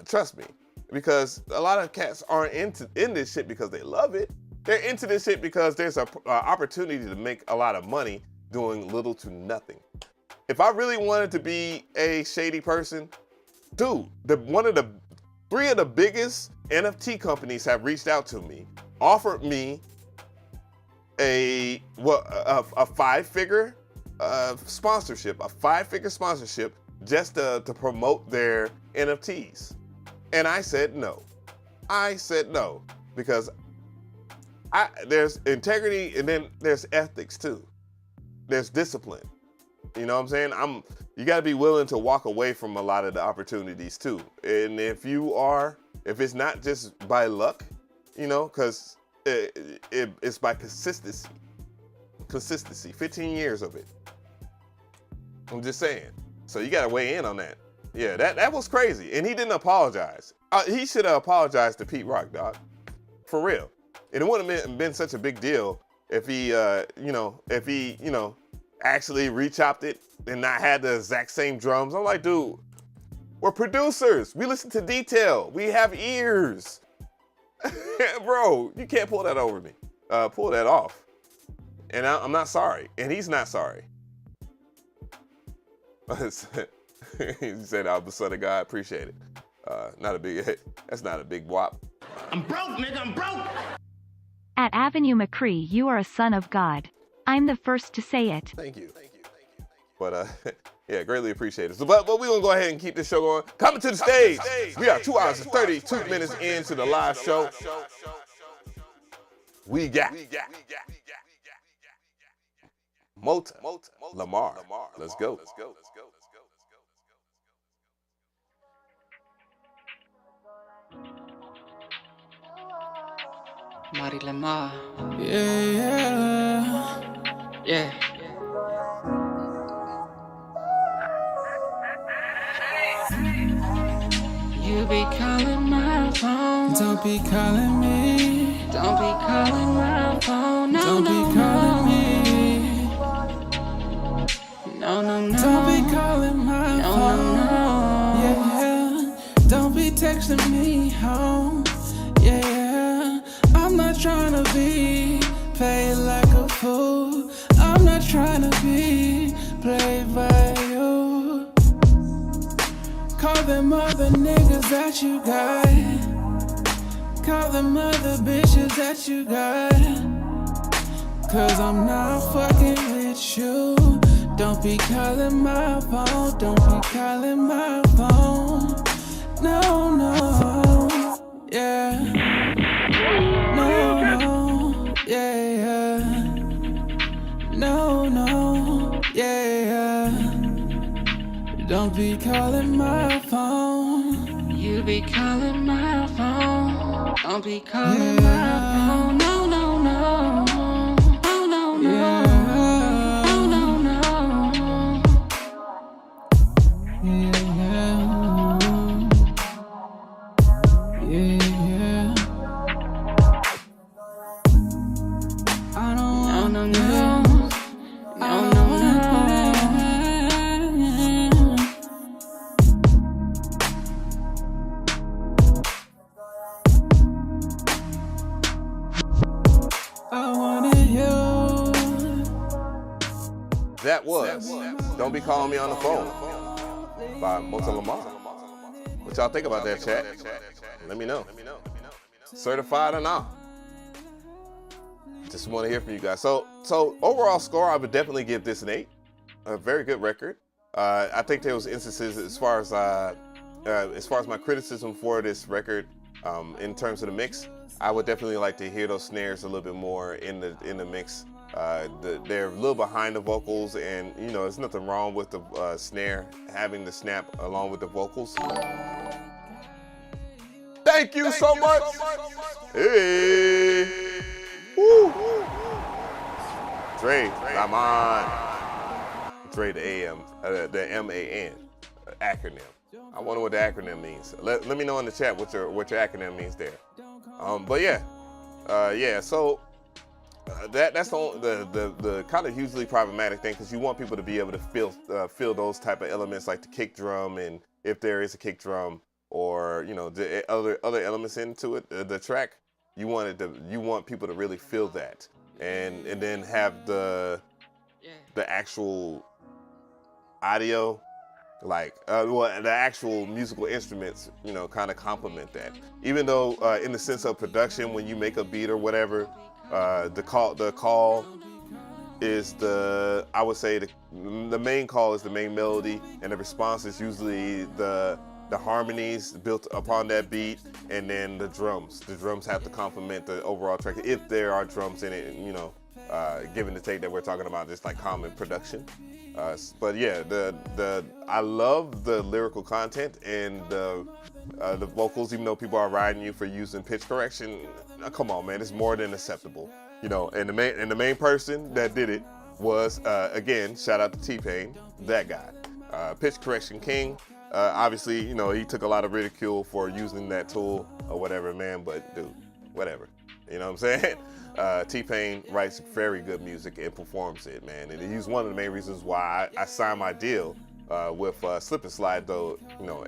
Trust me, because a lot of cats aren't in this shit because they love it. They're into this shit because there's an opportunity to make a lot of money doing little to nothing. If I really wanted to be a shady person, dude, three of the biggest NFT companies have reached out to me, offered me a five-figure sponsorship, just to promote their NFTs. And I said no. Because there's integrity and then there's ethics too. There's discipline. You know what I'm saying? You gotta be willing to walk away from a lot of the opportunities too. And if it's not just by luck, you know, because it's by consistency. 15 years of it. I'm just saying. So you gotta weigh in on that. Yeah, that was crazy. And he didn't apologize. He should have apologized to Pete Rock, dog. For real. And it wouldn't have been such a big deal if he actually rechopped it and not had the exact same drums. I'm like, dude, we're producers. We listen to detail. We have ears. Bro, you can't pull that over me. Pull that off. And I'm not sorry. And he's not sorry. He said, I'm the son of God. Appreciate it. That's not a big whop. I'm broke, nigga, I'm broke. At McRee, you are a son of God. I'm the first to say it. Thank you. But yeah, greatly appreciate it. So, but we're gonna go ahead and keep this show going. Coming to the stage. We are 2 hours and 32 minutes into the live show. We got Mota Lamar. Let's go. Marty Lamar. Yeah. You be calling my phone. Don't be calling me. Don't be calling my phone. No, Don't no, be calling me. No, no, no. Don't be calling my No, phone. no, no. Yeah. Don't be texting me home. Yeah. I'm not trying to be played like a fool. I'm not trying to be played by you. Call them other niggas that you got. Call them other bitches that you got. Cause I'm not fucking with you. Don't be calling my phone. Don't be calling my phone. No, no. Yeah. No, yeah. No, yeah. Don't be calling my phone. You be calling my phone. Don't be calling my phone. No, no, no. No, no, no. Yeah. No, no, no. Yeah. I don't want No, no, that. no. No, no, no. I wanted you. That was Don't Be Calling Me on the Phone by Mota Lamar. What y'all think about that, chat? Let me know. Certified or not? Just want to hear from you guys. So overall score, I would definitely give this an 8. A very good record. I think there was instances as far as my criticism for this record, in terms of the mix, I would definitely like to hear those snares a little bit more in the mix. They're a little behind the vocals, and you know, there's nothing wrong with the snare having the snap along with the vocals. Thank you so much. Hey. Woo. Dre, I'm on. Dre, the AM, the MAN acronym. I wonder what the acronym means. Let me know in the chat what your acronym means there. But yeah, Yeah, so that's the kind of hugely problematic thing, because you want people to be able to feel those type of elements, like the kick drum, and if there is a kick drum, or the other elements into it, the track. You want people to really feel that, and then have the actual audio, like the actual musical instruments, kind of complement that. Even though in the sense of production, when you make a beat or whatever, the call is I would say the main call is the main melody, and the response is usually the harmonies built upon that beat, and then the drums. The drums have to complement the overall track if there are drums in it, given the take that we're talking about, just like common production. But yeah, I love the lyrical content and the vocals, even though people are riding you for using pitch correction. Come on, man, it's more than acceptable. And the main person that did it was again, shout out to T-Pain, that guy, pitch correction king. Obviously, he took a lot of ridicule for using that tool or whatever, man, but dude, whatever. You know what I'm saying? T-Pain writes very good music and performs it, man. And he's one of the main reasons why I signed my deal with Slip and Slide, though,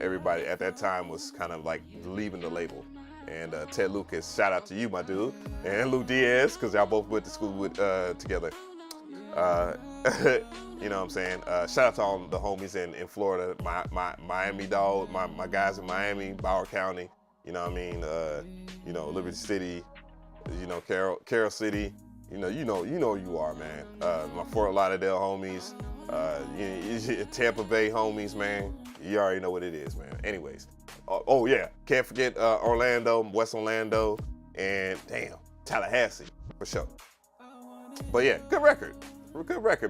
everybody at that time was kind of like leaving the label. And Ted Lucas, shout out to you, my dude. And Luke Diaz, because y'all both went to school together. You know what I'm saying? Shout out to all the homies in Florida, my Miami dog, my guys in Miami, Broward County, you know what I mean? Liberty City, Carroll City, you know you are, man. My Fort Lauderdale homies, Tampa Bay homies, man. You already know what it is, man. Anyways, oh yeah, can't forget Orlando, West Orlando, and damn, Tallahassee, for sure. But yeah, good record,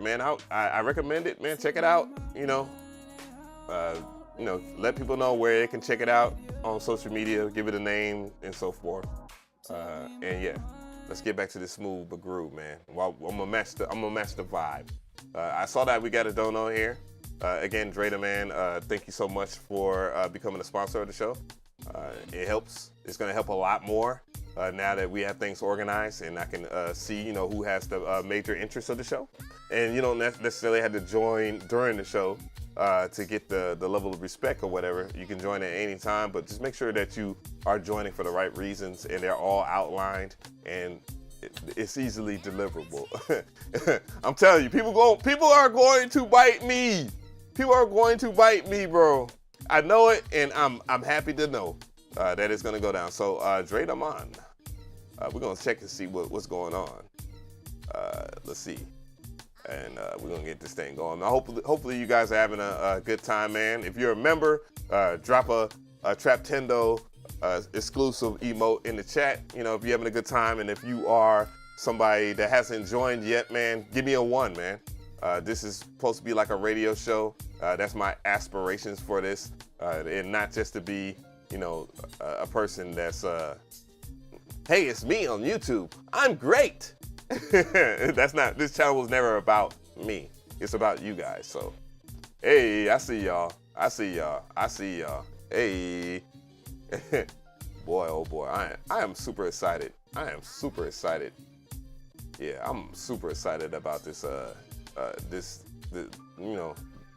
man. I recommend it, man. Check it out. Let people know where they can check it out on social media. Give it a name and so forth. And yeah, let's get back to this smooth but groove, man. I'm gonna match the vibe. I saw that we got a dono here. Again, Dre the Man, thank you so much for becoming a sponsor of the show. It helps. It's gonna help a lot more now that we have things organized, and I can see who has the major interest of the show. And you don't necessarily have to join during the show to get the level of respect or whatever. You can join at any time, but just make sure that you are joining for the right reasons, and they're all outlined, and it's easily deliverable. I'm telling you, people are going to bite me. People are going to bite me, bro. I know it, and I'm happy to know that it's gonna go down. So Dre Damon, we're gonna check and see what's going on. Let's see. And we're gonna get this thing going. Now, hopefully you guys are having a good time, man. If you're a member, drop a Traptendo exclusive emote in the chat. If you're having a good time, and if you are somebody that hasn't joined yet, man, give me a 1, man. This is supposed to be like a radio show. That's my aspirations for this, and not just to be, a person that's, hey, it's me on YouTube. I'm great. This channel was never about me. It's about you guys. So, hey, I see y'all. Hey, boy, oh boy, I am super excited. Yeah, I'm super excited about this.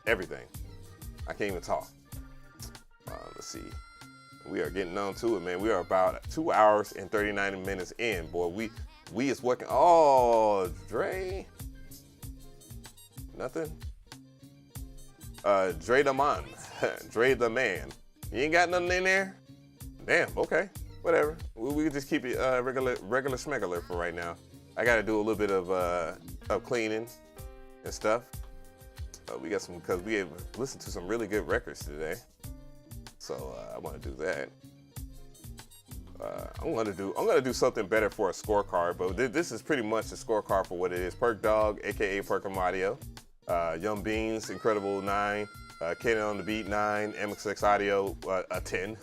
Everything. I can't even talk. Let's see. We are getting on to it, man. We are about 2 hours and 39 minutes in, boy. We is working. Oh, Dre. Nothing. Dre the Man. Dre the Man. You ain't got nothing in there? Damn, okay. Whatever. We can just keep it regular schmegular for right now. I got to do a little bit of cleaning and stuff. We got some, because we have listened to some really good records today. So I want to do that. I'm gonna do something better for a scorecard, but this is pretty much a scorecard for what it is. Perk Dog, aka Perk Audio, Young Beans, Incredible 9, Canon on the Beat 9, MXX Audio a 10.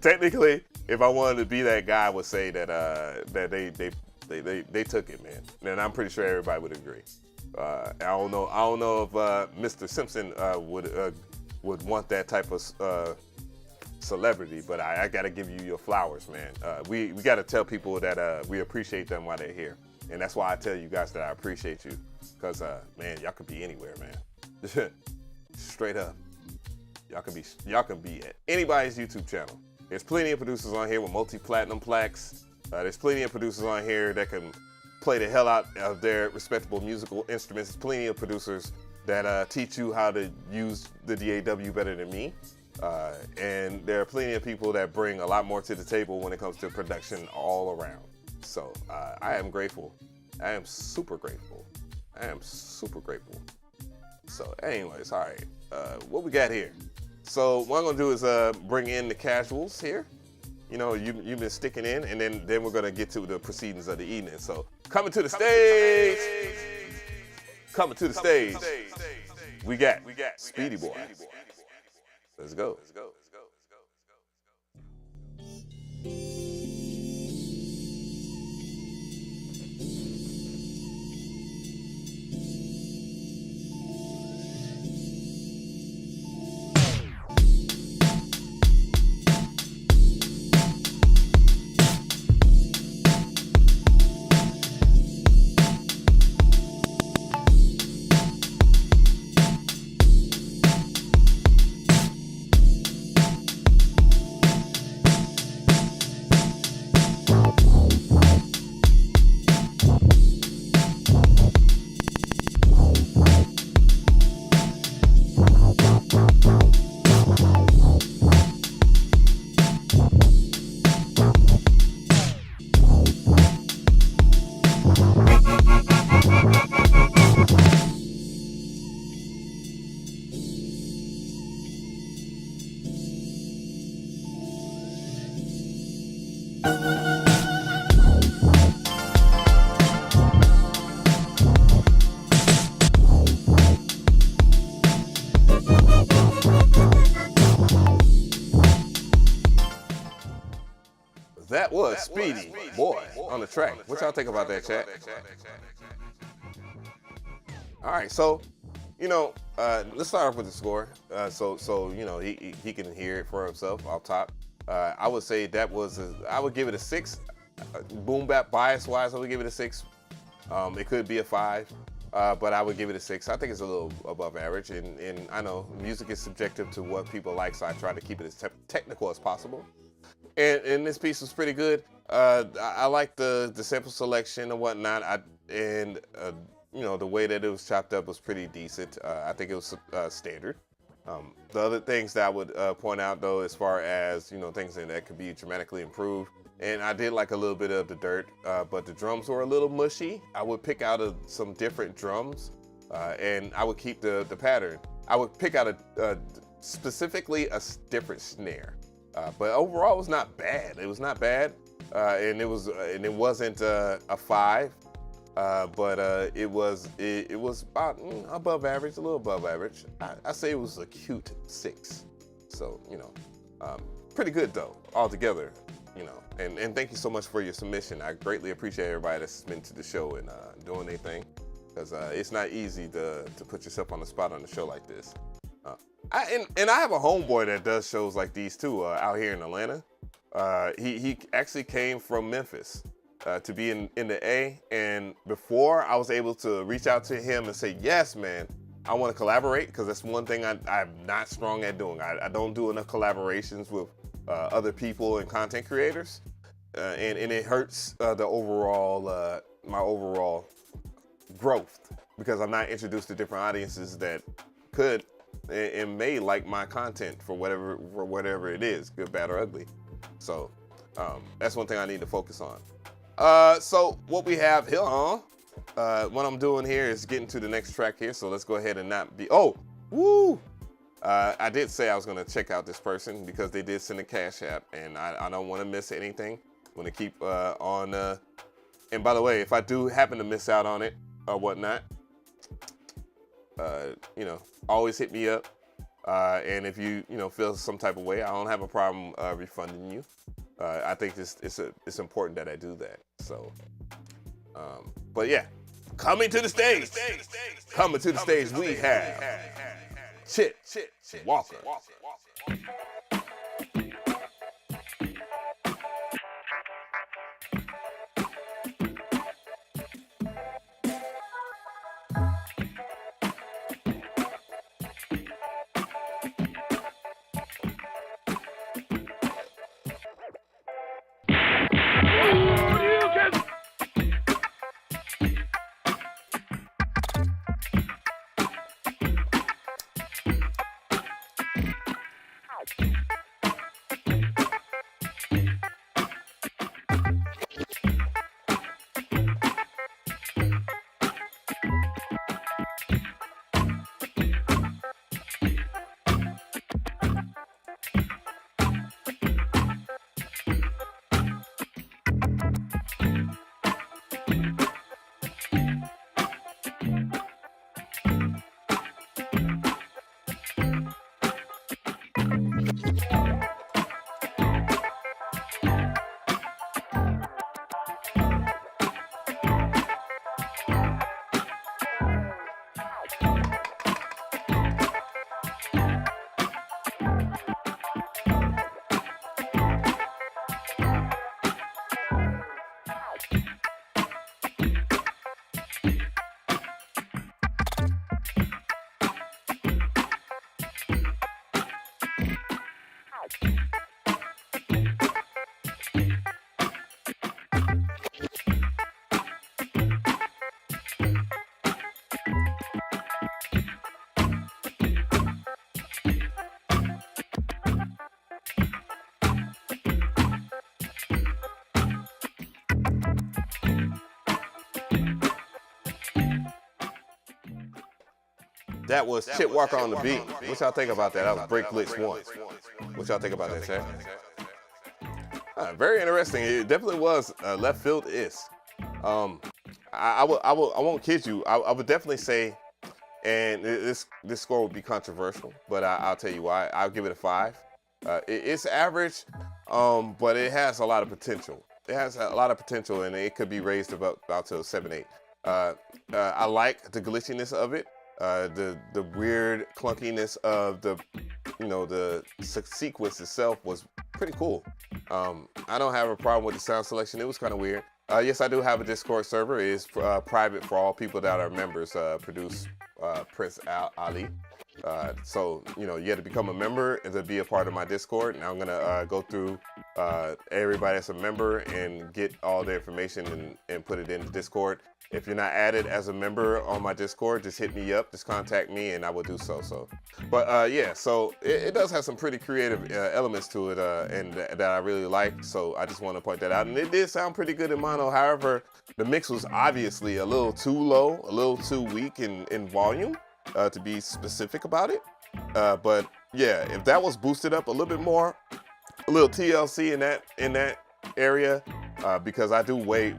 Technically, if I wanted to be that guy, I would say that they took it, man. And I'm pretty sure everybody would agree. I don't know if Mr. Simpson would want that type of celebrity, but I got to give you your flowers, man. We got to tell people that we appreciate them while they're here. And that's why I tell you guys that I appreciate you. Because, man, y'all could be anywhere, man. Straight up. Y'all can be at anybody's YouTube channel. There's plenty of producers on here with multi-platinum plaques. There's plenty of producers on here that can play the hell out of their respectable musical instruments. There's plenty of producers that teach you how to use the DAW better than me. And there are plenty of people that bring a lot more to the table when it comes to production all around. So I am grateful. I am super grateful. I am super grateful. So anyways, all right, what we got here? So what I'm gonna do is bring in the casuals here. You know, you've been sticking in, and then we're gonna get to the proceedings of the evening. So coming to the stage, we got Speedy Boy. Let's go. That was Speedy Boy on the track. What y'all think about that, chat? All right, so, you know, let's start off with the score. So you know, he can hear it for himself off top. I would say that was, I would give it a 6. Boom bap bias wise, I would give it a 6. It could be a 5, but I would give it a 6. I think it's a little above average, and I know music is subjective to what people like, so I try to keep it as technical as possible. And this piece was pretty good. I like the sample selection and whatnot. You know, the way that it was chopped up was pretty decent. I think it was standard. The other things that I would point out, though, as far as, you know, things that could be dramatically improved, and I did like a little bit of the dirt, but the drums were a little mushy. I would pick out some different drums, and I would keep the pattern. I would pick out specifically a different snare. But overall, it was not bad. It was not bad, and it wasn't a 5, but it was about above average, a little above average. I say it was a cute 6. So, you know, pretty good though altogether. You know, and thank you so much for your submission. I greatly appreciate everybody that's been to the show and doing their thing, because it's not easy to put yourself on the spot on a show like this. I have a homeboy that does shows like these too, out here in Atlanta. He actually came from Memphis to be in the A, and before I was able to reach out to him and say, yes, man, I want to collaborate, because that's one thing I'm not strong at doing. I don't do enough collaborations with other people and content creators, and it hurts the overall my overall growth, because I'm not introduced to different audiences that could and may like my content for whatever it is, good, bad, or ugly. So that's one thing I need to focus on. So what we have here, what I'm doing here is getting to the next track here. So let's go ahead and not be, I did say I was gonna check out this person because they did send a CashApp, and I don't want to miss anything. I'm gonna keep on, and by the way, if I do happen to miss out on it or whatnot, you know, always hit me up. And if you feel some type of way, I don't have a problem refunding you. I think it's important that I do that. So, but yeah, coming to the stage, we have Chit Walker. That was Chip Walker on the beat. What y'all think about that? That was Break Blitz 1. What y'all think about that, chat? Very interesting. It definitely was left field-ish. I won't kid you. I would definitely say, and this score would be controversial, but I'll tell you why. I'll give it a 5. It's average, but it has a lot of potential. It has a lot of potential, and it could be raised about to a 7-8. I like the glitchiness of it, the weird clunkiness of the sequence itself was pretty cool. I don't have a problem with the sound selection. It was kind of weird. Yes, I do have a Discord server. It is private for all people that are members. Produce Prince Ali. So, you had to become a member and to be a part of my Discord. And I'm going to go through everybody that's a member and get all the information and put it in the Discord. If you're not added as a member on my Discord, just hit me up, just contact me, and I will do so. But yeah, so it does have some pretty creative elements to it, and that I really like. So I just want to point that out. And it did sound pretty good in mono. However, the mix was obviously a little too low, a little too weak in volume, to be specific about it. But yeah, if that was boosted up a little bit more, a little TLC in that area, because I do weigh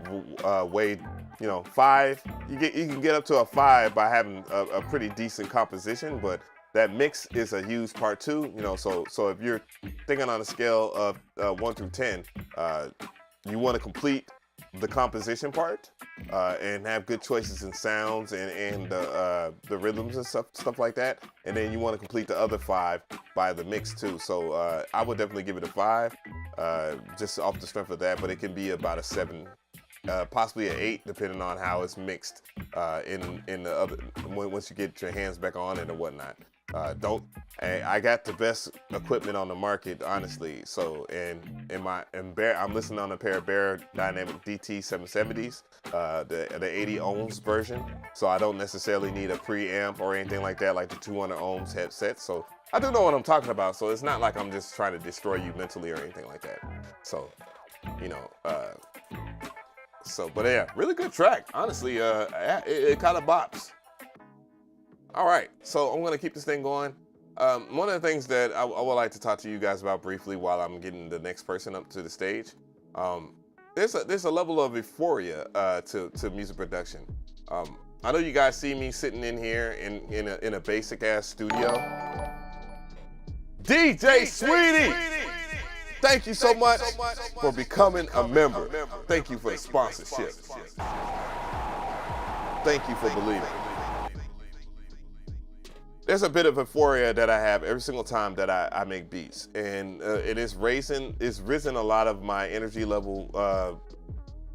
5. You can get up to a 5 by having a pretty decent composition, but that mix is a huge part too. So if you're thinking on a scale of 1 through 10, you want to complete the composition part and have good choices in sounds and the rhythms and stuff like that, and then you want to complete the other 5 by the mix too. So I would definitely give it a 5, just off the strength of that, but it can be about a 7. Possibly an 8, depending on how it's mixed in the other once you get your hands back on it or whatnot. I got the best equipment on the market, honestly. So I'm listening on a pair of Bear Dynamic DT 770s, the 80 ohms version. So I don't necessarily need a preamp or anything like that, like the 200 ohms headset. So I do know what I'm talking about. So it's not like I'm just trying to destroy you mentally or anything like that. So but yeah, really good track. Honestly, it kind of bops. All right, so I'm gonna keep this thing going. One of the things that I would like to talk to you guys about briefly while I'm getting the next person up to the stage, there's a level of euphoria to music production. I know you guys see me sitting in here in a basic ass studio. DJ Sweetie! Thank you so much for becoming a member. Thank you for the sponsorship. Thank you for believing. There's a bit of euphoria that I have every single time that I make beats, and it's risen a lot of my energy level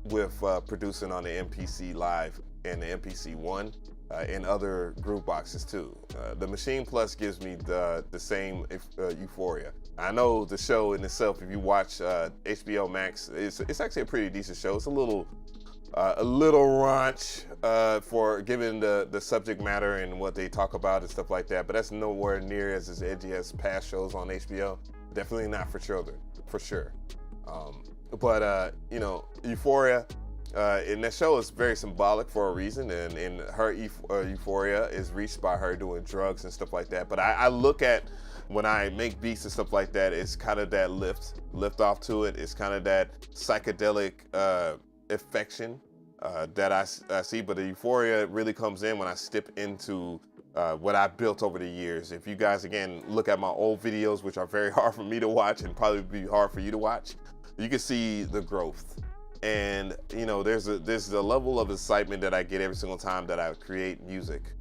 with producing on the MPC Live and the MPC ONE and other groove boxes too. The Machine Plus gives me the same euphoria. I know the show in itself, if you watch HBO Max, it's actually a pretty decent show. It's a little raunch for given the subject matter and what they talk about and stuff like that, but that's nowhere near as edgy as past shows on HBO. Definitely not for children, for sure. But Euphoria, and that show is very symbolic for a reason, and her euphoria is reached by her doing drugs and stuff like that. But I look at, when I make beats and stuff like that, it's kind of that lift off to it. It's kind of that psychedelic affection that I see, but the euphoria really comes in when I step into what I built over the years. If you guys, again, look at my old videos, which are very hard for me to watch and probably be hard for you to watch, you can see the growth. And there's a level of excitement that I get every single time that I create music,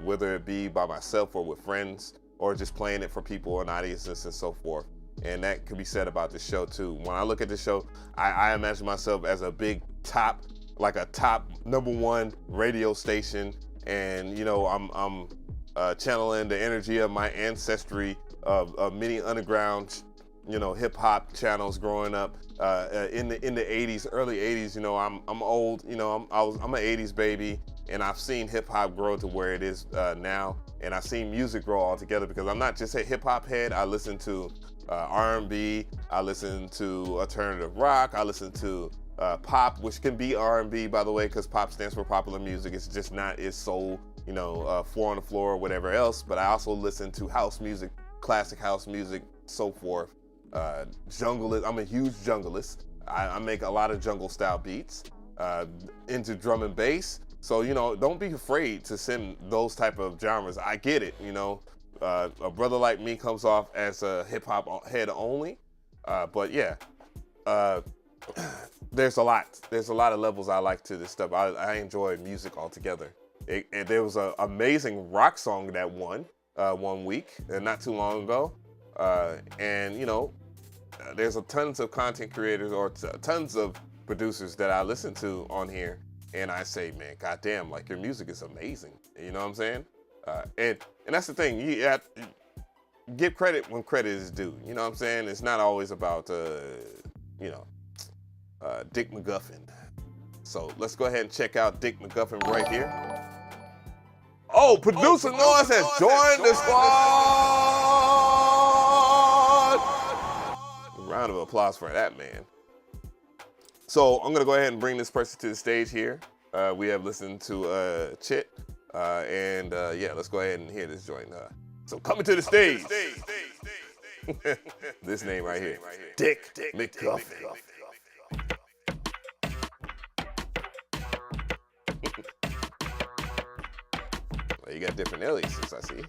whether it be by myself or with friends, or just playing it for people and audiences and so forth. And that can be said about the show too. When I look at the show, I imagine myself as a big top #1 radio station, and I'm channeling the energy of my ancestry of many underground hip hop channels growing up in the 80s, early 80s. I'm old. I'm an 80s baby, and I've seen hip hop grow to where it is now, and I've seen music grow altogether, because I'm not just a hip hop head. I listen to R&B, I listen to alternative rock, I listen to pop, which can be R&B, by the way, because pop stands for popular music. It's just not its soul, four on the floor or whatever else. But I also listen to house music, classic house music, so forth. Jungle, I'm a huge junglist. I make a lot of jungle style beats, into drum and bass. So, don't be afraid to send those type of genres. I get it, a brother like me comes off as a hip hop head only. But yeah, there's a lot of levels I like to this stuff. I enjoy music altogether. There was an amazing rock song that won 1 week, not too long ago. There's tons of content creators or tons of producers that I listen to on here, and I say, man, goddamn, like your music is amazing. You know what I'm saying? And that's the thing. You have to give credit when credit is due. You know what I'm saying? It's not always about Dick McGuffin. So let's go ahead and check out Dick McGuffin right here. Oh, producer Noise has joined the squad. Round of applause for that, man. So I'm gonna go ahead and bring this person to the stage here. We have listened to Chit, let's go ahead and hear this joint. So coming to the stage, this name right here, Dick McGuffin. Well, you got different aliases, I see.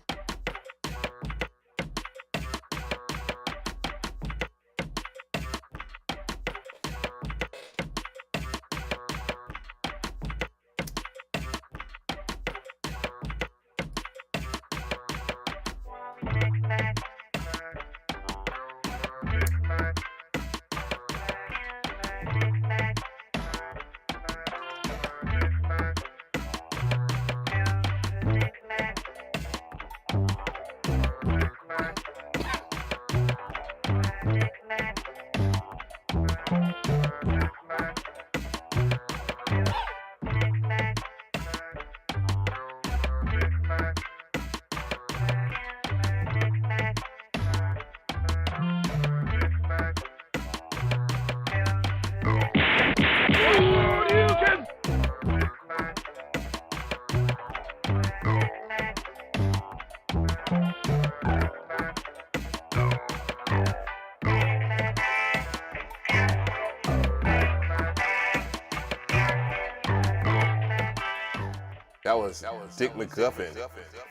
That was Dick McGuffin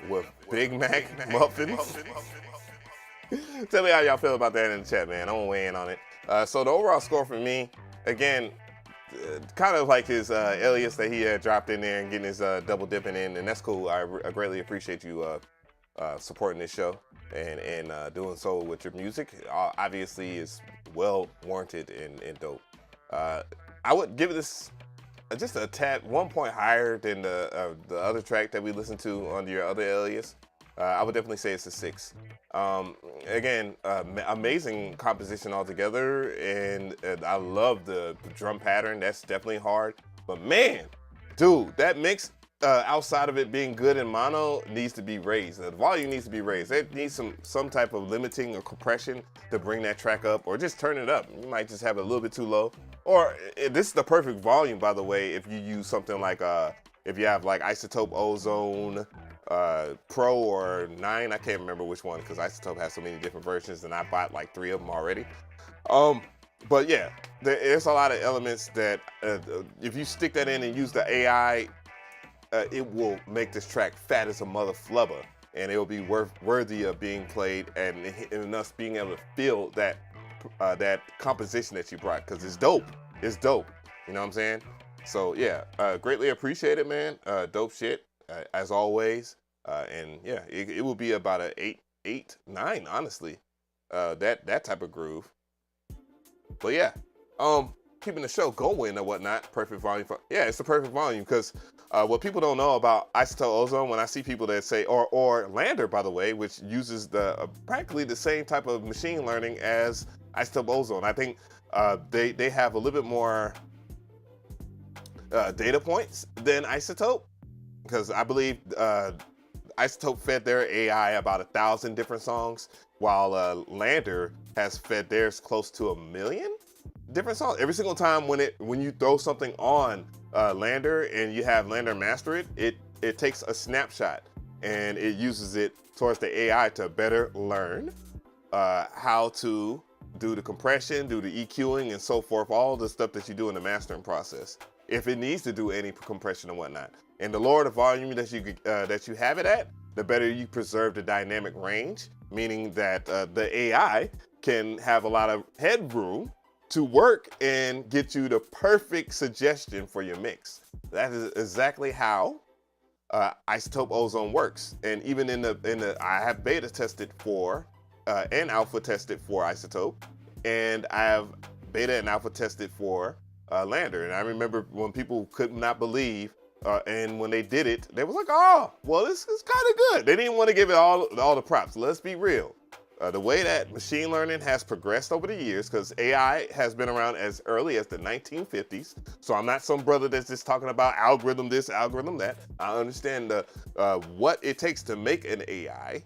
with Big Mac muffins. Tell me how y'all feel about that in the chat, man. I'm gonna weigh in on it. So the overall score for me, again, kind of like his alias that he had dropped in there and getting his double dipping in, and that's cool. I greatly appreciate you supporting this show and doing so with your music. Obviously, it's well warranted and dope. I would give this just a tad 1 point higher than the other track that we listened to under your other alias. I would definitely say it's a 6. Again, amazing composition altogether, and I love the drum pattern. That's definitely hard. But man, dude, that mix outside of it being good in mono needs to be raised. The volume needs to be raised. It needs some type of limiting or compression to bring that track up, or just turn it up. You might just have it a little bit too low. Or this is the perfect volume, by the way, if you use something like if you have like Isotope Ozone Pro or 9, I can't remember which one because Isotope has so many different versions and I bought like 3 of them already. But yeah, there's a lot of elements that if you stick that in and use the AI, it will make this track fat as a mother flubber, and it will be worthy of being played and us being able to feel that composition that you brought, because it's dope. It's dope. You know what I'm saying? So yeah, greatly appreciate it, man. Dope shit, as always. And yeah, it will be about a 8, 9, honestly. That type of groove. But yeah, keeping the show going and whatnot. Perfect volume. Yeah, it's the perfect volume because what people don't know about Isotope Ozone, when I see people that say, or Lander, by the way, which uses practically the same type of machine learning as Isotope Ozone. I think they have a little bit more data points than Isotope, because I believe Isotope fed their AI about 1,000 different songs, while Lander has fed theirs close to 1 million different songs. Every single time when you throw something on Lander and you have Lander master it, it takes a snapshot and it uses it towards the AI to better learn how to do the compression, do the EQing and so forth, all the stuff that you do in the mastering process. If it needs to do any compression and whatnot. And the lower the volume that you have it at, the better you preserve the dynamic range, meaning that the AI can have a lot of headroom to work and get you the perfect suggestion for your mix. That is exactly how Isotope Ozone works. And even in the I have beta tested for and alpha tested for Isotope, and I have beta and alpha tested for Lander. And I remember when people could not believe, and when they did it, they was like, oh, well, this is kind of good. They didn't want to give it all the props. Let's be real. The way that machine learning has progressed over the years, because AI has been around as early as the 1950s. So I'm not some brother that's just talking about algorithm this, algorithm that. I understand what it takes to make an AI,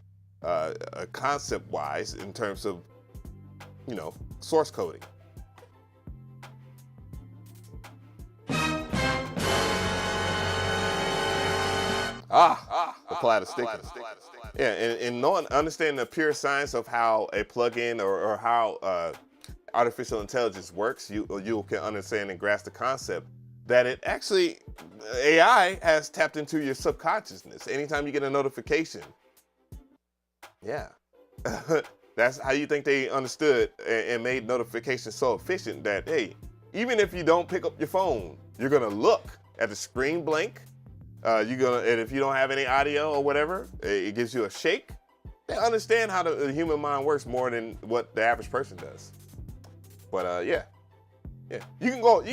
concept-wise, in terms of, source coding. The plat sticking. Yeah, and understanding the pure science of how a plugin or how artificial intelligence works, you can understand and grasp the concept that it actually, AI has tapped into your subconsciousness. Anytime you get a notification, yeah. That's how you think they understood and made notifications so efficient that, hey, even if you don't pick up your phone, you're gonna look at the screen blank. And if you don't have any audio or whatever, it gives you a shake. They understand how the human mind works more than what the average person does. But yeah. You can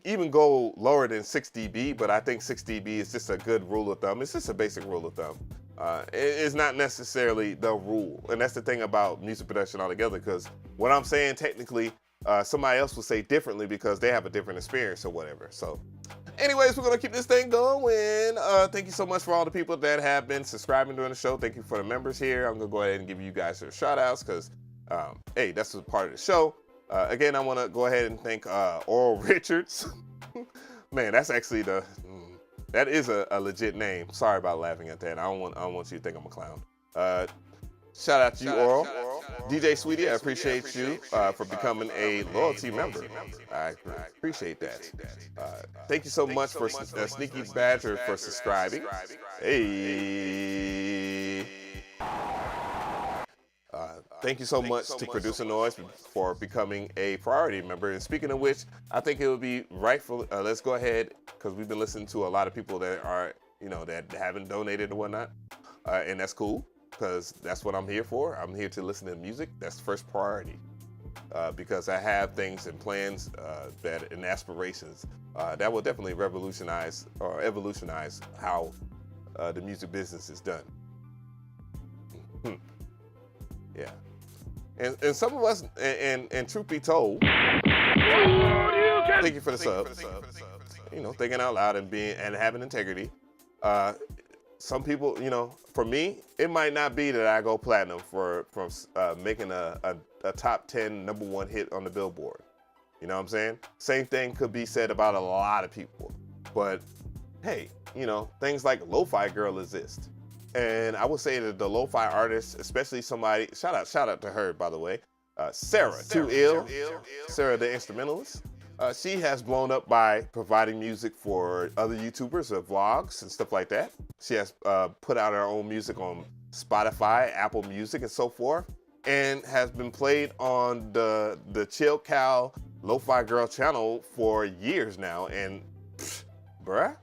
even go lower than 6 dB, but I think 6 dB is just a good rule of thumb. It's just a basic rule of thumb. It's not necessarily the rule, and that's the thing about music production altogether. Because what I'm saying technically, somebody else will say differently because they have a different experience or whatever. So anyways, we're gonna keep this thing going. Thank you so much for all the people that have been subscribing during the show. Thank you for the members here. I'm gonna go ahead and give you guys their shout outs because hey, that's a part of the show. Again, I want to go ahead and thank Oral Richards. Man, that's actually that is a legit name. Sorry about laughing at that. I don't want you to think I'm a clown. Shout out to you, Oral. DJ Sweetie, I appreciate you for becoming a loyalty member. I appreciate that. Thank you so much for Sneaky Badger for subscribing. Hey. Thank you so much to Producer Noise for becoming a priority member. And speaking of which, I think it would be rightful. Let's go ahead, because we've been listening to a lot of people that are, that haven't donated and whatnot, and that's cool. Because that's what I'm here for. I'm here to listen to music. That's the first priority. Because I have things and plans and aspirations that will definitely revolutionize or evolutionize how the music business is done. Yeah. And some of us, and truth be told, thank you for the sub. Thinking out loud and having integrity. Some people, for me, it might not be that I go platinum from making a top 10 #1 hit on the Billboard. You know what I'm saying? Same thing could be said about a lot of people. But hey, things like Lo-Fi Girl exist. And I would say that the lo-fi artists, especially somebody, shout out to her, by the way, Sarah Too Ill, Sarah the instrumentalist. She has blown up by providing music for other YouTubers, vlogs and stuff like that. She has put out her own music on Spotify, Apple Music, and so forth, and has been played on the Chill Cow Lo-Fi Girl channel for years now. And bruh,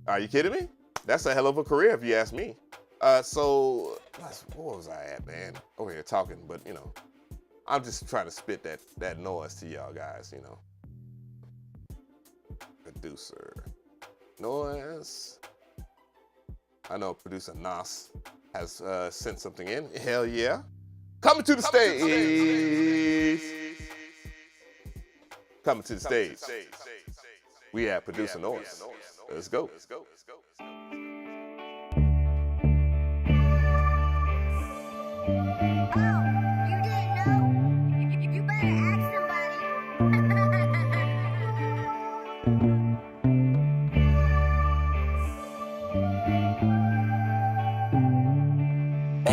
are you kidding me? That's a hell of a career if you ask me. So what was I at, man? Over here talking, but I'm just trying to spit that noise to y'all guys, Producer Noise. I know producer Nas has sent something in. Hell yeah. Coming to the stage. Coming to the stage. We have producer Noise. Let's go.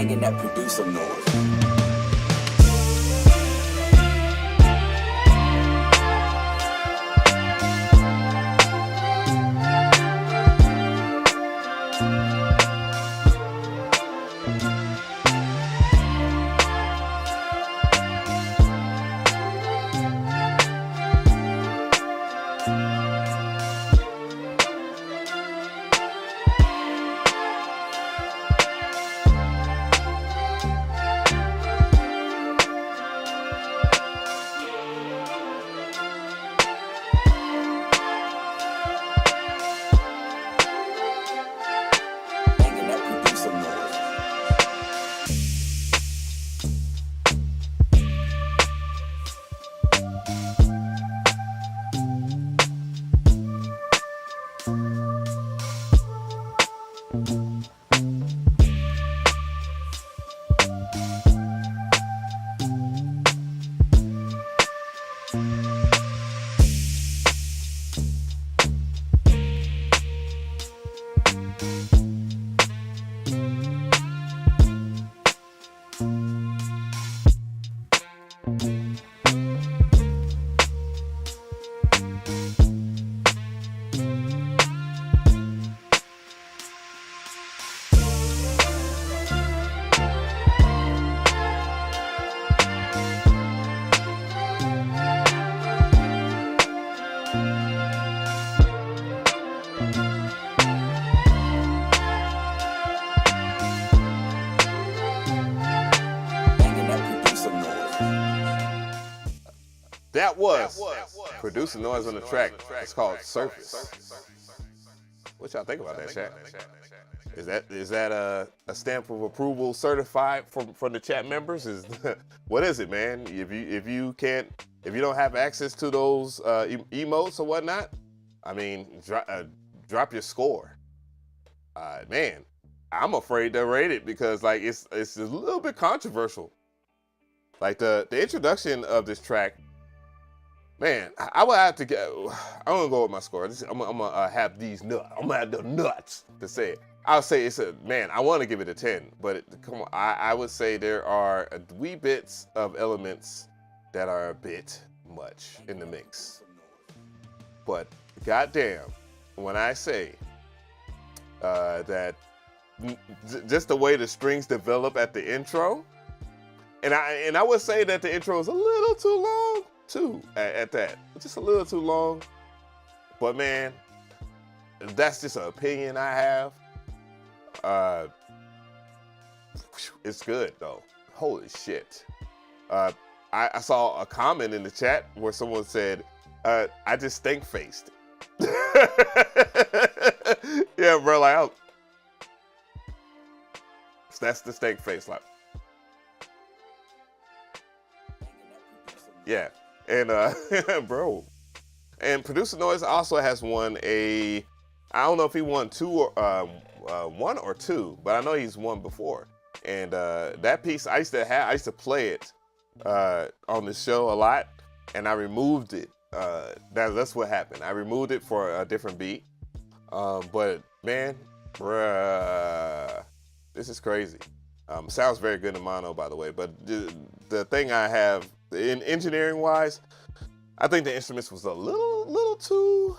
Banging that producer noise. That was producing noise on the track. It's called Surface. What y'all think about that, chat? Is that a stamp of approval certified from the chat members? What is it, man? If you don't have access to those emotes or whatnot, I mean, drop your score. Man, I'm afraid to rate it because like it's a little bit controversial. Like the introduction of this track. Man, I would have to go. I'm gonna go with my score. I'm gonna have these nuts. I'm gonna have the nuts to say it. I'll say it's man. I want to give it a 10, but come on. I would say there are wee bits of elements that are a bit much in the mix. But goddamn, when I say that just the way the strings develop at the intro, and I would say that the intro is a little too long. Too at that, just a little too long, but man, that's just an opinion I have. It's good though. Holy shit! I saw a comment in the chat where someone said, "I just stink faced." Yeah, bro. Like, that's the stink face, like. Yeah. And bro, and Producer Noise also has won I don't know if he won one or two, but I know he's won before. And that piece I used to play it on the show a lot, and I removed it. That's what happened. I removed it for a different beat. But man, bruh, this is crazy. Sounds very good in mono, by the way. But the thing I have. In engineering wise, I think the instruments was a little too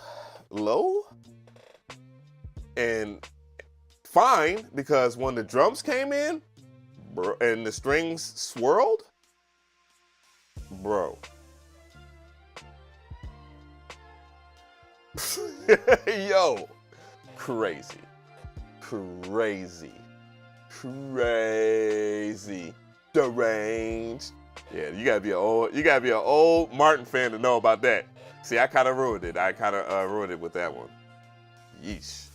low, and fine because when the drums came in, bro, and the strings swirled, bro. Yo, crazy, deranged. Yeah, you gotta be an old Martin fan to know about that. See, I kind of ruined it. Ruined it with that one. Yeesh.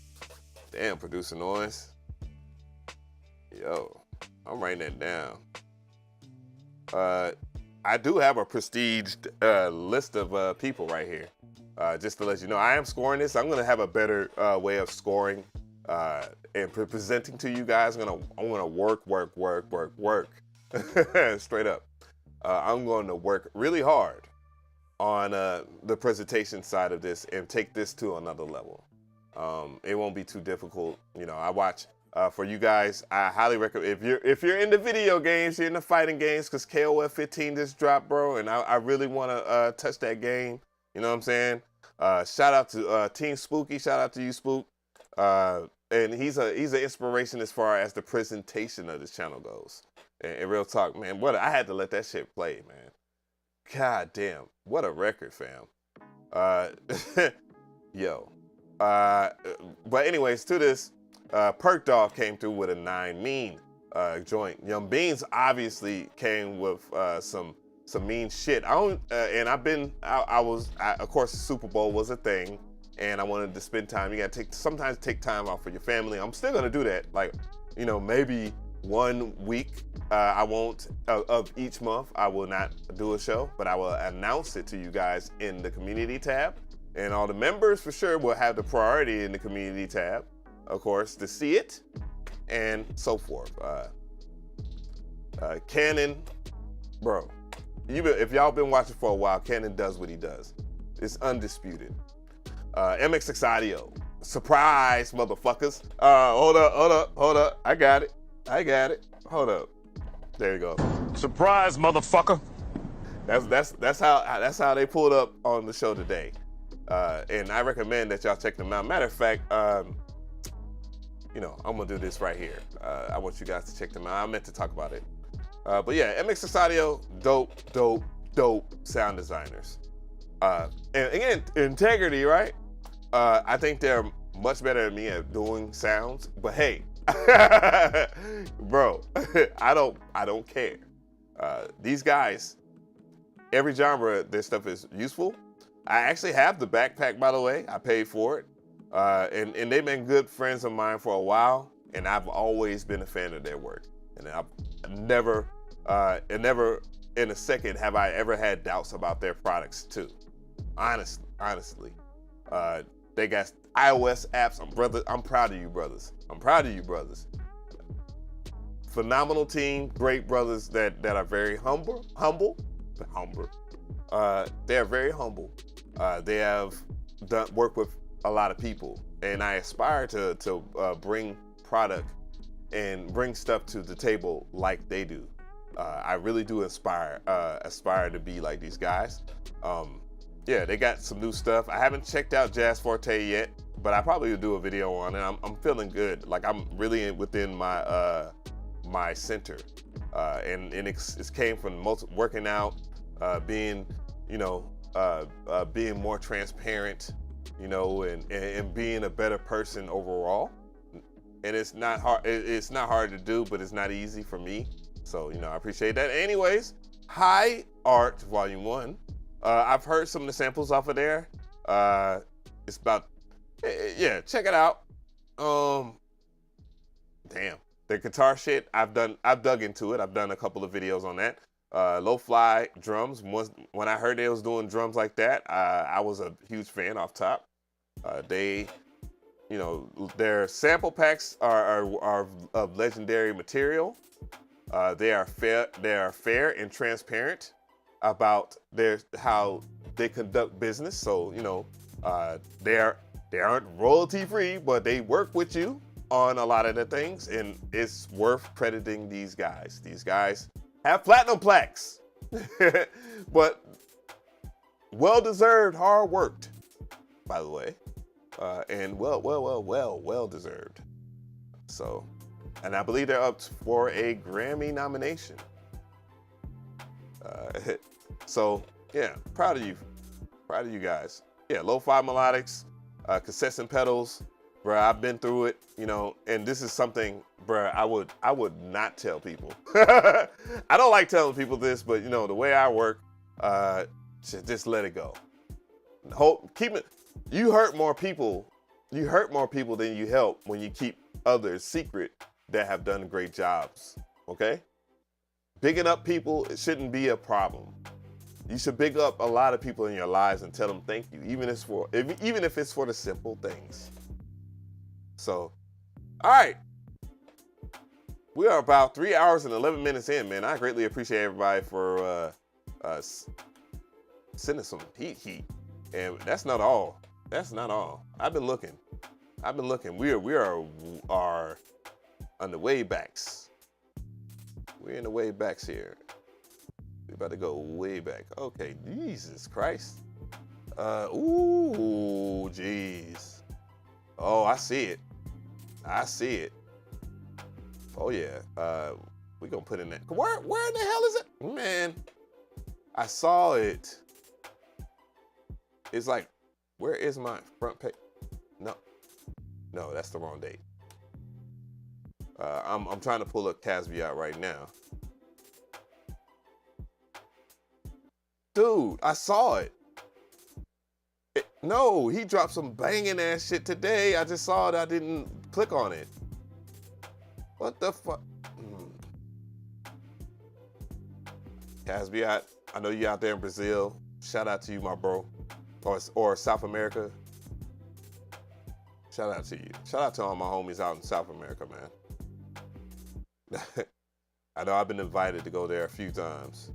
Damn, Producer Noise. Yo, I'm writing that down. I do have a prestiged list of people right here. Just to let you know, I am scoring this. I'm gonna have a better way of scoring and presenting to you guys. I'm gonna work. Straight up. I'm going to work really hard on the presentation side of this and take this to another level. It won't be too difficult. You know, I watch for you guys. I highly recommend if you're into video games, you're into fighting games, because KOF 15 just dropped, bro, and I really want to touch that game. You know what I'm saying? Shout out to Team Spooky. Shout out to you, Spook. And he's an inspiration as far as the presentation of this channel goes. And real talk, man, I had to let that shit play, man. God damn, what a record, fam. Yo. But anyways, to this, Perk Dog came through with a 9 mean joint. Young Beans obviously came with some mean shit. Of course, Super Bowl was a thing, and I wanted to spend time. You gotta sometimes take time off for your family. I'm still gonna do that. Like, you know, maybe 1 week I won't of each month I will not do a show, but I will announce it to you guys in the community tab, and all the members for sure will have the priority in the community tab, of course, to see it and so forth. Canon, bro, if y'all been watching for a while, Canon does what he does. It's undisputed. MXX Audio, surprise, motherfuckers. Hold up. I got it. Hold up. There you go. Surprise, motherfucker. That's how they pulled up on the show today. And I recommend that y'all check them out. Matter of fact, you know, I'm gonna do this right here. I want you guys to check them out. I meant to talk about it. But yeah, MXX Audio, dope sound designers. And again, integrity, right? I think they're much better than me at doing sounds, but hey, bro, I don't care. These guys, every genre, their stuff is useful. I actually have the backpack, by the way. I paid for it. And they've been good friends of mine for a while, and I've always been a fan of their work. And I've never in a second have I ever had doubts about their products too. Honestly. They got iOS apps. I'm proud of you, brothers. Phenomenal team, great brothers that are very humble. They are very humble. They have done work with a lot of people, and I aspire to bring product and bring stuff to the table like they do. I really do aspire to be like these guys. Yeah, they got some new stuff. I haven't checked out Jazz Forte yet, but I probably will do a video on it. I'm feeling good. Like, I'm really within my my center, and it came from working out, being, you know, being more transparent, you know, and being a better person overall. And it's not hard. It's not hard to do, but it's not easy for me. So, you know, I appreciate that. Anyways, High Art Volume 1. I've heard some of the samples off of there. It's about, yeah, check it out. Damn, the guitar shit, I've dug into it. I've done a couple of videos on that. Lo-fi drums. When I heard they was doing drums like that, I was a huge fan off top. They, you know, their sample packs are of legendary material. They are fair and transparent about how they conduct business. So, you know, they aren't royalty free, but they work with you on a lot of the things, and it's worth crediting these guys. These guys have platinum plaques, but well-deserved, hard worked, by the way, and well deserved. So, and I believe they're up for a Grammy nomination. So yeah, proud of you guys. Yeah, lo-fi melodics, cassettes and pedals, bro. I've been through it, you know, and this is something, bro, I would not tell people. I don't like telling people this, but you know, the way I work, just let it go. Keep it. You hurt more people than you help when you keep others secret that have done great jobs. Okay? Bigging up people, it shouldn't be a problem. You should big up a lot of people in your lives and tell them thank you, even if it's for the simple things. So, all right. We are about 3 hours and 11 minutes in, man. I greatly appreciate everybody for sending some heat. And that's not all. I've been looking. We are on the way backs. We're in the way backs here. We're about to go way back. Okay, Jesus Christ. Ooh, jeez. Oh, I see it. I see it. Oh yeah. We gonna put in that. Where in the hell is it? Man, I saw it. It's like, where is my front page? No, that's the wrong date. I'm trying to pull up Caveat right now. Dude, I saw it. No, he dropped some banging ass shit today. I just saw it. I didn't click on it. What the fuck? Caveat, I know you out there in Brazil. Shout out to you, my bro. Or South America. Shout out to you. Shout out to all my homies out in South America, man. I know I've been invited to go there a few times.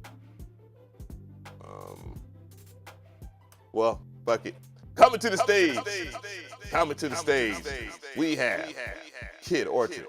Well, fuck it. Coming to the stage. Coming to the stage. We have Kid Orchard.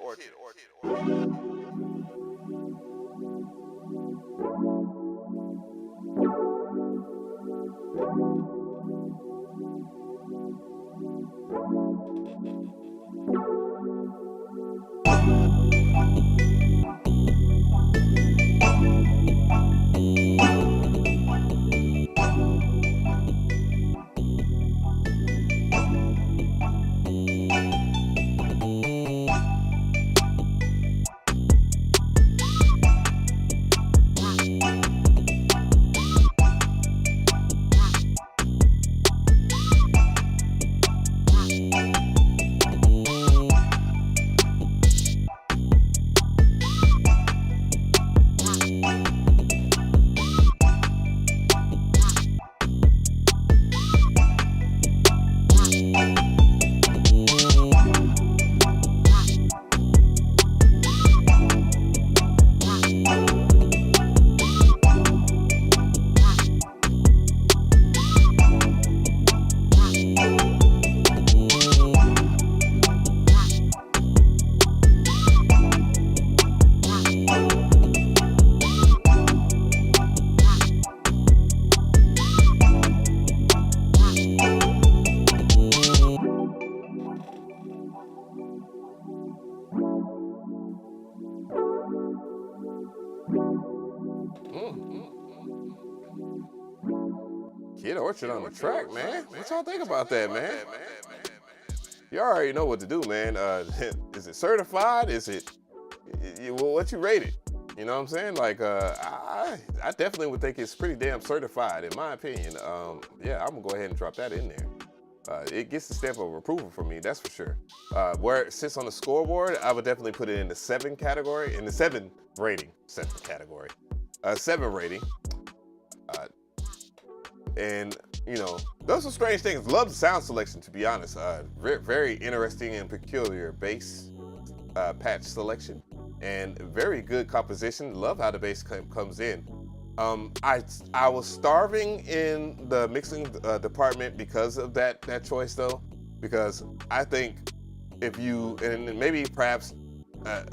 Kid Orchard on the track, man. What y'all think about that, man? You already know what to do, man. Is it certified? Is it, what you rate it? You know what I'm saying? Like, I definitely would think it's pretty damn certified, in my opinion. Yeah, I'm gonna go ahead and drop that in there. It gets the stamp of approval for me, that's for sure. Where it sits on the scoreboard, I would definitely put it in the 7 category, in the 7 rating, 7 category. 7 rating. And, you know, those are strange things. Love the sound selection, to be honest. Very interesting and peculiar bass patch selection. And very good composition. Love how the bass comes in. I was starving in the mixing department because of that choice, though. Because I think if you, and maybe perhaps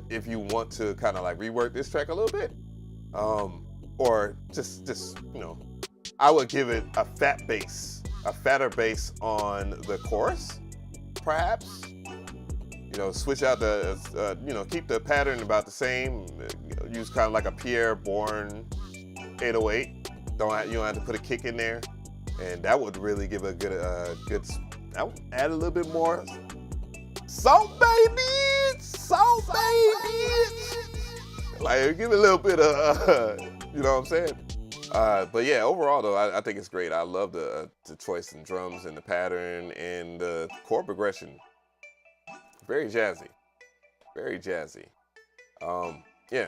if you want to kind of like rework this track a little bit, or just you know, I would give it a fatter bass on the chorus, perhaps. You know, switch out the, you know, keep the pattern about the same. Use kind of like a Pierre Bourne 808. You don't have to put a kick in there, and that would really give a good, that would add a little bit more salt, baby, like give it a little bit of, you know what I'm saying? But yeah, overall though, I think it's great. I love the choice in drums and the pattern and the chord progression. Very jazzy, very jazzy. Yeah,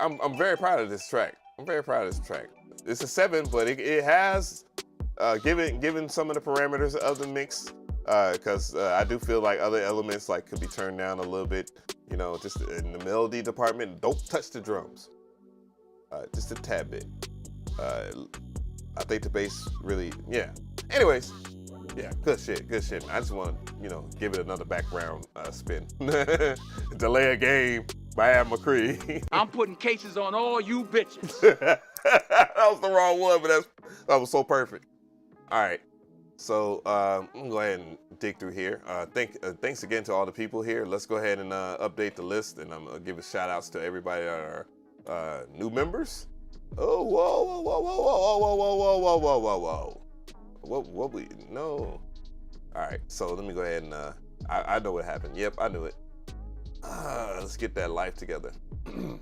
I'm very proud of this track. I'm very proud of this track. It's a 7, but it has given some of the parameters of the mix, because I do feel like other elements like could be turned down a little bit. You know, just in the melody department, don't touch the drums, just a tad bit. I think the bass really, yeah. Anyways, Yeah, good shit, good shit. I just want to, you know, give it another background spin. Delay a game by McRee. I'm putting cases on all you bitches. That was the wrong one, but that was so perfect. All right, so I'm gonna go ahead and dig through here. Thanks again to all the people here. Let's go ahead and update the list, and I'm gonna give a shout outs to everybody that are new members. Oh, whoa, whoa, whoa, whoa, whoa, whoa, whoa, whoa, whoa, whoa, whoa, whoa. What we no. All right, so let me go ahead and I know what happened. Yep, I knew it. Let's get that life together. And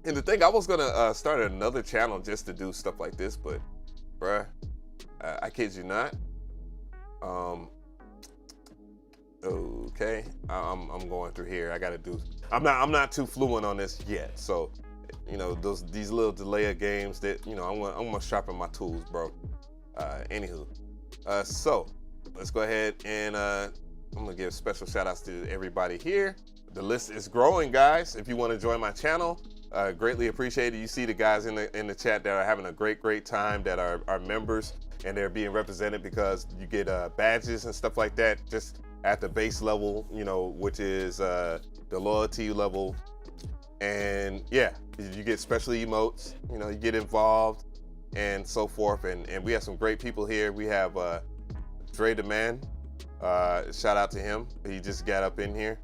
the thing, I was gonna start another channel just to do stuff like this, but bruh, I kid you not. Okay, I'm going through here. I gotta do. I'm not too fluent on this yet, so you know these little delay games that you know I'm gonna sharpen my tools, bro. Anywho, so let's go ahead and I'm gonna give special shout outs to everybody here. The list is growing, guys. If you want to join my channel, greatly appreciate it. You see the guys in the chat that are having a great time, that are members, and they're being represented because you get badges and stuff like that just at the base level, you know, which is the loyalty level. And yeah, you get special emotes, you know, you get involved and so forth. And we have some great people here. We have Dre the Man. Shout out to him. He just got up in here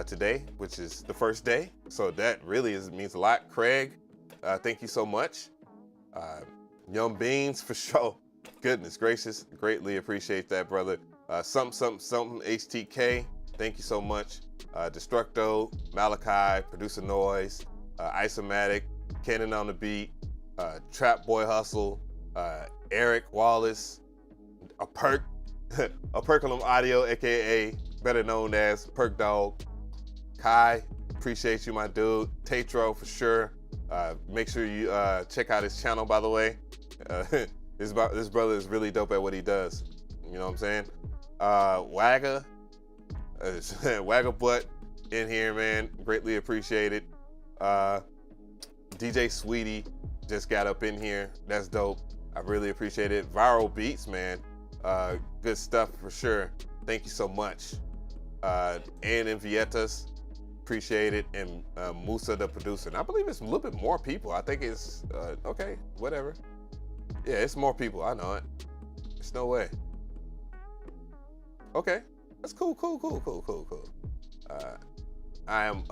today, which is the first day. So that really means a lot. Craig, thank you so much. Young Beans for sure. Goodness gracious, greatly appreciate that, brother. Something HTK, thank you so much. Destructo, Malachi, Producer Noise, Isomatic, Canon on the Beat, Trap Boy Hustle, Eric Wallace, a Percolum Audio, aka better known as Perk Dog, Kai, appreciate you, my dude. Tatro for sure. Make sure you check out his channel, by the way. This brother is really dope at what he does. You know what I'm saying? Wagger, Wagger butt in here, man. Greatly appreciated. DJ Sweetie just got up in here. That's dope. I really appreciate it. Viral Beats, man. Good stuff for sure. Thank you so much. A&M Vietas, appreciate it. And Musa the Producer. And I believe it's a little bit more people. I think it's, okay, whatever. Yeah, it's more people. I know it. There's no way. Okay, that's cool. I am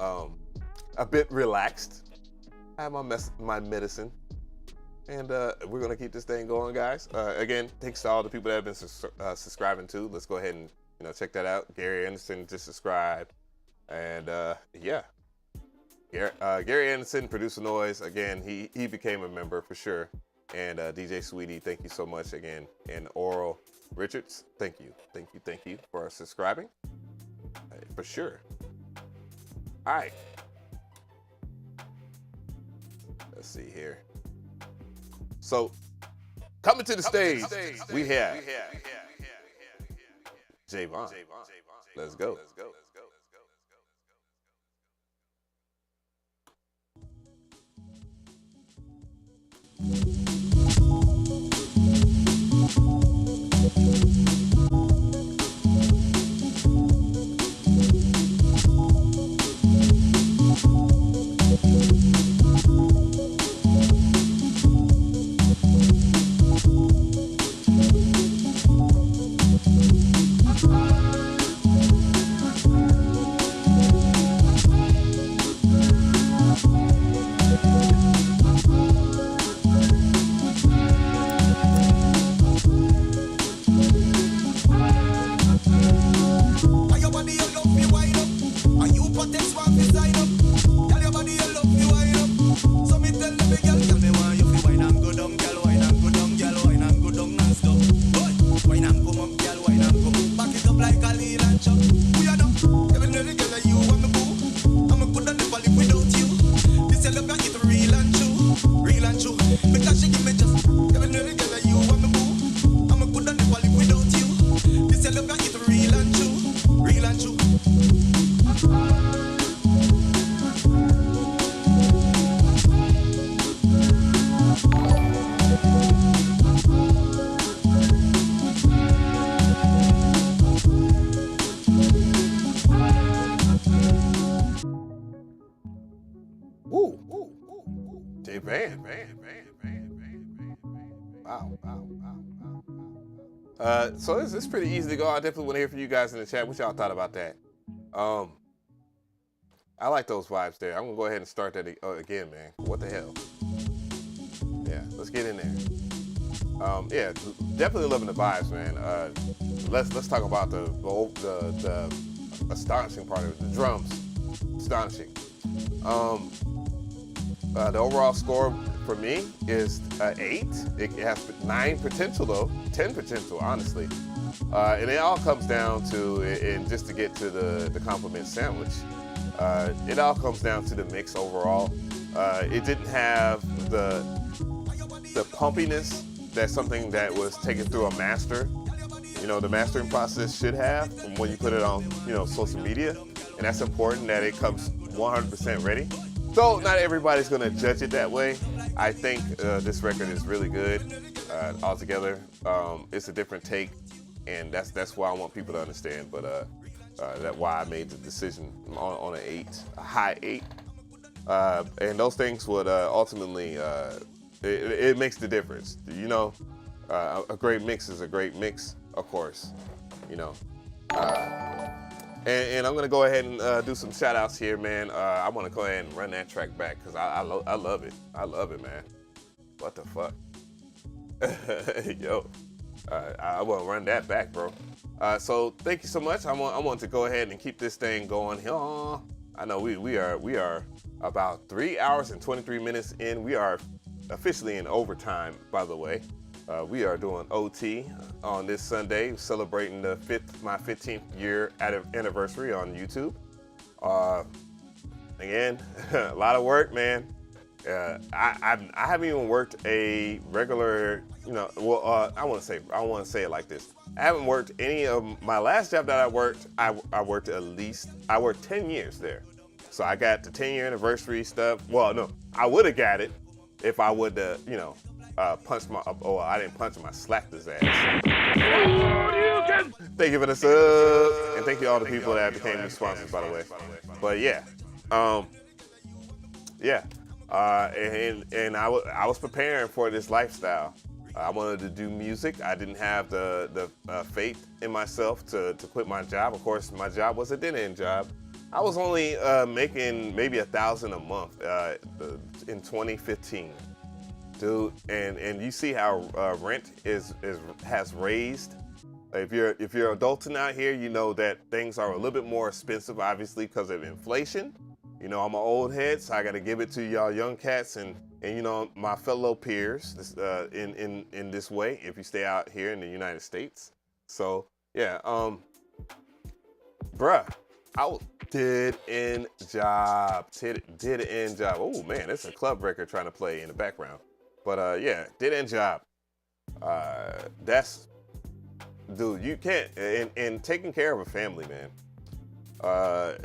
a bit relaxed. I have my medicine. And we're gonna keep this thing going, guys. Again, thanks to all the people that have been subscribing too. Let's go ahead and check that out. Gary Anderson just subscribed, and yeah, Gary Anderson, Producer Noise. Again, he became a member for sure. And DJ Sweetie, thank you so much again. And Oral Richards, thank you for subscribing, for sure. All right, let's see here. So, coming to the stage, we have Javon. Let's go. Man. Wow. So it's pretty easy to go. I definitely want to hear from you guys in the chat. What y'all thought about that? I like those vibes there. I'm gonna go ahead and start that again, man. What the hell? Yeah, let's get in there. Yeah, definitely loving the vibes, man. Let's talk about the astonishing part of it. The drums, astonishing. The overall score for me is 8. It has 9 potential though, 10 potential, honestly. And it all comes down to, and just to get to the compliment sandwich, it all comes down to the mix overall. It didn't have the pumpiness that's something that was taken through a master. You know, the mastering process should have when you put it on, you know, social media. And that's important that it comes 100% ready. So not everybody's gonna judge it that way. I think this record is really good altogether. It's a different take, and that's why I want people to understand. But that's why I made the decision on an 8, a high 8. And those things would ultimately, it makes the difference. You know, a great mix is a great mix, of course. You know. And I'm gonna go ahead and do some shout outs here, man. I wanna go ahead and run that track back because I love it. I love it, man. What the fuck? Yo, I wanna run that back, bro. So thank you so much. I want to go ahead and keep this thing going here. I know we are about 3 hours and 23 minutes in. We are officially in overtime, by the way. We are doing OT on this Sunday, celebrating my 15th year anniversary on YouTube. Again, a lot of work, man. I haven't even worked a regular, you know. Well, I want to say it like this. I haven't worked any of my last job that I worked. I worked 10 years there. So I got the 10-year anniversary stuff. Well, no, I would have got it if I would, you know. Punched my, I didn't punch him, I slapped his ass. Thank you for the subs, and thank you all the people that became new sponsors, by the way. But yeah, and I was preparing for this lifestyle. I wanted to do music. I didn't have the faith in myself to quit my job. Of course, my job was a dead-end job. I was only making maybe $1,000 a month in 2015. Dude, and you see how rent has raised. If you're adulting out here, you know that things are a little bit more expensive, obviously because of inflation. You know, I'm an old head, so I got to give it to y'all young cats and you know, my fellow peers in this way. If you stay out here in the United States, so yeah, bruh, I was dead end job. Oh man, it's a club record trying to play in the background. But yeah, dead end job. That's, dude, you can't, and taking care of a family, man,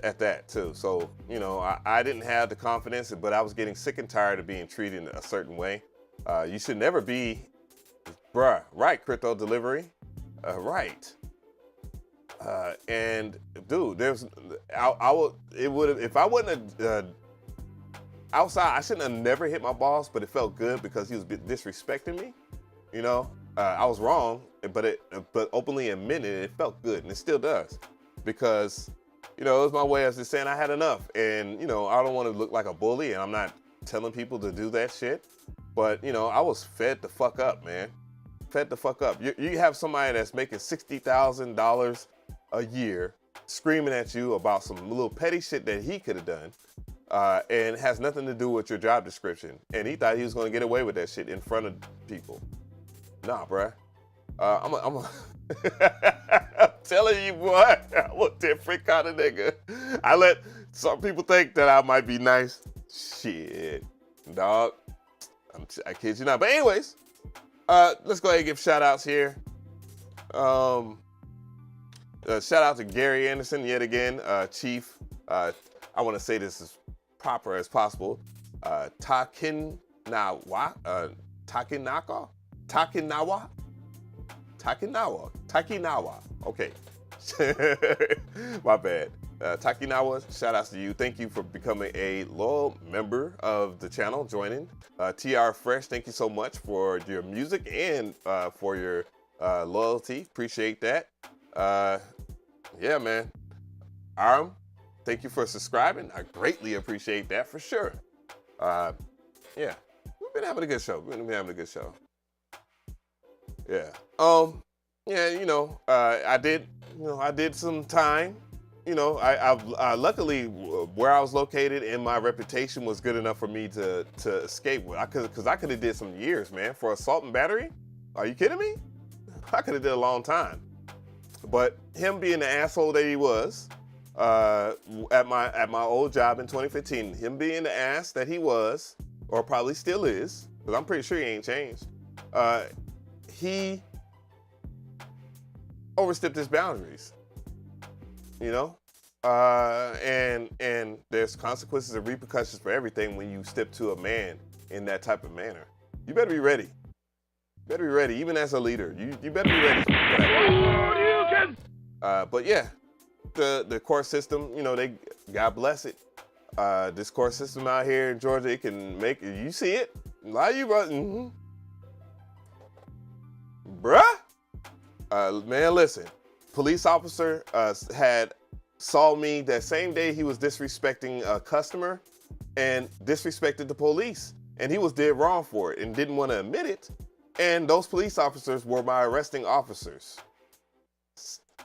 at that too. So, you know, I didn't have the confidence, but I was getting sick and tired of being treated a certain way. You should never be, bruh, right, crypto delivery, right. And dude, if I wouldn't have, outside, I shouldn't have never hit my boss, but it felt good because he was disrespecting me. You know, I was wrong, but openly admitting it felt good, and it still does, because, you know, it was my way of just saying I had enough, and you know, I don't want to look like a bully, and I'm not telling people to do that shit, but you know, I was fed the fuck up, man, fed the fuck up. You have somebody that's making $60,000 a year screaming at you about some little petty shit that he could have done. And has nothing to do with your job description. And he thought he was gonna get away with that shit in front of people. Nah, bruh. I'm telling you, boy, I'm a different kind of nigga. I let some people think that I might be nice. Shit, dog. I kid you not. But anyways, let's go ahead and give shout outs here. Shout out to Gary Anderson yet again, Chief. I want to say this as proper as possible. Takinawa. Okay. My bad. Takinawa, shout outs to you. Thank you for becoming a loyal member of the channel, joining. TR Fresh, thank you so much for your music and for your loyalty. Appreciate that. Yeah, man. Aram, thank you for subscribing. I greatly appreciate that for sure. Yeah, we've been having a good show. Yeah. Yeah, you know, I did some time. You know, I luckily where I was located and my reputation was good enough for me to escape with. Because I could have did some years, man, for assault and battery. Are you kidding me? I could have did a long time. But him being the asshole that he was at my old job in 2015, him being the ass that he was, or probably still is, because I'm pretty sure he ain't changed. He overstepped his boundaries. You know, and there's consequences and repercussions for everything when you step to a man in that type of manner. You better be ready. You better be ready, even as a leader. You better be ready for that. But yeah, the court system, you know, God bless it. This court system out here in Georgia, it can make you see it. A lot of you, bruh. Man, listen. Police officer saw me that same day he was disrespecting a customer and disrespected the police. And he was dead wrong for it and didn't want to admit it. And those police officers were my arresting officers.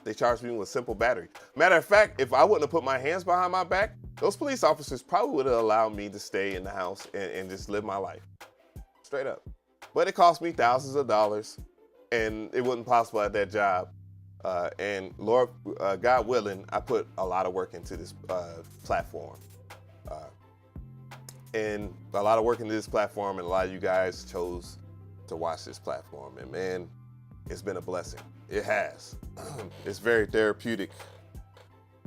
They charged me with simple battery. Matter of fact, if I wouldn't have put my hands behind my back, those police officers probably would have allowed me to stay in the house and just live my life. Straight up. But it cost me thousands of dollars and it wasn't possible at that job. And Lord, God willing, I put a lot of work into this platform. And a lot of work into this platform, and a lot of you guys chose to watch this platform. And man, it's been a blessing. It has. It's very therapeutic.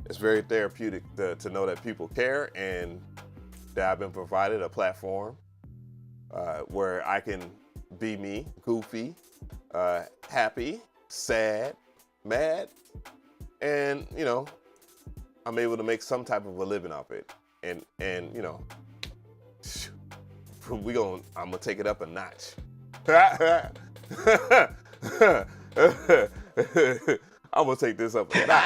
It's very therapeutic to know that people care and that I've been provided a platform where I can be me, goofy, happy, sad, mad, and you know, I'm able to make some type of a living off it. And you know, I'm gonna take it up a notch. I'm gonna take this up a notch.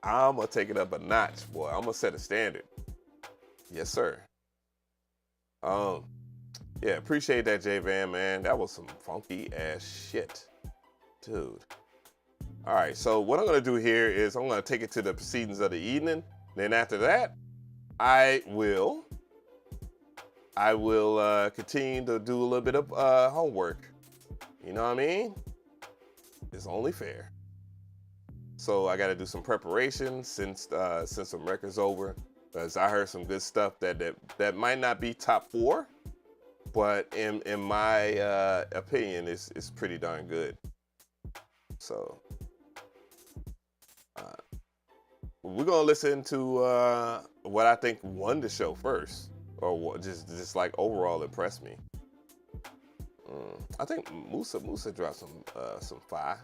I'm gonna take it up a notch, boy. I'm gonna set a standard. Yes, sir. Yeah, appreciate that, J-Van, man. That was some funky ass shit, dude. All right, so what I'm gonna do here is I'm gonna take it to the proceedings of the evening. Then after that, I will continue to do a little bit of homework. You know what I mean? It's only fair. So I got to do some preparation since some records over, because I heard some good stuff that might not be top 4. But in my opinion, it's pretty darn good. So we're gonna listen to what I think won the show first, or what just like overall impressed me. I think Musa dropped some fire.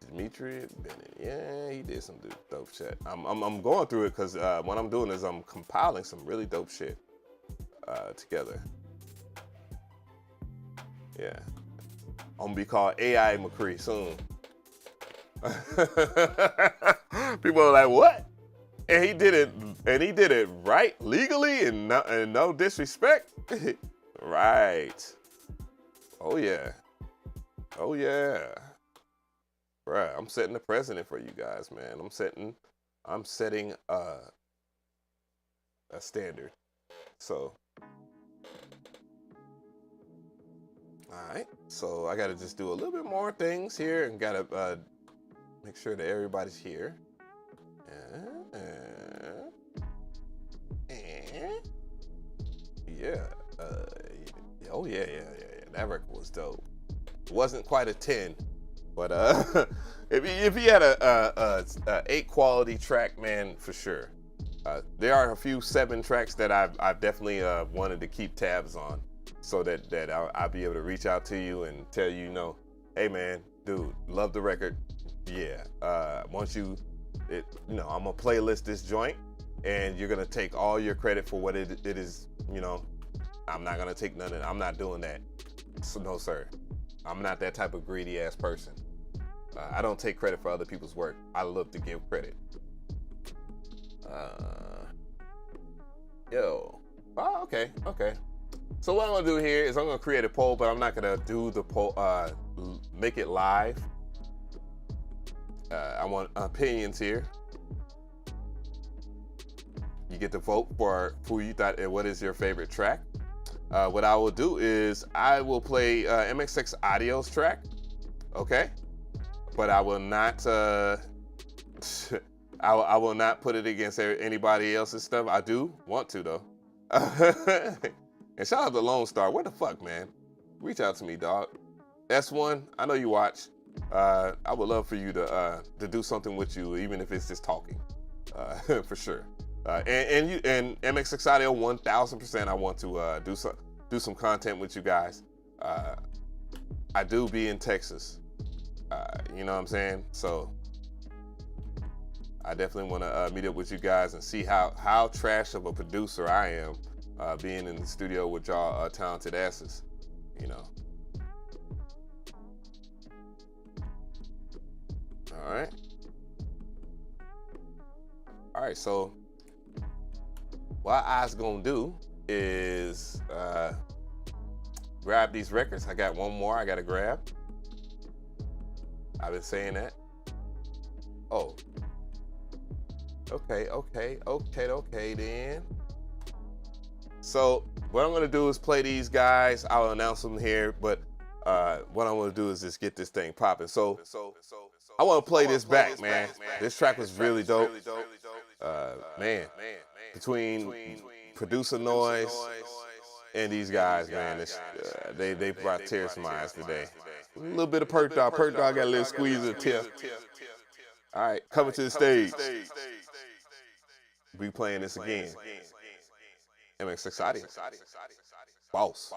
Dimitri Bennett, yeah, he did some dope shit. I'm going through it because what I'm doing is I'm compiling some really dope shit together. Yeah, I'm gonna be called AI McRee soon. People are like, what? And he did it right, legally, and no disrespect. Right. Oh yeah. Bruh, I'm setting the precedent for you guys, man. I'm setting a standard. So, all right. So I gotta just do a little bit more things here, and gotta make sure that everybody's here. Yeah. Oh yeah. That record was dope. It wasn't quite a 10. But if he had a 8 quality track, man, for sure. There are a few 7 tracks that I've definitely wanted to keep tabs on, so that I'll be able to reach out to you and tell you, you know, hey man, dude, love the record. Yeah, once you know, I'm gonna playlist this joint, and you're gonna take all your credit for what it is. You know, I'm not gonna take none of it. I'm not doing that. So, no, sir. I'm not that type of greedy ass person. I don't take credit for other people's work. I love to give credit. Okay. So what I'm gonna do here is I'm gonna create a poll, but I'm not gonna do the poll, make it live. I want opinions here. You get to vote for who you thought, what is your favorite track. What I will do is I will play MXX Audio's track, okay? But I will not, I will not put it against anybody else's stuff. I do want to though. And shout out to Lone Star. What the fuck, man? Reach out to me, dog. S1, I know you watch. I would love for you to do something with you, even if it's just talking, for sure. And MXX Audio 1000%. I want to do some content with you guys. I do be in Texas. You know what I'm saying? So I definitely want to meet up with you guys and see how trash of a producer I am, being in the studio with y'all talented asses, you know. All right, so what I's gonna do is grab these records. I got one more I gotta grab. I've been saying that. Oh. Okay then. So what I'm gonna do is play these guys. I'll announce them here, but what I'm gonna do is just get this thing popping. So I want to play this back, man. This track was really dope. Man, between producer noise and these guys, man, they brought tears to my eyes today. A little bit of Perk Dog. Perk Dog got a little squeeze of the tip. All right, coming to the stage. We playing this again. MXX Audio. Boss.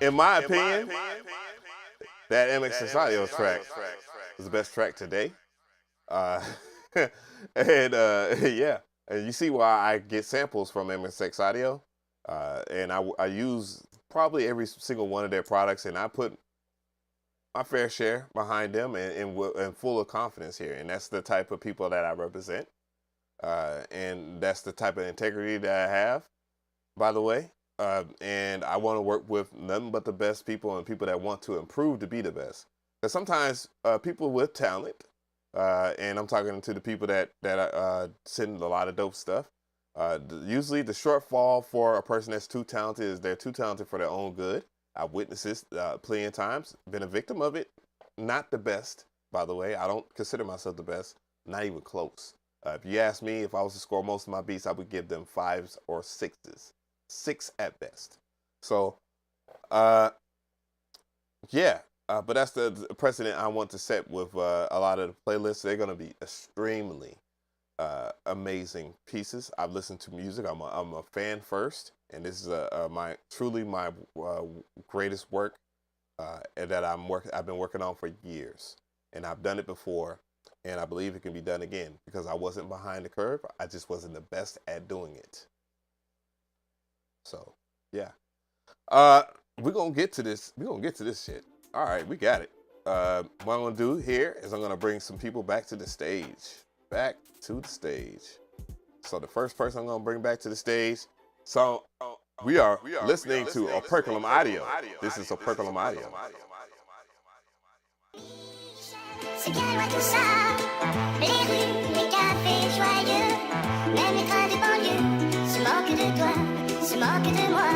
In my opinion, that MXX Audio track was the best track today. Yeah, and you see why I get samples from MXX Audio, and I use probably every single one of their products, and I put my fair share behind them and full of confidence here, and that's the type of people that I represent, and that's the type of integrity that I have, by the way. And I want to work with nothing but the best people and people that want to improve to be the best. Because sometimes people with talent, and I'm talking to the people that send a lot of dope stuff, usually the shortfall for a person that's too talented is they're too talented for their own good. I've witnessed this plenty of times, been a victim of it. Not the best, by the way. I don't consider myself the best, not even close. If you ask me if I was to score most of my beats, I would give them 5s or 6s. 6 at best. So, yeah, But that's the precedent I want to set with a lot of the playlists. They're going to be extremely amazing pieces. I've listened to music. I'm a fan first, and this is truly my greatest work that I've been working on for years, and I've done it before, and I believe it can be done again because I wasn't behind the curve. I just wasn't the best at doing it. So yeah, we're gonna get to this. We're gonna get to this shit. All right, we got it. What I'm gonna do here is I'm gonna bring some people back to the stage. Back to the stage. So the first person I'm gonna bring back to the stage. So we are listening to Operculum Audio. This is Operculum Audio. C'est bien loin tout ça, les rues, les cafés joyeux, même les trains de banlieue, se moquent de toi, se moquent de moi.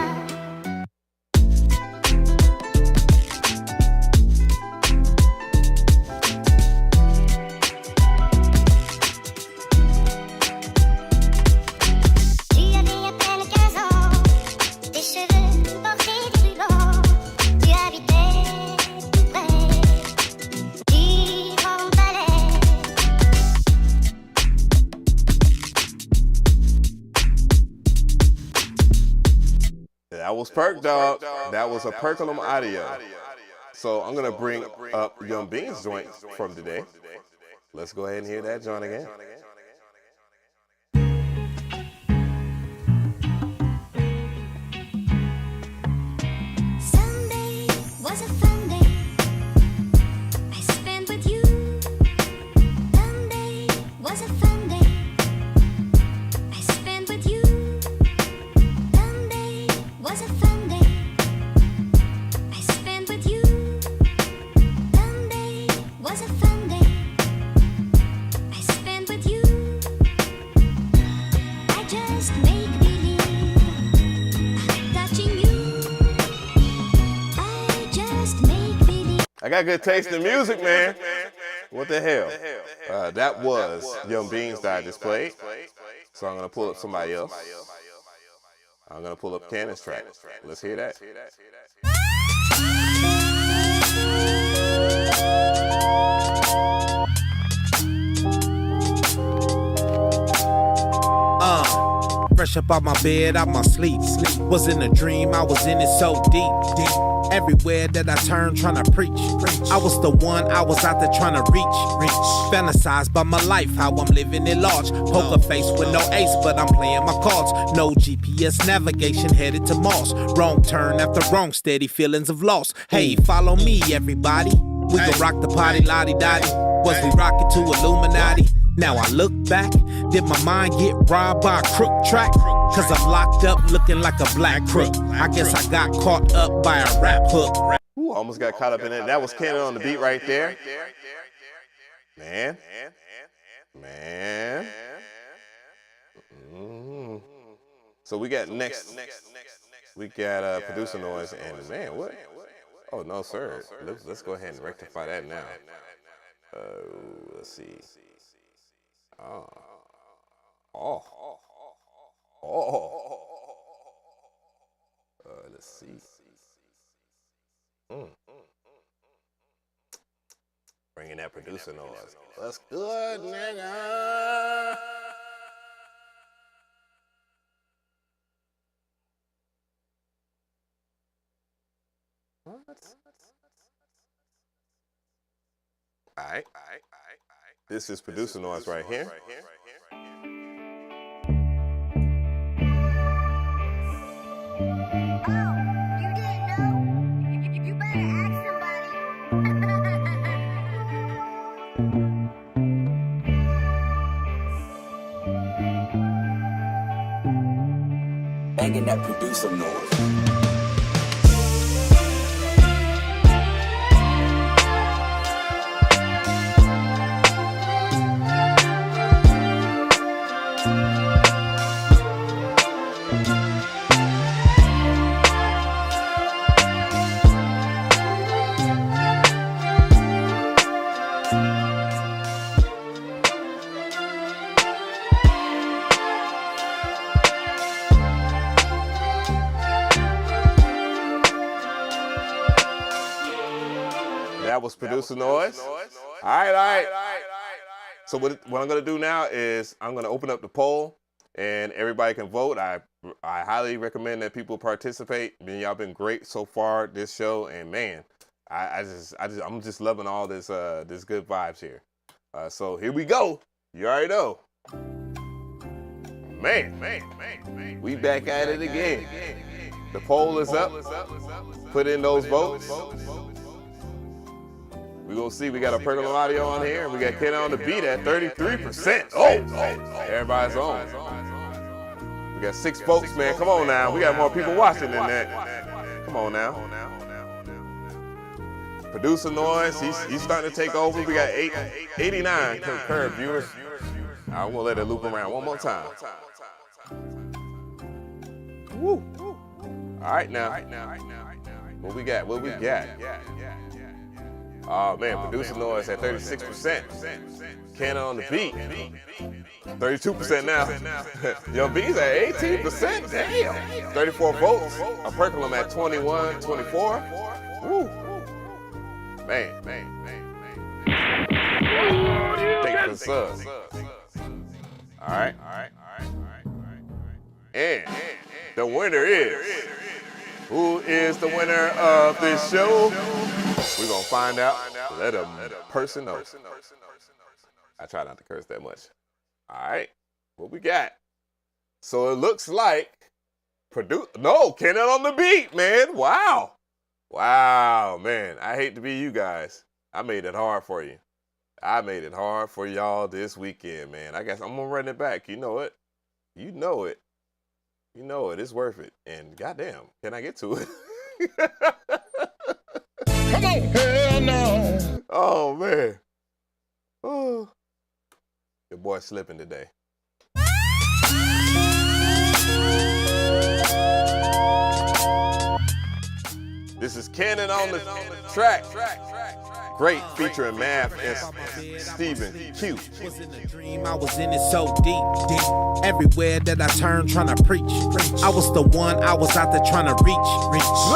That was Perk Dog. That was Operculum Audio. So I'm gonna bring up Young Beans joint from today. Let's go ahead and hear that joint again. Sunday was a fun day I spent with you. Sunday was a fun day I spent with you. Sunday was a fun day I spent with you. Sunday was a fun day I spent with you. I just make believe I'm touching you. I just make believe. I got good taste in music, man. What the hell? That was Young Beans that I just played. So I'm gonna pull up somebody else. I'm gonna pull up Canon's track. Let's hear that. Fresh up out my bed, out my sleep. Was in a dream, I was in it so deep. Everywhere that I turned, trying to preach. I was the one, I was out there trying to reach. Fantasized by my life, how I'm living it large. Poker face with no ace, but I'm playing my cards. No GPS navigation, headed to Mars. Wrong turn after wrong, steady feelings of loss. Hey, follow me, everybody. We gon' rock the party, lottie-dottie. Was we rockin' to Illuminati? Now I look back, did my mind get robbed by a crook track? Cause I'm locked up looking like a black crook. I guess I got caught up by a rap hook. Ooh, almost got caught up in it. That was Canon on the beat right there. Man. So we got next. We got producer noise and man, what? Oh no, sir. Let's go ahead and rectify that now. Let's see. Let's see. Bringing that producer noise. That's good, nigga. All right. This is producer noise right here. Banging that producer noise. was producer noise. All right. So what I'm gonna do now is I'm gonna open up the poll and everybody can vote. I highly recommend that people participate. I mean, y'all been great so far this show, and man, I'm just loving all this this good vibes here. So here we go. You already know. Man, we back at it again. The poll is up. Put in those votes. We gonna see. We got a Perk Dog audio on here. We got Canon on the beat at 33%. Oh, everybody's on. We got 6 votes, man. Come on now. We got more people watching than that. Come on now. Producer noise. He's starting to take over. We got 89 concurrent viewers. I won't let it loop around one more time. Woo. All right now. What we got? Oh man, producer noise at 36%. Canon on the beat, 32% now. Yo, B's at 18%. Damn. 34 votes. A Percolum at 21, 24. Woo. Man. Thanks for the subs. All right. And the winner is. Who is the winner of this show? We're gonna find out. Let a person know. I try not to curse that much. All right, what we got? So it looks like Canon on the beat, man. Wow, man. I hate to be you guys. I made it hard for you. I made it hard for y'all this weekend, man. I guess I'm gonna run it back. You know it. It's worth it. And goddamn, can I get to it? Come on, hell no. Oh man. Oh. Your boy slipping today. This is Canon on the track. Great featuring Math and Stephen Q. Was in a dream, I was in it so deep. Everywhere that I turned, trying to preach. I was the one, I was out there trying to reach.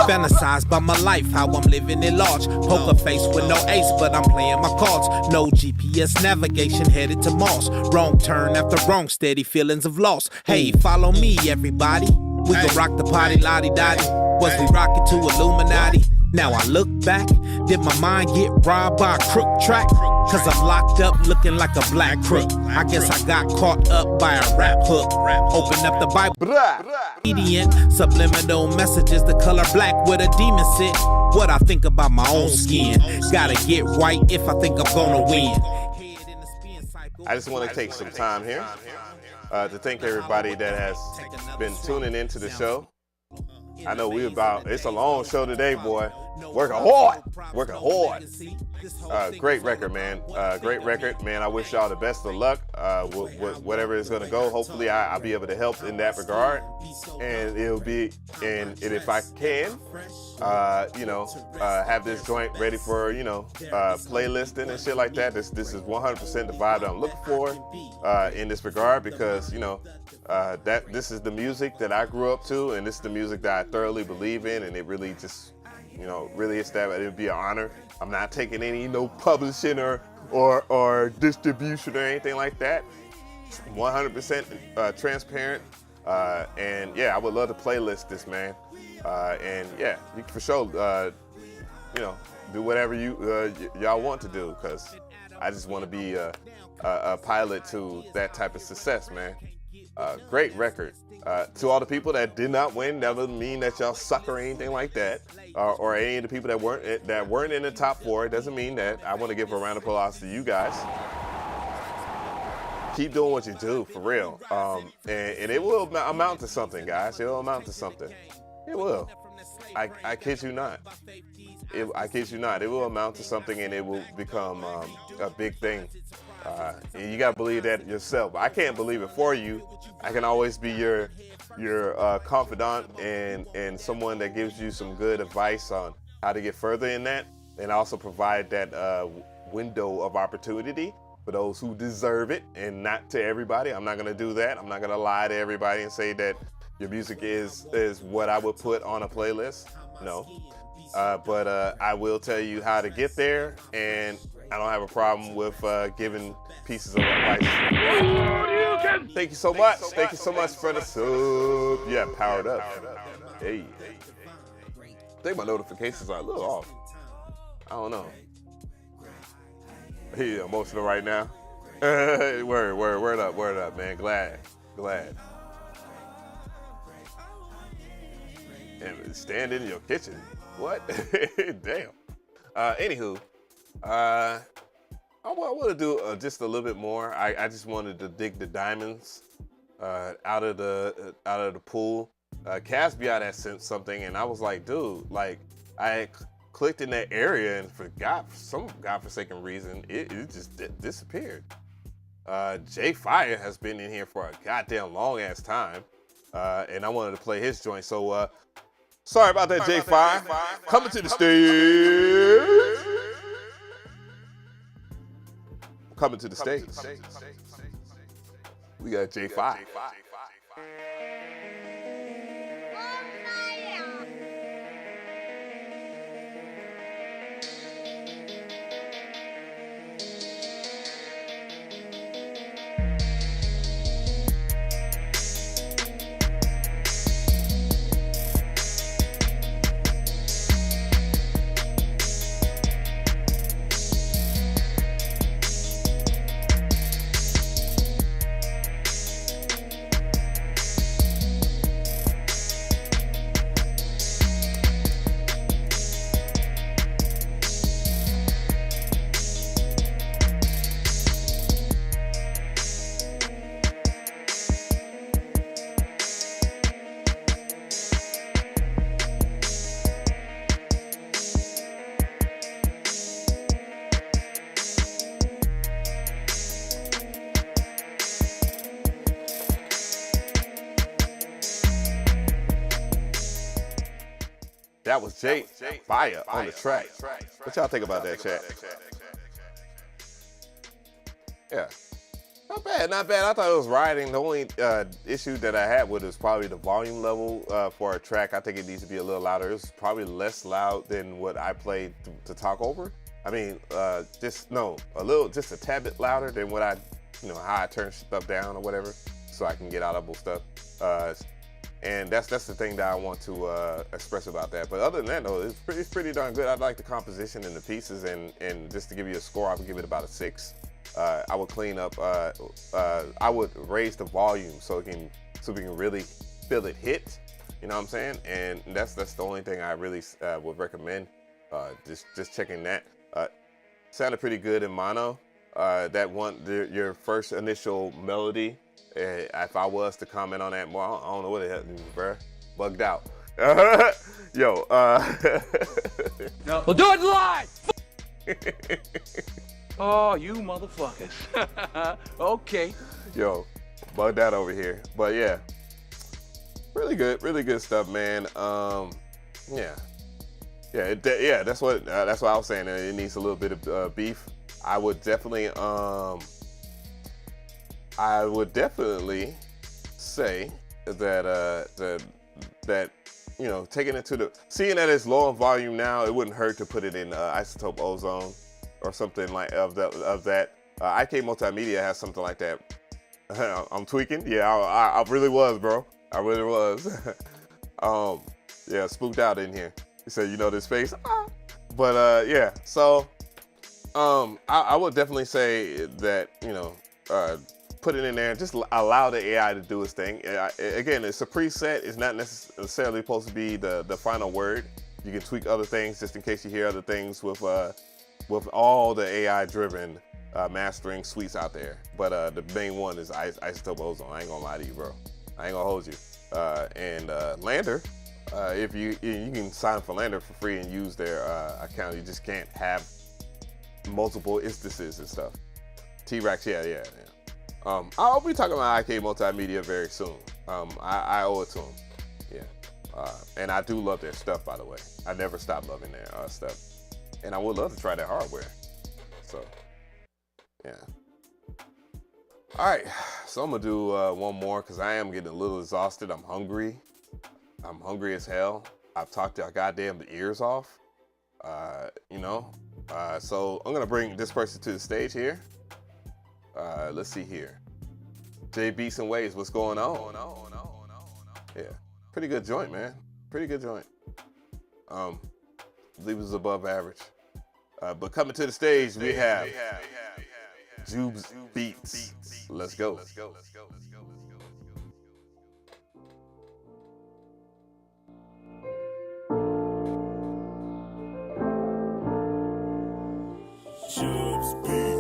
Fantasized by my life, how I'm living it large. Poker face with no ace, but I'm playing my cards. No GPS navigation, headed to Mars. Wrong turn after wrong, steady feelings of loss. Hey, follow me, everybody. We gon' rock the party, lottie-dottie. Was we rockin' to Illuminati? Now I look back, did my mind get robbed by a crook track? Cause I'm locked up looking like a black crook. I guess I got caught up by a rap hook. Open up the Bible, obedient, subliminal messages, the color black with a demon sit. What I think about my own skin. Gotta get right if I think I'm gonna win. I just want to take some time here to thank everybody that has been tuning into the show. I know it's a long show today, boy. Working hard. Great record, man. Great record, man. I wish y'all the best of luck with whatever is gonna go. Hopefully I'll be able to help in that regard. And and if I can, have this joint ready for, playlisting and shit like that. This is 100% the vibe that I'm looking for in this regard, because, that this is the music that I grew up to, and this is the music that I thoroughly believe in, and it really just, really established. It would be an honor. I'm not taking any publishing or distribution or anything like that. 100% transparent, and yeah, I would love to playlist this, man. And yeah, you can for sure, do whatever y'all want to do, because I just want to be a pilot to that type of success, man. Great record. To all the people that did not win, that doesn't mean that y'all suck or anything like that, or any of the people that weren't in the top 4. It doesn't mean that. I want to give a round of applause to you guys. Keep doing what you do, for real. And it will amount to something, guys. It will amount to something. It will. I kid you not. I kid you not. It will amount to something, and it will become a big thing. And you gotta believe that yourself. I can't believe it for you. I can always be your confidant and someone that gives you some good advice on how to get further in that, and also provide that window of opportunity for those who deserve it, and not to everybody. I'm not gonna do that. I'm not gonna lie to everybody and say that your music is what I would put on a playlist. No. but I will tell you how to get there, and I don't have a problem with giving pieces of advice. Thank you so much. Thank you so much for the sub. Yeah, powered up. Hey. I think my notifications are a little off. I don't know. He emotional right now. Word up, man. Glad. And stand in your kitchen. What? Damn. Anywho, I want to do just a little bit more. I just wanted to dig the diamonds out of the pool. Casbia had sent something, and I was like, dude, like I clicked in that area and for some godforsaken reason, it just disappeared. Jay Fire has been in here for a goddamn long ass time, and I wanted to play his joint. So sorry about that, Jay Fire. Coming to the stage. Coming to the stage. We got Jay Fire. That was Jay Fire on the track. What y'all think about that, chat? Yeah. Not bad. I thought it was riding. The only issue that I had with it was probably the volume level for a track. I think it needs to be a little louder. It was probably less loud than what I played to talk over. I mean, just a tad bit louder than what I, how I turn stuff down or whatever, so I can get audible stuff. And that's the thing that I want to express about that. But other than that, though, it's pretty darn good. I like the composition and the pieces, and just to give you a score, I would give it about a 6. I would clean up. I would raise the volume so we can really feel it hit. You know what I'm saying? And that's the only thing I really would recommend. Just checking that. Sounded pretty good in mono. Your first initial melody. If I was to comment on that more, I don't know what the hell, bro. Bugged out. Yo. No. We'll do it live. Oh, you motherfuckers. Okay. Yo, bugged out over here. But yeah, really good stuff, man. Yeah. That's what I was saying. It needs a little bit of beef. I would definitely say that taking it to seeing that it's low in volume now, it wouldn't hurt to put it in isotope ozone or something like of that. IK Multimedia has something like that. I'm tweaking. Yeah, I really was, bro. I really was. Yeah, spooked out in here. He said, this face. But yeah, so I would definitely say that put it in there and just allow the AI to do its thing. Again, it's a preset. It's not necessarily supposed to be the final word. You can tweak other things just in case you hear other things with all the AI-driven mastering suites out there. But the main one is Isotope Ozone. I ain't gonna lie to you, bro. I ain't gonna hold you. And Lander, if you can sign for Lander for free and use their account. You just can't have multiple instances and stuff. T-Rex, yeah. I'll be talking about IK Multimedia very soon. I owe it to them. Yeah. And I do love their stuff, by the way. I never stop loving their stuff. And I would love to try their hardware. So, yeah. All right. So I'm going to do one more because I am getting a little exhausted. I'm hungry. I'm hungry as hell. I've talked your goddamn ears off. You know, so I'm gonna bring this person to the stage here. Let's see here. J Beats and Waves, what's going on? Yeah, pretty good joint, man. Pretty good joint. I believe it was above average. But coming to the stage, we have Jube's Beats. Let's go. Jube's Beats.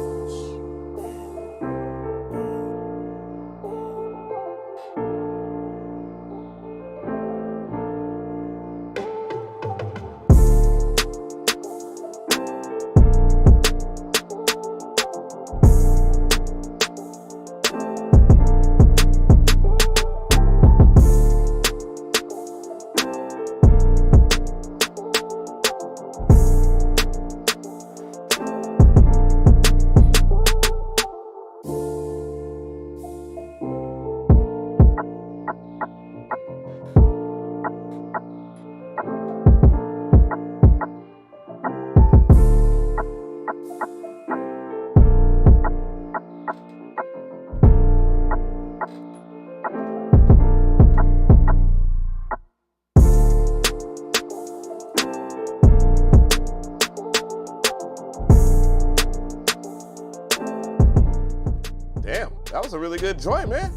A really good joint, man.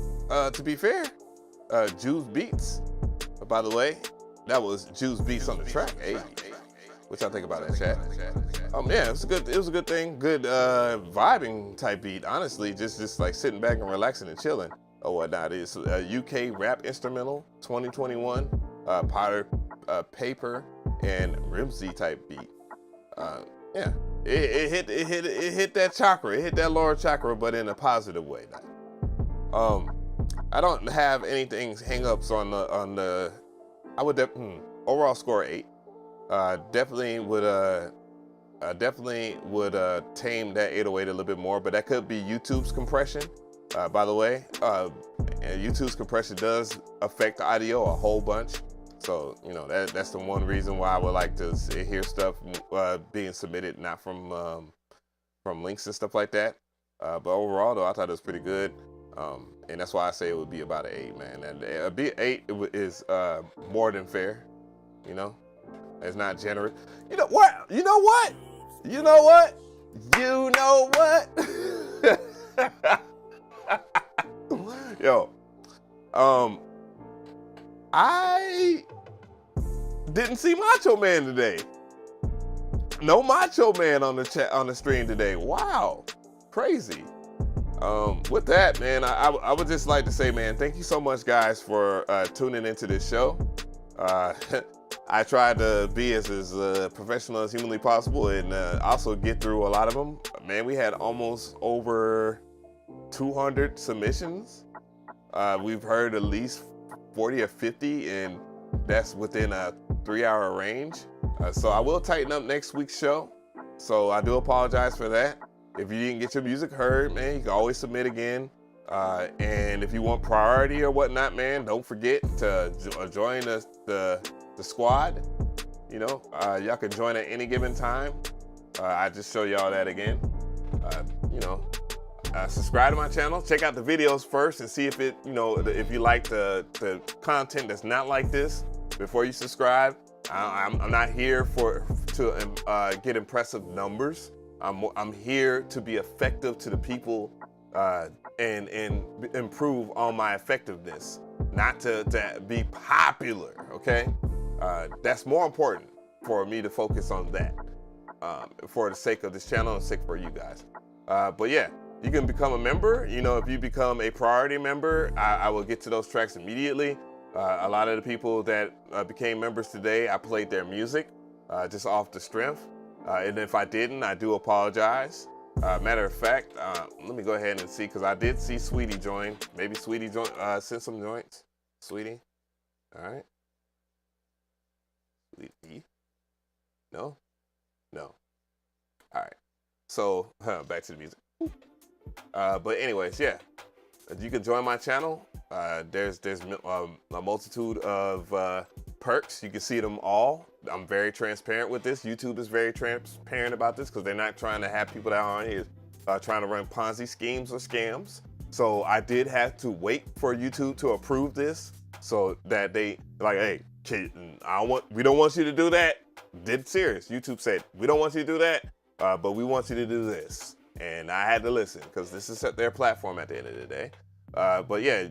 To be fair, Jube's Beats. By the way, that was Jube's Beats on the track. Hey, what y'all think about that, chat? Yeah, it was a good thing. Good vibing type beat. Honestly, just like sitting back and relaxing and chilling or whatnot. It's a UK rap instrumental, 2021, Potter, Paper, and Rimsey type beat. Yeah, it hit that chakra. It hit that lower chakra, but in a positive way. I don't have anything hang-ups on the. I would overall score 8. Definitely would tame that 808 a little bit more, but that could be YouTube's compression. By the way, YouTube's compression does affect the audio a whole bunch. So, you know, that's the one reason why I would like to hear stuff being submitted, not from links and stuff like that. But overall, though, I thought it was pretty good. And that's why I say it would be about an 8, man. And a 8 is more than fair, you know? It's not generous. You know what? You know what? You know what? You know what? Yo, I didn't see Macho Man today. No Macho Man on the chat on the stream today. Wow, crazy. With that, man, I would just like to say, man, thank you so much, guys, for tuning into this show. I tried to be as professional as humanly possible and also get through a lot of them. Man, we had almost over 200 submissions. We've heard at least 40 or 50, and that's within a 3-hour range. So I will tighten up next week's show. So I do apologize for that. If you didn't get your music heard, man, you can always submit again. And if you want priority or whatnot, man, don't forget to join the squad. You know, y'all can join at any given time. I just show y'all that again. You know, subscribe to my channel. Check out the videos first and see if it, you know, if you like the content that's not like this before you subscribe. I'm not here to get impressive numbers. I'm here to be effective to the people and improve on my effectiveness, not to be popular, okay? That's more important for me to focus on that for the sake of this channel and sake for you guys. But yeah, you can become a member. You know, if you become a priority member, I will get to those tracks immediately. A lot of the people that became members today, I played their music just off the strength. And if I didn't, I do apologize. Matter of fact, let me go ahead and see, because I did see Sweetie join. Maybe Sweetie sent some joints. Sweetie, all right. Sweetie, no? No. All right. So back to the music. But anyways, yeah, you can join my channel. There's a multitude of perks. You can see them all. I'm very transparent with this. YouTube is very transparent about this because they're not trying to have people that are on here trying to run Ponzi schemes or scams. So I did have to wait for YouTube to approve this so that they like, hey, we don't want you to do that. Dead serious. YouTube said, we don't want you to do that, but we want you to do this. And I had to listen because this is their platform at the end of the day. But yeah,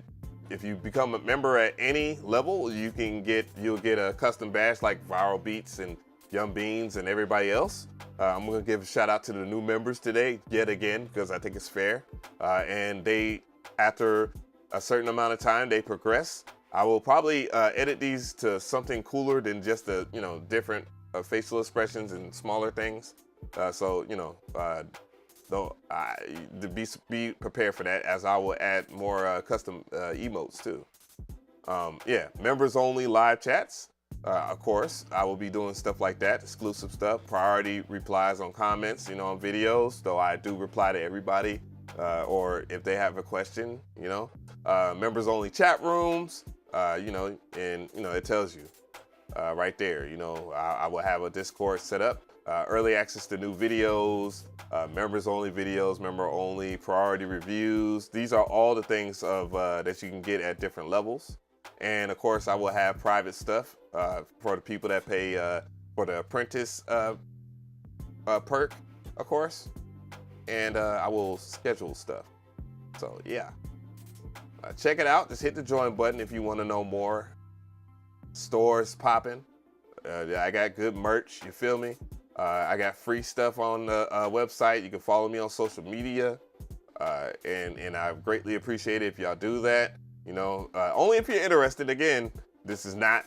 if you become a member at any level, you'll get a custom badge like Viral Beats and Young Beans and everybody else. I'm gonna give a shout out to the new members today, yet again, because I think it's fair. And they, after a certain amount of time, they progress. I will probably edit these to something cooler than just the different facial expressions and smaller things. So be prepared for that, as I will add more custom emotes too. Yeah, members only live chats. Of course, I will be doing stuff like that, exclusive stuff, priority replies on comments, on videos, though I do reply to everybody, or if they have a question, members only chat rooms, and it tells you right there, I will have a Discord set up, early access to new videos, members only videos, member only priority reviews. These are all the things that you can get at different levels. And of course, I will have private stuff for the people that pay for the Apprentice perk, of course. And I will schedule stuff. So yeah, check it out. Just hit the join button if you want to know more. Stores popping. I got good merch. You feel me? I got free stuff on the website. You can follow me on social media, and I greatly appreciate it if y'all do that. Only if you're interested. Again, this is not.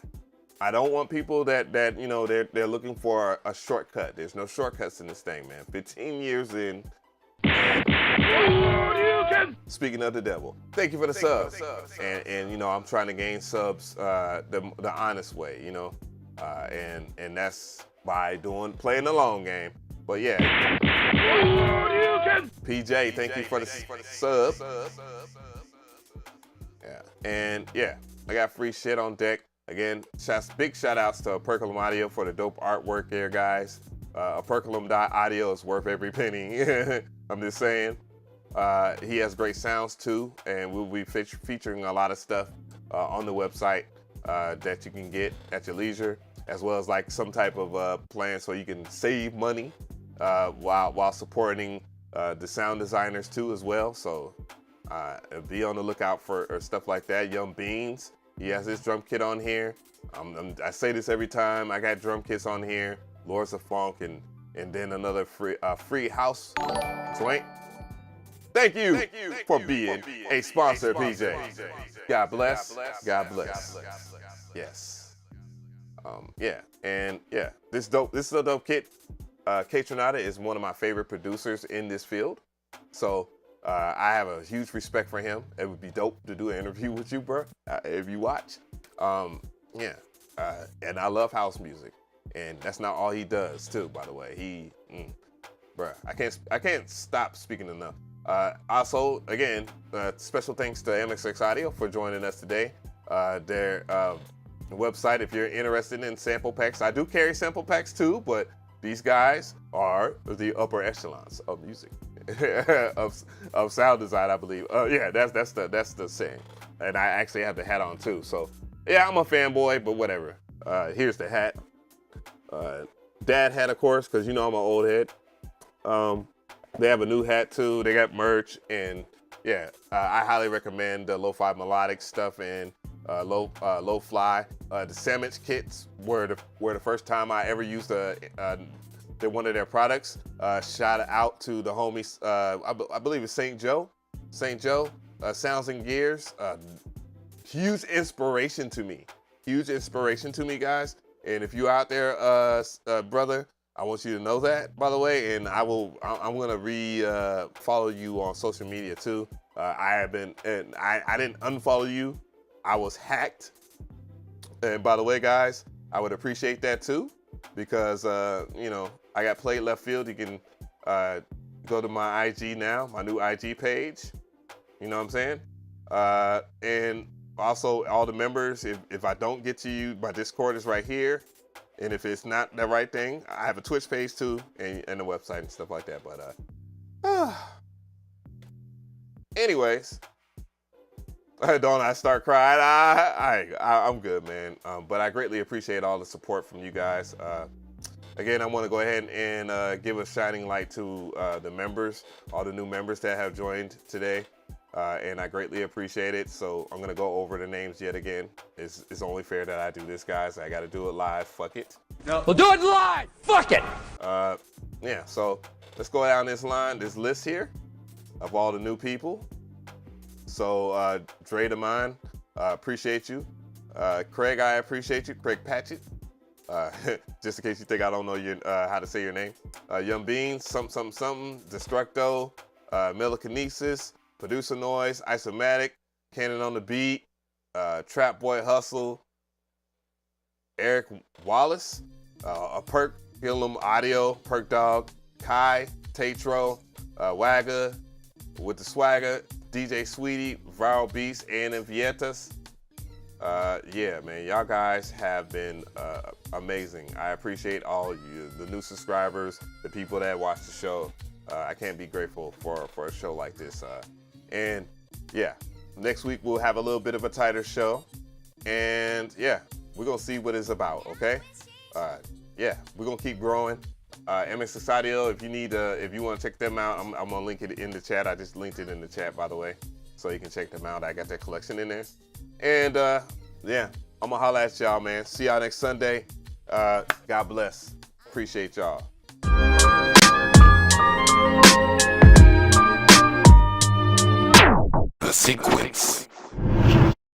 I don't want people that they're looking for a shortcut. There's no shortcuts in this thing, man. 15 years in. Speaking of the devil, thank you for the subs. And I'm trying to gain subs the honest way, and that's by playing the long game. But yeah, PJ, thank you for the sub. Yeah, and yeah, I got free shit on deck. Again, big shout outs to Percolum Audio for the dope artwork there, guys. Percolum.audio is worth every penny. I'm just saying. He has great sounds too, and we'll be featuring a lot of stuff on the website that you can get at your leisure, as well as like some type of plan so you can save money while supporting the sound designers too as well. So be on the lookout for stuff like that. Young Beans, he has his drum kit on here. I say this every time. I got drum kits on here. Lords of Funk and then another free house joint. Thank you for being a sponsor, PJ. God bless. God bless. Yes. Yeah, and yeah, this is a dope kit. K Tronada is one of my favorite producers in this field, so I have a huge respect for him. It would be dope to do an interview with you, bro, if you watch. Yeah, and I love house music, and that's not all he does too, by the way. Bruh, I can't stop speaking enough. Also, again, special thanks to MXX Audio for joining us today. Their website, if you're interested in sample packs, I do carry sample packs too, but these guys are the upper echelons of music, of sound design, I believe. Yeah, that's the saying, and I actually have the hat on too. So yeah, I'm a fanboy, but whatever. Here's the hat. Dad hat, of course, because I'm an old head. They have a new hat too. They got merch, and yeah, I highly recommend the lo-fi melodic stuff and low-fly. The sandwich kits were the first time I ever used one of their products. Shout out to the homies. I believe it's St. Joe, Sounds and Gears. Huge inspiration to me, guys. And if you're out there, brother, I want you to know that, by the way, and I'm gonna follow you on social media too. I didn't unfollow you. I was hacked. And by the way, guys, I would appreciate that too, because I got played left field. You can go to my IG now, my new IG page. You know what I'm saying? And also all the members, if I don't get to you, my Discord is right here. And if it's not the right thing, I have a Twitch page too, and the website and stuff like that. But anyways, don't I start crying? I'm good, man. But I greatly appreciate all the support from you guys. Again, I want to go ahead and give a shining light to the members, all the new members that have joined today. And I greatly appreciate it. So I'm going to go over the names yet again. It's only fair that I do this, guys. I got to do it live. Fuck it. No. We'll do it live. Fuck it. Yeah, so let's go down this line, this list here of all the new people. So Dre the Mine, appreciate you. Craig, I appreciate you. Craig Patchett. Just in case you think I don't know how to say your name. Young Beans, something, Destructo, Millikinesis, Producer Noise, Isomatic, Canon on the Beat, Trap Boy Hustle, Eric Wallace, Perk Audio, Perk Dog, Kai, Tatro, Wagger with the Swagger, DJ Sweetie, Viral Beast, and Vietas. Yeah, man, y'all guys have been amazing. I appreciate all of you, the new subscribers, the people that watch the show. I can't be grateful for a show like this. And yeah, next week we'll have a little bit of a tighter show. And yeah, we're gonna see what it's about, okay? Yeah, we're gonna keep growing. MX Societyo, if you want to check them out, I'm gonna link it in the chat. I just linked it in the chat, by the way, so you can check them out. I got that collection in there. And yeah, I'm gonna holla at y'all, man. See y'all next Sunday. God bless. Appreciate y'all. The sequence.